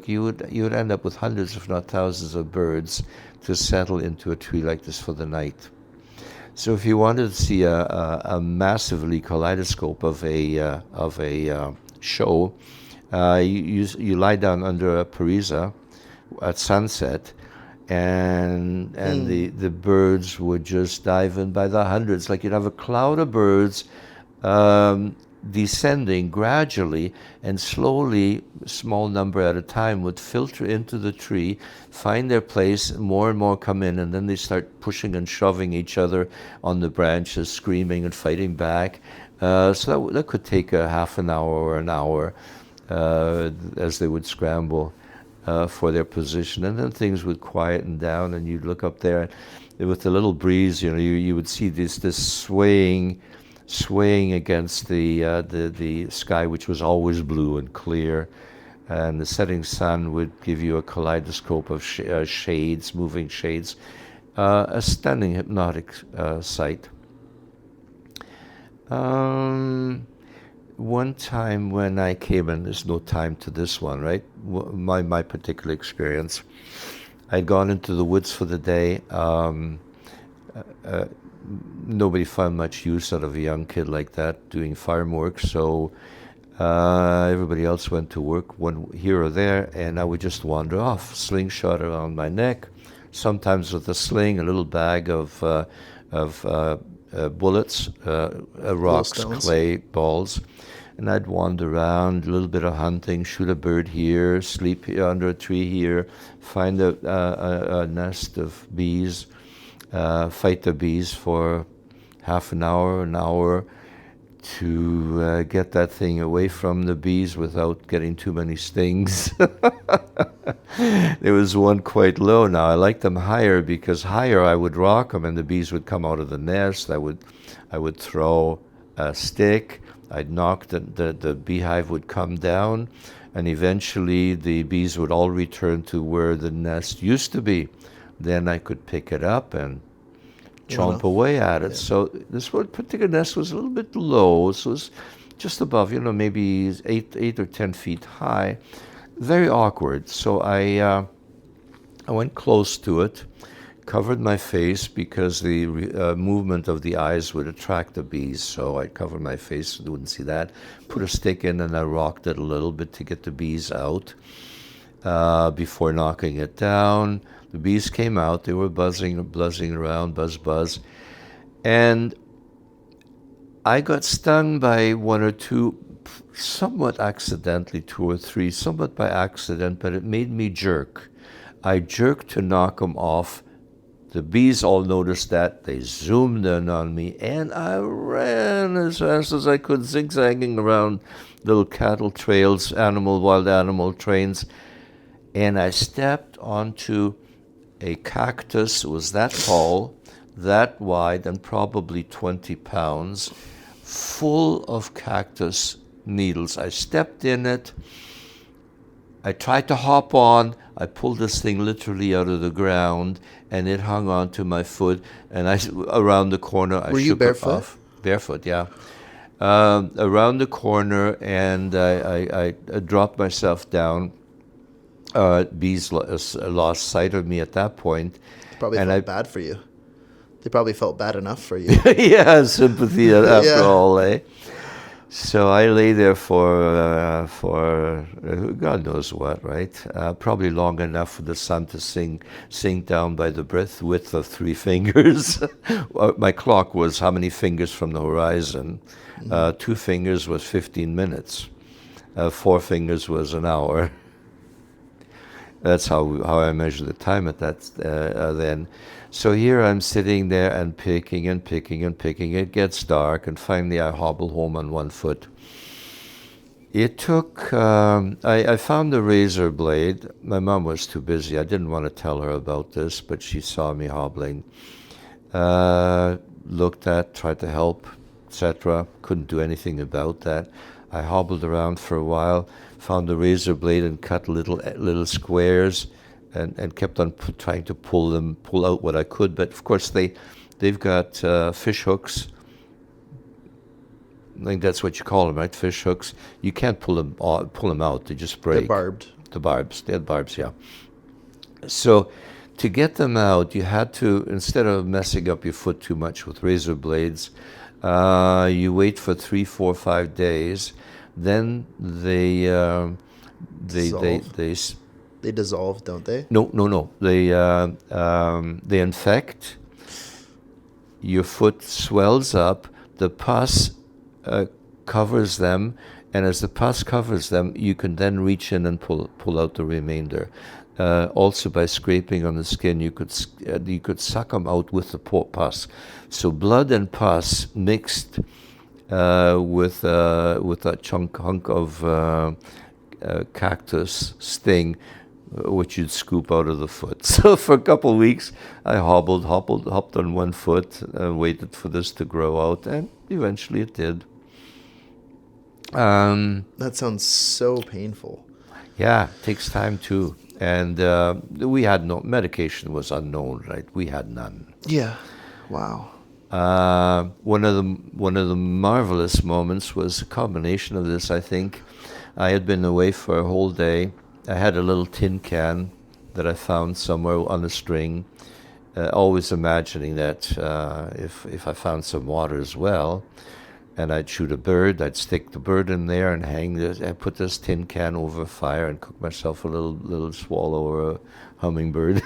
you would end up with hundreds, if not thousands, of birds to settle into a tree like this for the night. So if you wanted to see a massively kaleidoscope of a show, you lie down under a pariza at sunset, and the birds would just dive in by the hundreds. Like you'd have a cloud of birds descending gradually and slowly, small number at a time, would filter into the tree, find their place, more and more come in, and then they start pushing and shoving each other on the branches, screaming and fighting back. So that could take a half an hour or an hour as they would scramble for their position. And then things would quieten down, and you'd look up there, and with the little breeze, you would see this swaying against the sky, which was always blue and clear, and the setting sun would give you a kaleidoscope of shades, moving shades, a stunning hypnotic sight. One time when I came in, there's no time to this one, right? My particular experience, I'd gone into the woods for the day. Nobody found much use out of a young kid like that doing farm work, so everybody else went to work, one here or there, and I would just wander off, slingshot around my neck, sometimes with a sling, a little bag of bullets, rocks, clay balls, and I'd wander around, a little bit of hunting, shoot a bird here, sleep under a tree here, find a nest of bees, fight the bees for half an hour to get that thing away from the bees without getting too many stings. There was one quite low. Now I like them higher, because higher I would rock them and the bees would come out of the nest. I would throw a stick. I'd knock the beehive would come down, and eventually the bees would all return to where the nest used to be. Then I could pick it up and chomp away at it. Yeah. So this one particular nest was a little bit low. So it was just above, maybe 8 or 10 feet high. Very awkward. So I went close to it, covered my face because the movement of the eyes would attract the bees. So I covered my face so they wouldn't see that. Put a stick in and I rocked it a little bit to get the bees out before knocking it down. The bees came out. They were buzzing around, buzz. And I got stung by one or two, somewhat accidentally, 2 or 3, somewhat by accident, but it made me jerk. I jerked to knock them off. The bees all noticed that. They zoomed in on me, and I ran as fast as I could, zigzagging around little cattle trails, wild animal trains, and I stepped onto a cactus. It was that tall, that wide, and probably 20 pounds, full of cactus needles. I stepped in it. I tried to hop on. I pulled this thing literally out of the ground, and it hung onto my foot. And around the corner, I shook it off. Were you barefoot? Barefoot, yeah. Around the corner, and I dropped myself down. Bees lost sight of me at that point. Probably felt bad for you. They probably felt bad enough for you. Yeah, sympathy after all, eh? So I lay there for God knows what, right? Probably long enough for the sun to sink down by the width of 3 fingers. My clock was how many fingers from the horizon. 2 fingers was 15 minutes. 4 fingers was an hour. That's how I measure the time at that then. So here I'm sitting there and picking. It gets dark, and finally I hobble home on 1 foot. It took, I found the razor blade. My mom was too busy. I didn't want to tell her about this, but she saw me hobbling. Looked at, tried to help, etc. Couldn't do anything about that. I hobbled around for a while, found the razor blade and cut little squares, and kept on trying to pull out what I could. But of course they've got fish hooks. I think that's what you call them, right? Fish hooks. You can't pull them out. They just break. They're barbed. They had barbs, yeah. So to get them out, you had to, instead of messing up your foot too much with razor blades, you wait for 3, 4, 5 days. Then they dissolve, don't they? No. They infect. Your foot swells up. The pus covers them, and as the pus covers them, you can then reach in and pull out the remainder. Also, by scraping on the skin, you could suck them out with the pus. So blood and pus mixed with that hunk of cactus sting, which you'd scoop out of the foot. So for a couple of weeks, I hopped on one foot, waited for this to grow out, and eventually it did. That sounds so painful. Yeah, it takes time too. And we had no medication was unknown, right? We had none. Yeah. Wow. One of the marvelous moments was a combination of this. I think I had been away for a whole day. I had a little tin can that I found somewhere on a string, always imagining that if I found some water as well, and I'd shoot a bird, I'd stick the bird in there and hang this. I put this tin can over fire and cook myself a little swallow or a hummingbird.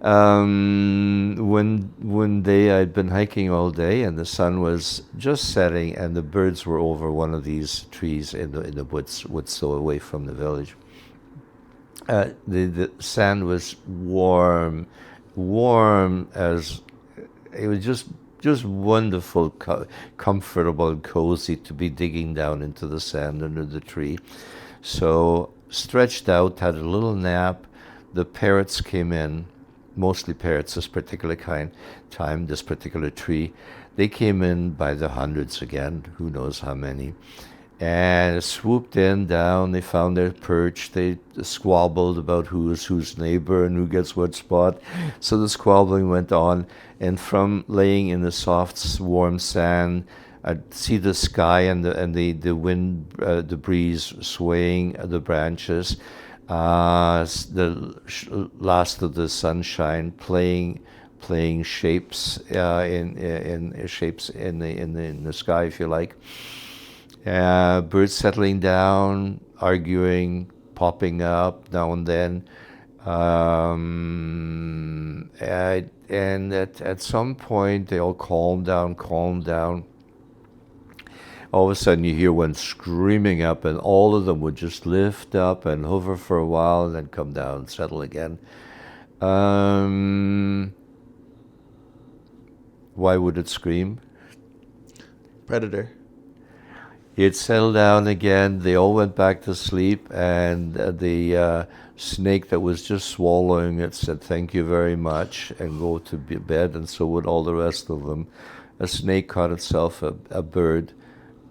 One day I'd been hiking all day and the sun was just setting and the birds were over one of these trees in the woods so away from the village. The sand was warm as it was just wonderful, comfortable and cozy to be digging down into the sand under the tree. So stretched out, had a little nap. The parrots came in. Mostly parrots, this particular this particular tree. They came in by the hundreds again, who knows how many, and swooped down, they found their perch, they squabbled about who's whose neighbor and who gets what spot. So the squabbling went on, and from laying in the soft, warm sand, I'd see the sky and the wind, the breeze swaying the branches, the last of the sunshine playing shapes in shapes in the sky, if you like. Birds settling down, arguing, popping up now and then, and at some point they all calm down. All of a sudden you hear one screaming up, and all of them would just lift up and hover for a while and then come down and settle again. Why would it scream? Predator. It settled down again. They all went back to sleep, and the snake that was just swallowing it said, "Thank you very much," and go to bed, and so would all the rest of them. A snake caught itself a bird.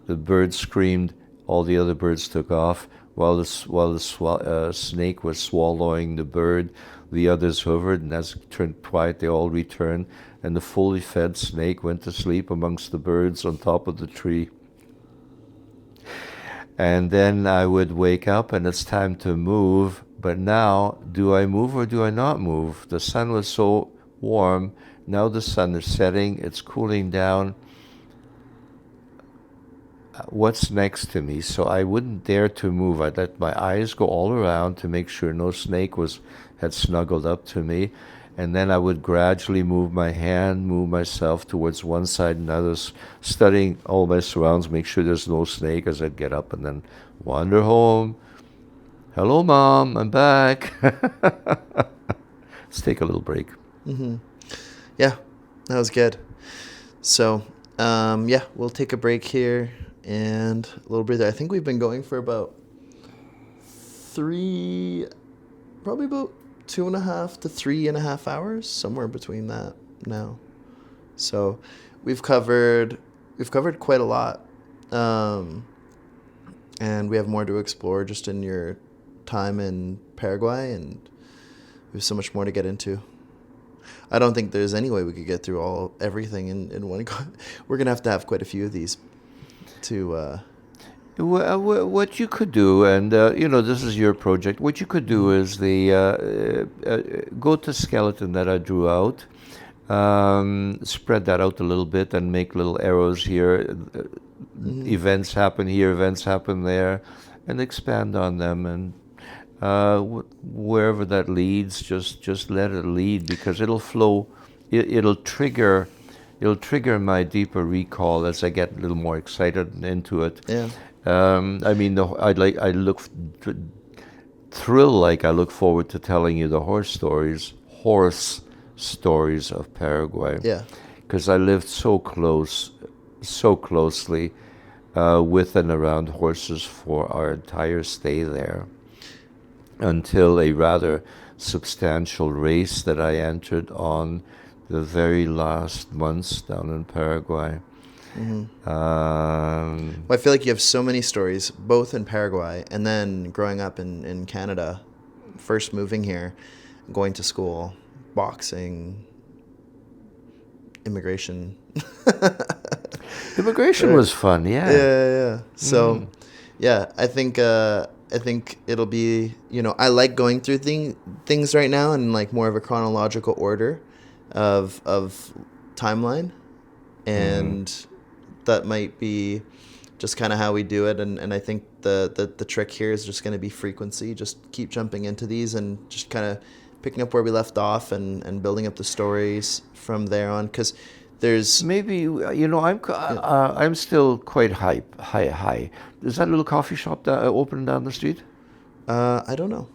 The bird screamed. All the other birds took off. While the snake was swallowing the bird, the others hovered, and as it turned quiet, they all returned, and the fully fed snake went to sleep amongst the birds on top of the tree. And then I would wake up and it's time to move. But now, do I move or do I not move? The sun was so warm. Now the sun is setting. It's cooling down. What's next to me? So I wouldn't dare to move. I'd let my eyes go all around to make sure no snake had snuggled up to me. And then I would gradually move my hand, move myself towards one side and others, studying all my surrounds, make sure there's no snake as I'd get up and then wander home. Hello, Mom, I'm back. Let's take a little break. Mm-hmm. Yeah, that was good. So, we'll take a break here and a little breather. I think we've been going for about 2.5 to 3.5 hours, somewhere between that now. So we've covered quite a lot, and we have more to explore just in your time in Paraguay, and we have so much more to get into. I don't think there's any way we could get through everything in one. We're gonna have quite a few of these to. What you could do, and this is your project. What you could do is go to skeleton that I drew out, spread that out a little bit, and make little arrows here. Events happen here, events happen there, and expand on them. And wherever that leads, just let it lead, because it'll flow. It'll trigger it'll trigger my deeper recall as I get a little more excited into it. Yeah. I mean, I look I look forward to telling you the horse stories of Paraguay, Yeah. because I lived so closely with and around horses for our entire stay there, until a rather substantial race that I entered on the very last months down in Paraguay. Well, I feel like you have so many stories, both in Paraguay and then growing up in Canada, first moving here, going to school, boxing, immigration. Immigration was fun, yeah. Yeah. So, yeah, I think it'll be, I like going through things right now in like more of a chronological order of timeline, and that might be just kind of how we do it. And I think the trick here is just going to be frequency. Just keep jumping into these and just kind of picking up where we left off and building up the stories from there on, because there's Maybe I'm still quite high. Is that little coffee shop open down the street? I don't know.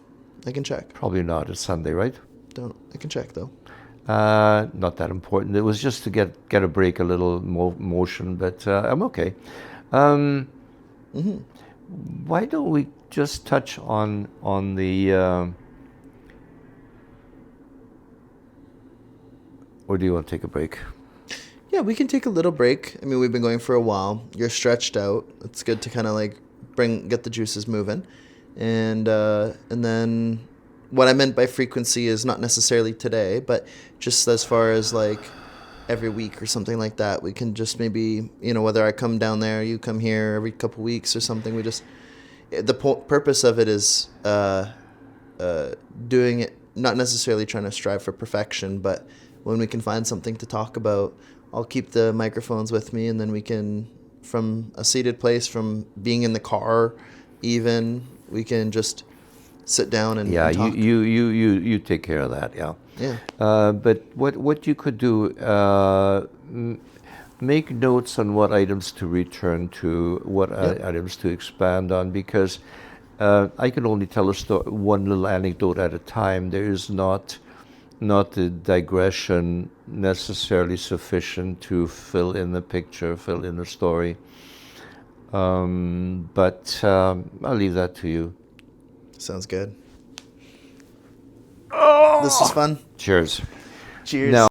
I can check. Probably not. It's Sunday, right? I can check though. Not that important. It was just to get a break, a little motion, but I'm okay. Why don't we just touch on the or do you want to take a break? Yeah, we can take a little break. I mean, we've been going for a while. You're stretched out. It's good to kind of like get the juices moving, and then what I meant by frequency is not necessarily today, but just as far as like every week or something like that. We can just maybe, whether I come down there, you come here every couple weeks or something. We just the purpose of it is doing it, not necessarily trying to strive for perfection, but when we can find something to talk about, I'll keep the microphones with me, and then we can, from a seated place, from being in the car even, we can just sit down and talk. You take care of that, yeah. Yeah. But what you could do, make notes on what items to return to, what items to expand on, because I can only tell one little anecdote at a time. There is not the digression necessarily sufficient to fill in the picture, fill in the story. But I'll leave that to you. Sounds good. Oh! This is fun. Cheers. Cheers. Now,